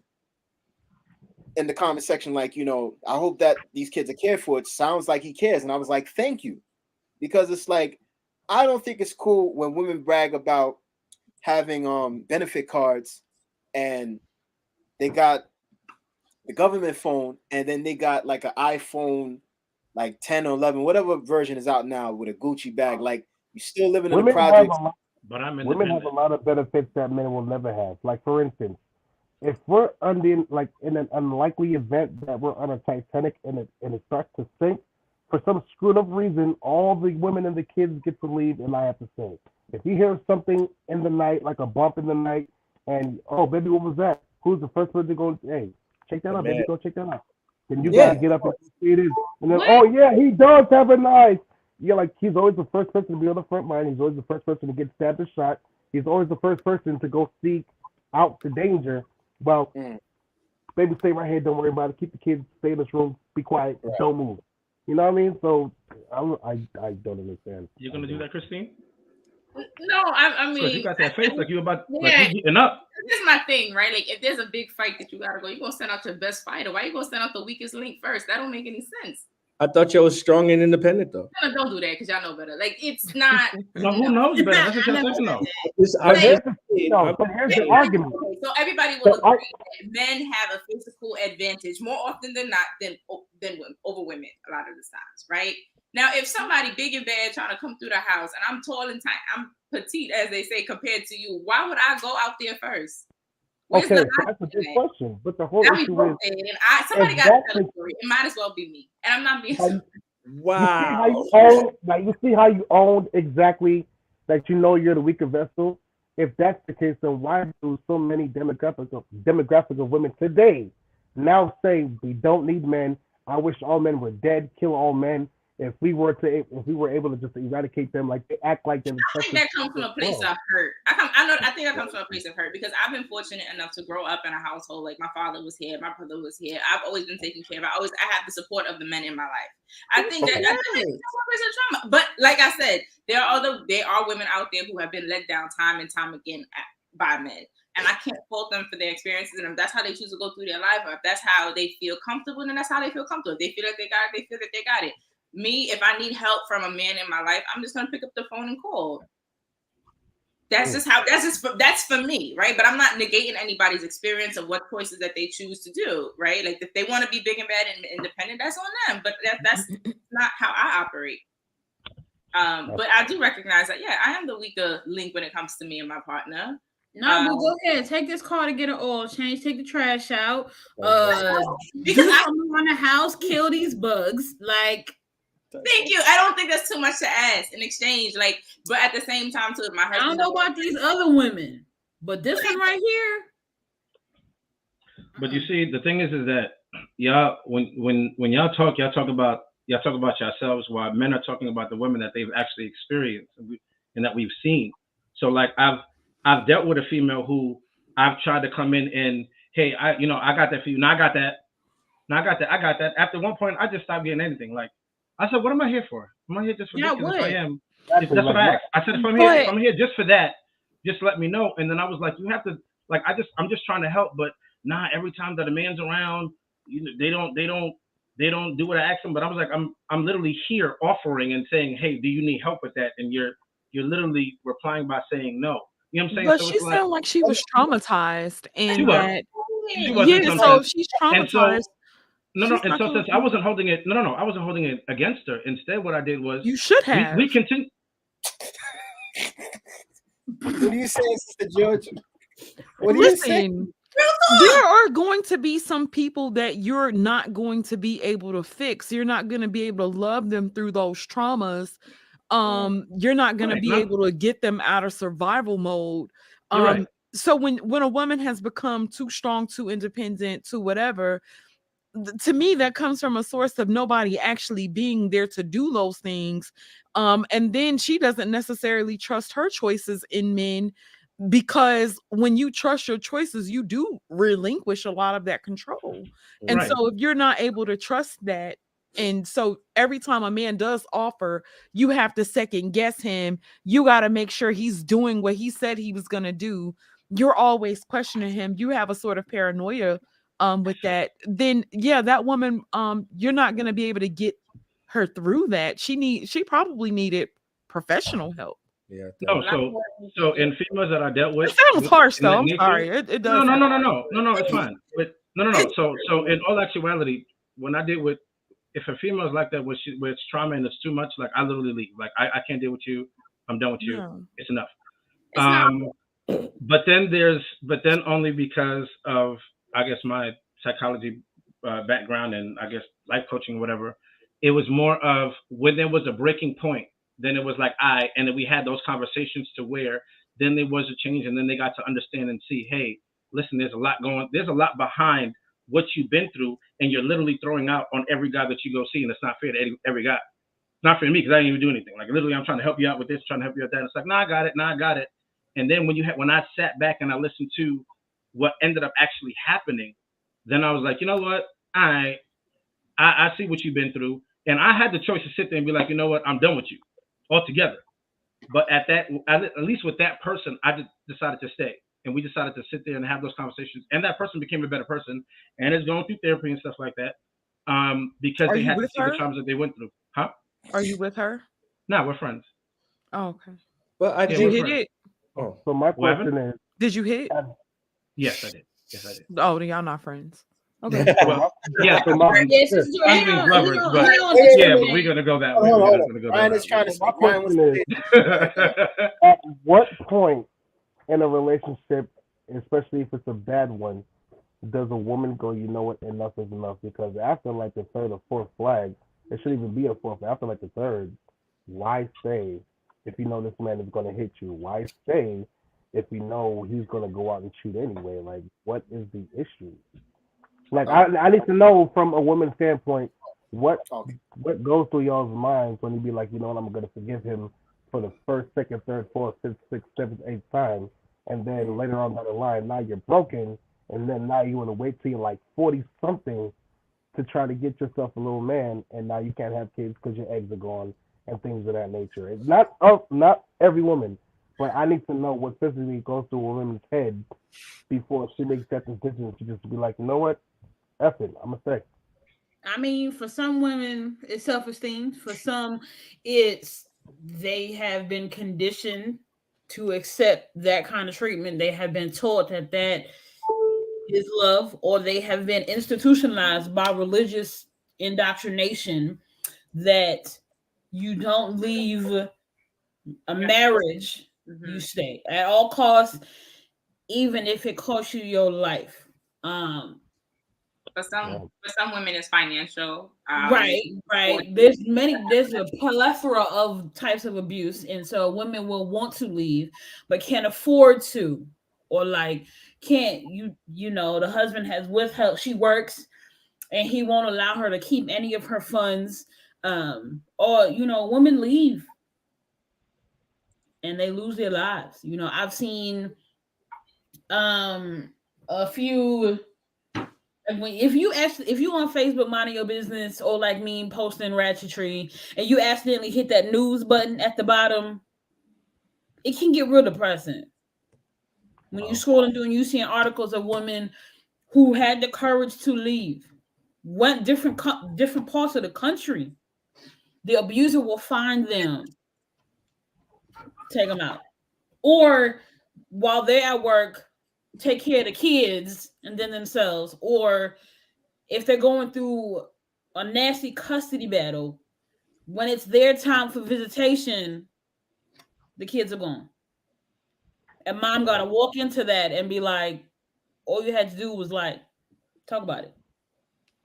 in the comment section, like, I hope that these kids are cared for. It sounds like he cares. And I was like, thank you. Because it's like, I don't think it's cool when women brag about having benefit cards and they got the government phone and then they got like an iPhone like 10 or 11, whatever version is out now with a Gucci bag. Like, you still living in the projects. Women have a lot of benefits that men will never have. Like, for instance, if we're under like in an unlikely event that we're on a Titanic and it starts to sink, for some screwed up reason, all the women and the kids get to leave, and I have to stay. If you hear something in the night, like a bump in the night, and oh baby, what was that? Who's the first person to go? Hey, check that out, baby. Go check that out. Then you gotta get up and see it is. And then, oh yeah, he does have a knife. You're like, he's always the first person to be on the front line. He's always the first person to get stabbed or shot. He's always the first person to go seek out the danger. Well, baby, stay right here. Don't worry about it. Keep the kids. Stay in this room. Be quiet. Right. Don't move. You know what I mean? So I don't understand. You're gonna do that, Christine? No, I mean, you got that face like you about like you getting up. This is my thing, right? Like, if there's a big fight that you gotta go, you're gonna send out your best fighter. Why you gonna send out the weakest link first? That don't make any sense. I thought you was strong and independent, though. No, don't do that because y'all know better. Like, it's not. No, who knows better? That's what y'all think know. But here's the argument. So everybody will agree that men have a physical advantage more often than not than over women a lot of the times, right? Now, if somebody big and bad trying to come through the house and I'm tall and tight, I'm petite, as they say, compared to you, why would I go out there first? Okay, so that's a good question. But the whole issue is, somebody got to tell a story. It might as well be me, and I'm not being. Wow. You see how you owned exactly that you know you're the weaker vessel. If that's the case, then why do so many demographic of women today now say we don't need men? I wish all men were dead. Kill all men. If we were able to just eradicate them, like they act like they're. I think that comes from a place of hurt. I think that comes from a place of hurt because I've been fortunate enough to grow up in a household like my father was here, my brother was here. I've always been taken care of. I have the support of the men in my life. I think that's a trauma. But like I said, there are women out there who have been let down time and time again by men. And I can't fault them for their experiences. And if that's how they choose to go through their life, or if that's how they feel comfortable, then that's how they feel comfortable. If they feel like they got it, they feel that they got it. Me, if I need help from a man in my life, I'm just gonna pick up the phone and call. That's for me, right? But I'm not negating anybody's experience of what choices that they choose to do, right? Like if they want to be big and bad and independent, that's on them. But that's not how I operate. But I do recognize that, yeah, I am the weaker link when it comes to me and my partner. No, but go ahead. Take this car to get an oil change. Take the trash out. Because I want the house, kill these bugs. Like. Thank you. I don't think that's too much to ask in exchange. Like, but at the same time, too, my husband. I don't know about these other women, but this one right here. But you see, the thing is that y'all, when y'all talk about yourselves, while men are talking about the women that they've actually experienced and that we've seen. So, like, I've dealt with a female who I've tried to come in and, hey, I got that for you. Now I got that. I got that. After one point, I just stopped getting anything. Like. I said, what am I here for? Am I here just for this? If I am, that's what I asked. I said, if I'm here just for that, just let me know. And then I was like, you have to, like, I'm just trying to help, but every time that a man's around, they don't do what I ask them. But I was like, I'm literally here offering and saying, hey, do you need help with that? And you're literally replying by saying no. You know what I'm saying? But so she sounded like she was traumatized, and she that so she's traumatized. No, and so since I wasn't holding it, I wasn't holding it against her. Instead, what I did was you should have. We continue. What are you saying, Sister George? Listen, there are going to be some people that you're not going to be able to fix. You're not going to be able to love them through those traumas. You're not going to be able to get them out of survival mode. Right. So when a woman has become too strong, too independent, too whatever. To me, that comes from a source of nobody actually being there to do those things. And then she doesn't necessarily trust her choices in men, because when you trust your choices, you do relinquish a lot of that control. And so if you're not able to trust that, and so every time a man does offer, you have to second guess him. You got to make sure he's doing what he said he was going to do. You're always questioning him. You have a sort of paranoia with that, then that woman, you're not going to be able to get her through that. She probably needed professional help. Yeah. So in females that I dealt with, it sounds harsh though. I'm sorry. It does. No, it's fine. But no. So in all actuality, when I deal with, if a female is like that, where it's trauma and it's too much, like I literally leave. Like I can't deal with you. I'm done with you. No. It's enough. But then only because of, I guess, my psychology background and I guess life coaching, whatever. It was more of when there was a breaking point. Then it was like and then we had those conversations to where then there was a change, and then they got to understand and see, hey, listen, there's a lot behind what you've been through, and you're literally throwing out on every guy that you go see, and it's not fair to every guy. Not for me because I didn't even do anything. Like literally, I'm trying to help you out with this, trying to help you out with that. It's like, no, I got it, no, I got it. And then when I sat back and I listened to what ended up actually happening, then I was like, you know what, I see what you've been through, and I had the choice to sit there and be like, you know what, I'm done with you altogether. But at least with that person, I just decided to stay, and we decided to sit there and have those conversations, and that person became a better person, and is going through therapy and stuff like that, because Are they you had to with see the her? traumas that they went through. Huh? Are you with her? No, we're friends. Oh, okay. But I Did Yeah, you we're hit friends. it? Oh, So my What happened? question is, Did you hit? Yes, I did. Yes, I did. Oh, then y'all not friends. Okay. so Well, my, yeah, so my, Yes, yeah, it's friends hang being on, brothers, hang on, but hang on, Wait, yeah, wait, but we're gonna go that way. hold We're on, not hold on. gonna go Brian that is trying to so my speak. Brian wants question to is, say at what point in a relationship, especially if it's a bad one, does a woman go, you know what, enough is enough? Because after like the third or fourth flag, it shouldn't even be a fourth. After like the third, why stay if you know this man is going to hit you? Why stay if you know he's going to go out and shoot anyway? Like, what is the issue? Like, oh, I need to know from a woman's standpoint what okay. what goes through y'all's minds when you be like, you know what, I'm going to forgive him for the first, second, third, fourth, fifth, sixth, seventh, eighth time, and then later on down the line, now you're broken, and then now you want to wait till you're like 40 something to try to get yourself a little man, and now you can't have kids because your eggs are gone and things of that nature. It's not every woman, but I need to know what physically goes through a woman's head before she makes that decision to just be like, you know what, F it, I'm gonna stay. I mean, for some women, it's self esteem. For some, it's they have been conditioned to accept that kind of treatment. They have been taught that that is love, or they have been institutionalized by religious indoctrination that you don't leave a marriage, you Mm-hmm. stay at all costs, even if it costs you your life. Um, For Yeah. some women, it's financial. Right, Or right. There's a plethora of types of abuse, and so women will want to leave, but can't afford to, or like can't the husband has withheld. She works, and he won't allow her to keep any of her funds. Or women leave and they lose their lives. I've seen a few. If you on Facebook minding your business, or like me posting ratchetry, and you accidentally hit that news button at the bottom, it can get real depressing. When you Wow. scrolling through and you seeing articles of women who had the courage to leave, went different parts of the country, the abuser will find them, take them out, or while they're at work, take care of the kids and then themselves, or if they're going through a nasty custody battle, when it's their time for visitation, the kids are gone. And mom got to walk into that and be like, all you had to do was like, talk about it.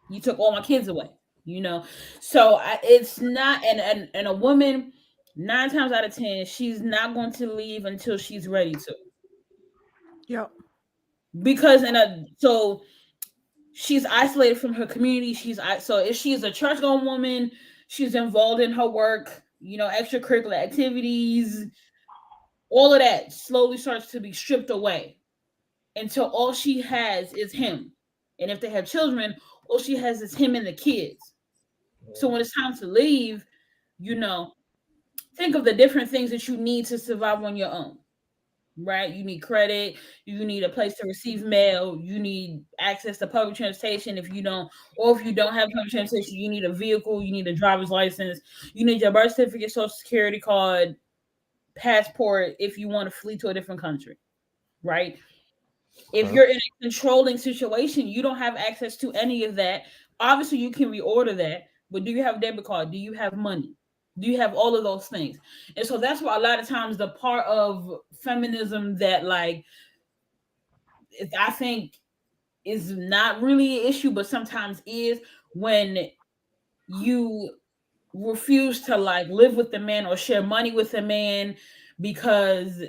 You took all my kids away, So it's not, and a woman, 9 times out of 10, she's not going to leave until she's ready to. Yep. Because, so she's isolated from her community. So if she's a church going woman, she's involved in her work, extracurricular activities, all of that slowly starts to be stripped away until all she has is him. And if they have children, all she has is him and the kids. So when it's time to leave, think of the different things that you need to survive on your own. Right? You need credit, you need a place to receive mail, you need access to public transportation if you don't, or if you don't have public transportation, you need a vehicle, you need a driver's license, you need your birth certificate, social security card, passport if you want to flee to a different country, right? If you're in a controlling situation, you don't have access to any of that. Obviously, you can reorder that, but do you have a debit card? Do you have money? Do you have all of those things? And so that's why a lot of times the part of feminism that like I think is not really an issue, but sometimes is when you refuse to like live with the man or share money with a man because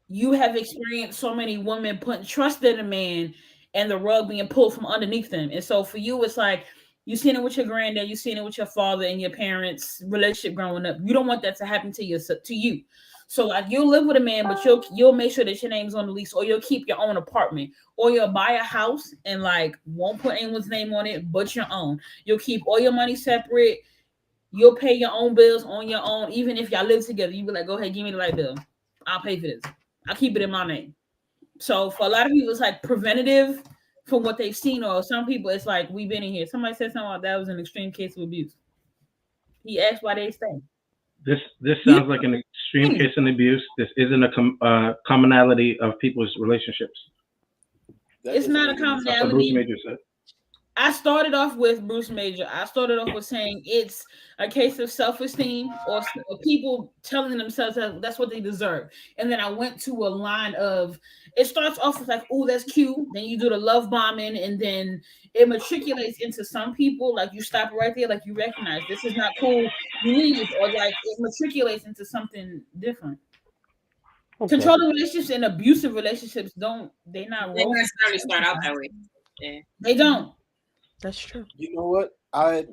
you have experienced so many women putting trust in a man and the rug being pulled from underneath them. And so for you, it's like you seen it with your granddad, you seen it with your father and your parents' relationship growing up. You don't want that to happen to you. So like you'll live with a man, but you'll make sure that your name's on the lease, or you'll keep your own apartment, or you'll buy a house and like won't put anyone's name on it but your own. You'll keep all your money separate. You'll pay your own bills on your own, even if y'all live together. You be like, go ahead, give me the light bill. I'll pay for this. I'll keep it in my name. So for a lot of people, it's like preventative from what they've seen, or some people, it's like we've been in here. Somebody said something about that was an extreme case of abuse. He asked why they stay. This sounds like an extreme case of abuse. This isn't a commonality of people's relationships. It's not a commonality. That's what Bruce Major said. I started off with Bruce Major. I started off with saying it's a case of self-esteem or people telling themselves that that's what they deserve. And then I went to a line of, it starts off with like, oh, that's cute. Then you do the love bombing, and then it matriculates into some people. Like you stop right there, like you recognize this is not cool. You leave, or like it matriculates into something different. Okay. Controlling relationships and abusive relationships they not necessarily start out that way. Yeah. They don't. That's true. You know what? I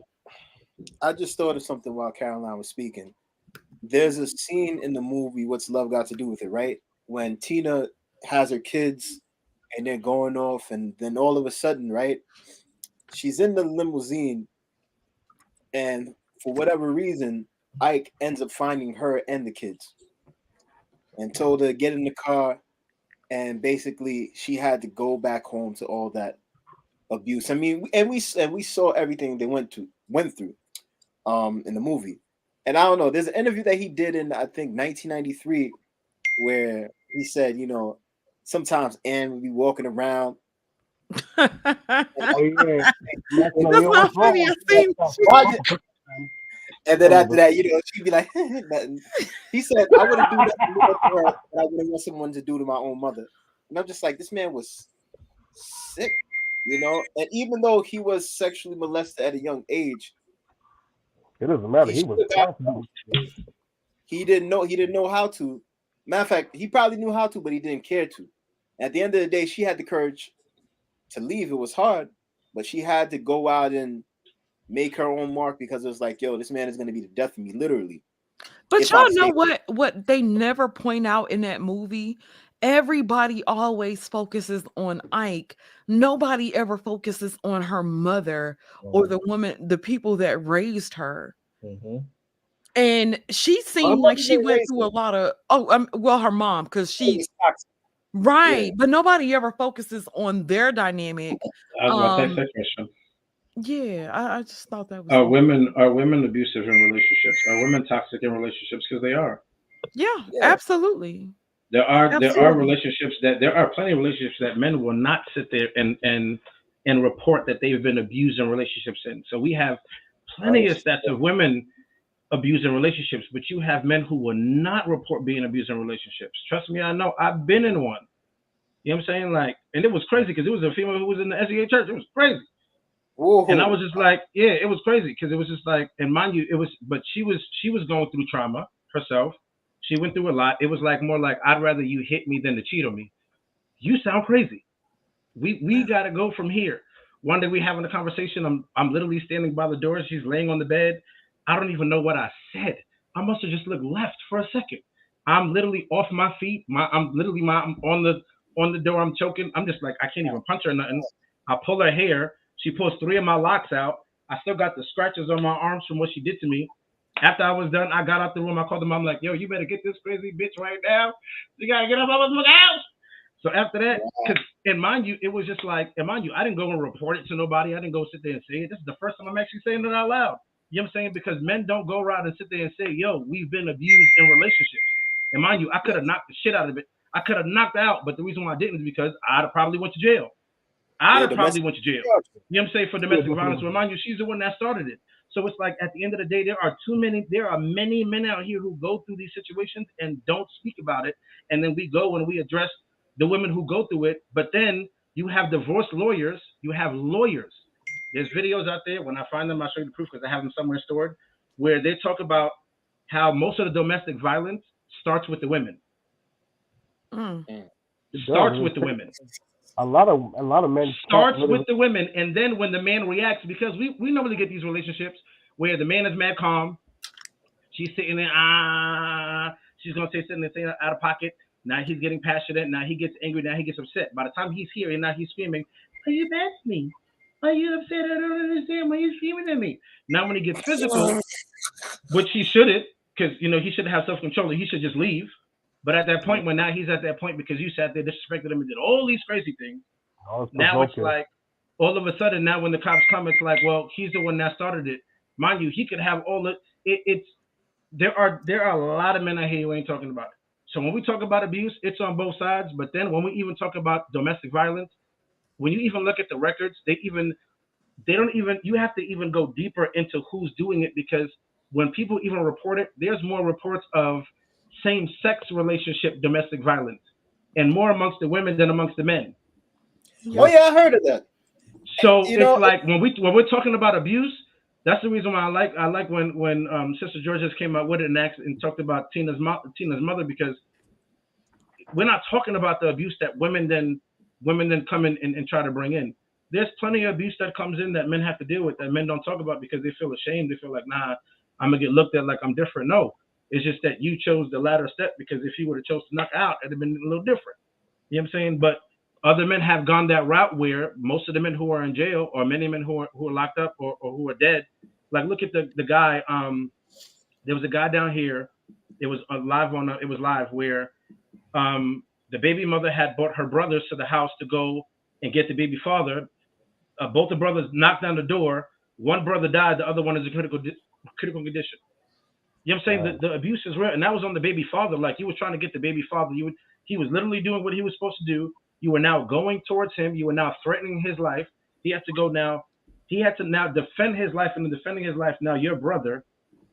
just thought of something while Caroline was speaking. There's a scene in the movie, What's Love Got to Do with It, right? When Tina has her kids and they're going off, and then all of a sudden, right, she's in the limousine, and for whatever reason, Ike ends up finding her and the kids and told her to get in the car, and basically she had to go back home to all that abuse. I mean, and we saw everything they went through in the movie. And I don't know, there's an interview that he did in, I think, 1993, where he said, you know, sometimes Anne would be walking around. That's not funny. And then after that, you know, she'd be like, nothing. He said, I wouldn't do that to her, but I wouldn't want someone to do to my own mother. And I'm just like, this man was sick, you know? And even though he was sexually molested at a young age, it doesn't matter. He didn't know how to. Matter of fact, he probably knew how to, but he didn't care to. At the end of the day, she had the courage to leave. It was hard, but she had to go out and make her own mark, because it was like, yo, this man is going to be the death of me, literally. But y'all know what they never point out in that movie? Everybody always focuses on Ike. Nobody ever focuses on her mother or the woman, the people that raised her. Mm-hmm. And she seemed like she went through a lot of, her mom, because she, right. Yeah. But nobody ever focuses on their dynamic. Yeah, I just thought that was. Are women abusive in relationships? Are women toxic in relationships? Because they are. Yeah, absolutely. There are relationships there are plenty of relationships that men will not sit there and report that they've been abused in relationships in. So we have plenty of stats of women abused in relationships, but you have men who will not report being abused in relationships. Trust me, I know. I've been in one. You know what I'm saying? Like, and it was crazy because it was a female who was in the SEA church. It was crazy. Whoa. And I was just like, yeah, it was crazy because it was just like, and mind you, but she was going through trauma herself. She went through a lot. It was like more like, I'd rather you hit me than to cheat on me. You sound crazy. We gotta go from here. One day we having a conversation. I'm literally standing by the door. She's laying on the bed. I don't even know what I said. I must have just looked left for a second. I'm literally off my feet. I'm on the door. I'm choking. I'm just like, I can't even punch her or nothing. I pull her hair. She pulls 3 of my locks out. I still got the scratches on my arms from what she did to me. After I was done, I got out the room. I called the mom, like, yo, you better get this crazy bitch right now. You got to get up out of the house. So after that, and mind you, it was just like, and mind you, I didn't go and report it to nobody. I didn't go sit there and say it. This is the first time I'm actually saying it out loud. You know what I'm saying? Because men don't go around and sit there and say, yo, we've been abused in relationships. And mind you, I could have knocked the shit out of it. I could have knocked it out, but the reason why I didn't is because I'd have probably went to jail. You know what I'm saying, for domestic violence. Remind you, she's the one that started it. So it's like at the end of the day, there are many men out here who go through these situations and don't speak about it. And then we go and we address the women who go through it. But then you have divorce lawyers, you have lawyers. There's videos out there. When I find them, I'll show you the proof because I have them somewhere stored, where they talk about how most of the domestic violence starts with the women. Starts with the women. A lot of men starts with the women, and then when the man reacts, because we normally get these relationships where the man is mad calm, she's sitting there, she's gonna say something out of pocket. Now he's getting passionate. Now he gets angry. Now he gets upset. By the time he's here, and now he's screaming, "Are you mad at me? Are you upset? I don't understand why you're screaming at me." Now when he gets physical, which he shouldn't, because he should have self-control. He should just leave. But at that point, when now he's at that point because you sat there, disrespected him, and did all these crazy things, now it's like all of a sudden, now when the cops come, it's like, well, he's the one that started it. Mind you, he could have all the there are a lot of men out here who ain't talking about it. So when we talk about abuse, it's on both sides. But then when we even talk about domestic violence, when you even look at the records, you have to even go deeper into who's doing it, because when people even report it, there's more reports of same-sex relationship domestic violence, and more amongst the women than amongst the men. Oh yeah, I heard of that. So it's like when we're talking about abuse, that's the reason why I like when Sister Georgia came out with it and talked about Tina's mother, because we're not talking about the abuse that women then come in and try to bring in. There's plenty of abuse that comes in that men have to deal with that men don't talk about because they feel ashamed. They feel like, nah, I'm gonna get looked at like I'm different. No, it's just that you chose the latter step, because if you would have chose to knock out, it'd have been a little different. You know what I'm saying? But other men have gone that route where most of the men who are in jail, or many men who are locked up or who are dead, like look at the guy. There was a guy down here. It was live where the baby mother had brought her brothers to the house to go and get the baby father. Both the brothers knocked down the door. One brother died. The other one is in critical condition. You know what I'm saying? The abuse is real, and that was on the baby father. Like, you were trying to get the baby father. He was literally doing what he was supposed to do. You were now going towards him. You were now threatening his life. He had to go now. He had to now defend his life, and in defending his life, now your brother,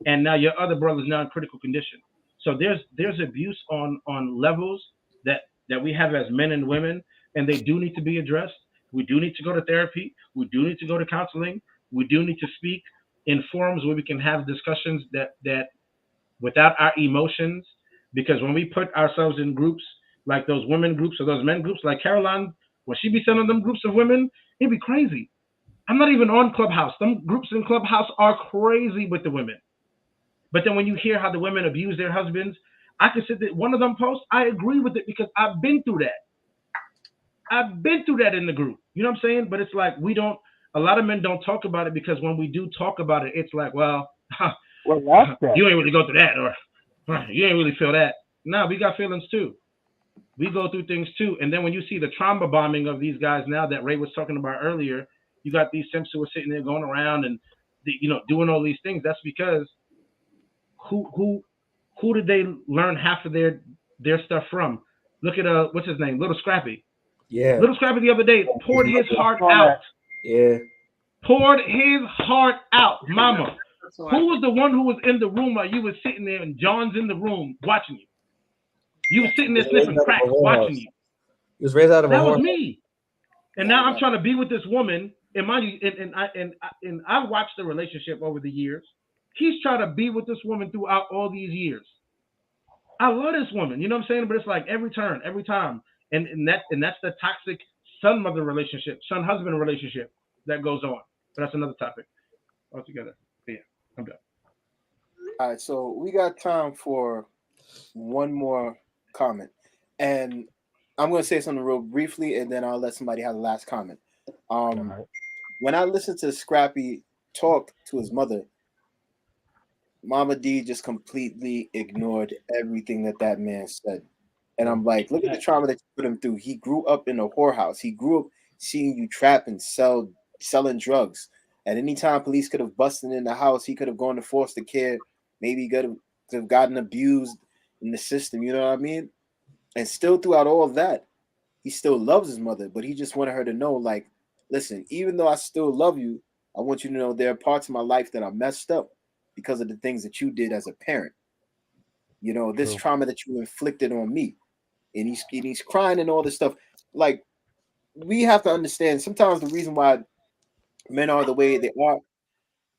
and now your other brother is now in critical condition. So there's abuse on levels that we have as men and women, and they do need to be addressed. We do need to go to therapy. We do need to go to counseling. We do need to speak in forums where we can have discussions that without our emotions, because when we put ourselves in groups like those women groups or those men groups, like Caroline, when she be sending them groups of women, it'd be crazy. I'm not even on Clubhouse. Them groups in Clubhouse are crazy with the women. But then when you hear how the women abuse their husbands, I can sit there, one of them posts, I agree with it because I've been through that. I've been through that in the group. You know what I'm saying? But it's like a lot of men don't talk about it, because when we do talk about it, it's like, well, you ain't really go through that, or you ain't really feel that. No, we got feelings too. We go through things too. And then when you see the trauma bombing of these guys now that Ray was talking about earlier, you got these simps who are sitting there going around and doing all these things. That's because who did they learn half of their stuff from? Look at what's his name, Little Scrappy. Yeah, Little Scrappy the other day poured his heart out. Yeah, poured his heart out, mama. Who was the one who was in the room while you were sitting there and John's in the room watching you? You were sitting there sniffing crack, watching you. He was raised out of a That horror. was me. And now I'm trying to be with this woman, and mind you, and I've watched the relationship over the years. He's trying to be with this woman throughout all these years. I love this woman, you know what I'm saying? But it's like every turn, every time, and that's the toxic son-mother relationship, son-husband relationship that goes on. But that's another topic altogether. But yeah, I'm done. All right, so we got time for one more comment, and I'm going to say something real briefly, and then I'll let somebody have the last comment. When I listened to Scrappy talk to his mother, Mama D just completely ignored everything that man said. And I'm like, look at the trauma that you put him through. He grew up in a whorehouse. He grew up seeing you trap and selling drugs. At any time police could have busted in the house, he could have gone to foster care. Maybe he could have gotten abused in the system, you know what I mean? And still throughout all of that, he still loves his mother, but he just wanted her to know, like, listen, even though I still love you, I want you to know there are parts of my life that are messed up because of the things that you did as a parent. You know, this trauma that you inflicted on me. And he's crying and all this stuff. Like, we have to understand sometimes the reason why men are the way they are,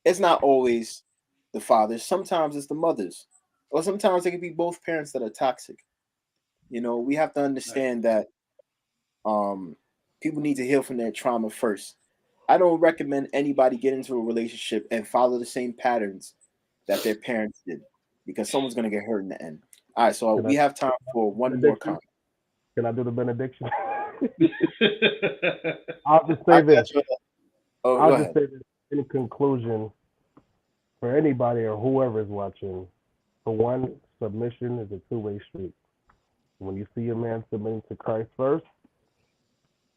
it's not always the fathers. Sometimes it's the mothers. Or sometimes it can be both parents that are toxic. You know, we have to understand that people need to heal from their trauma first. I don't recommend anybody get into a relationship and follow the same patterns that their parents did, because someone's gonna get hurt in the end. All right, so we have time for one more comment. Can I do the benediction? I'll just say this. I'll just say this in conclusion, for anybody or whoever is watching, for one, submission is a two-way street. When you see a man submitting to Christ first,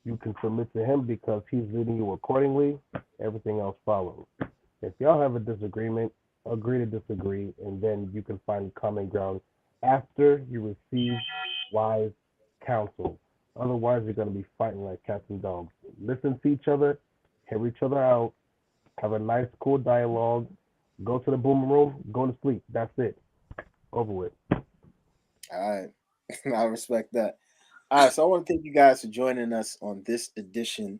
you can submit to him because he's leading you accordingly. Everything else follows. If y'all have a disagreement, agree to disagree, and then you can find common ground after you receive wise counsel. Otherwise, you're going to be fighting like cats and dogs. Listen to each other, hear each other out, have a nice, cool dialogue, go to the boom room, go to sleep. That's it. Over with. All right. I respect that. All right, so I want to thank you guys for joining us on this edition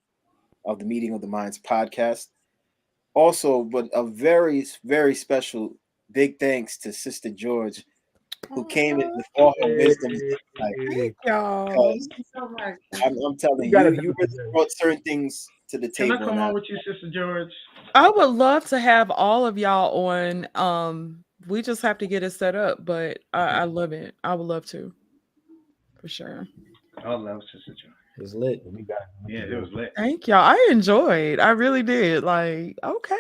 of the Meeting of the Minds podcast. Also, but a very, very special big thanks to Sister George, who came in with all her wisdom. Thank y'all. Thank you so much. I'm telling you, you really brought certain things to the table. Can I come on with you, Sister George? I would love to have all of y'all on. We just have to get it set up, but I love it. I would love to, for sure. I love Sister George. It was lit. Yeah, it was lit. Thank y'all. I enjoyed. I really did. Like, okay,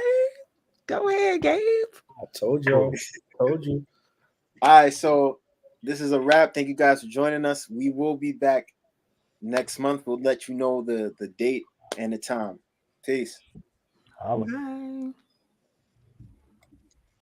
go ahead, Gabe. I told you. Told you. All right, so this is a wrap. Thank you guys for joining us. We will be back next month. We'll let you know the date and the time. Peace. Bye.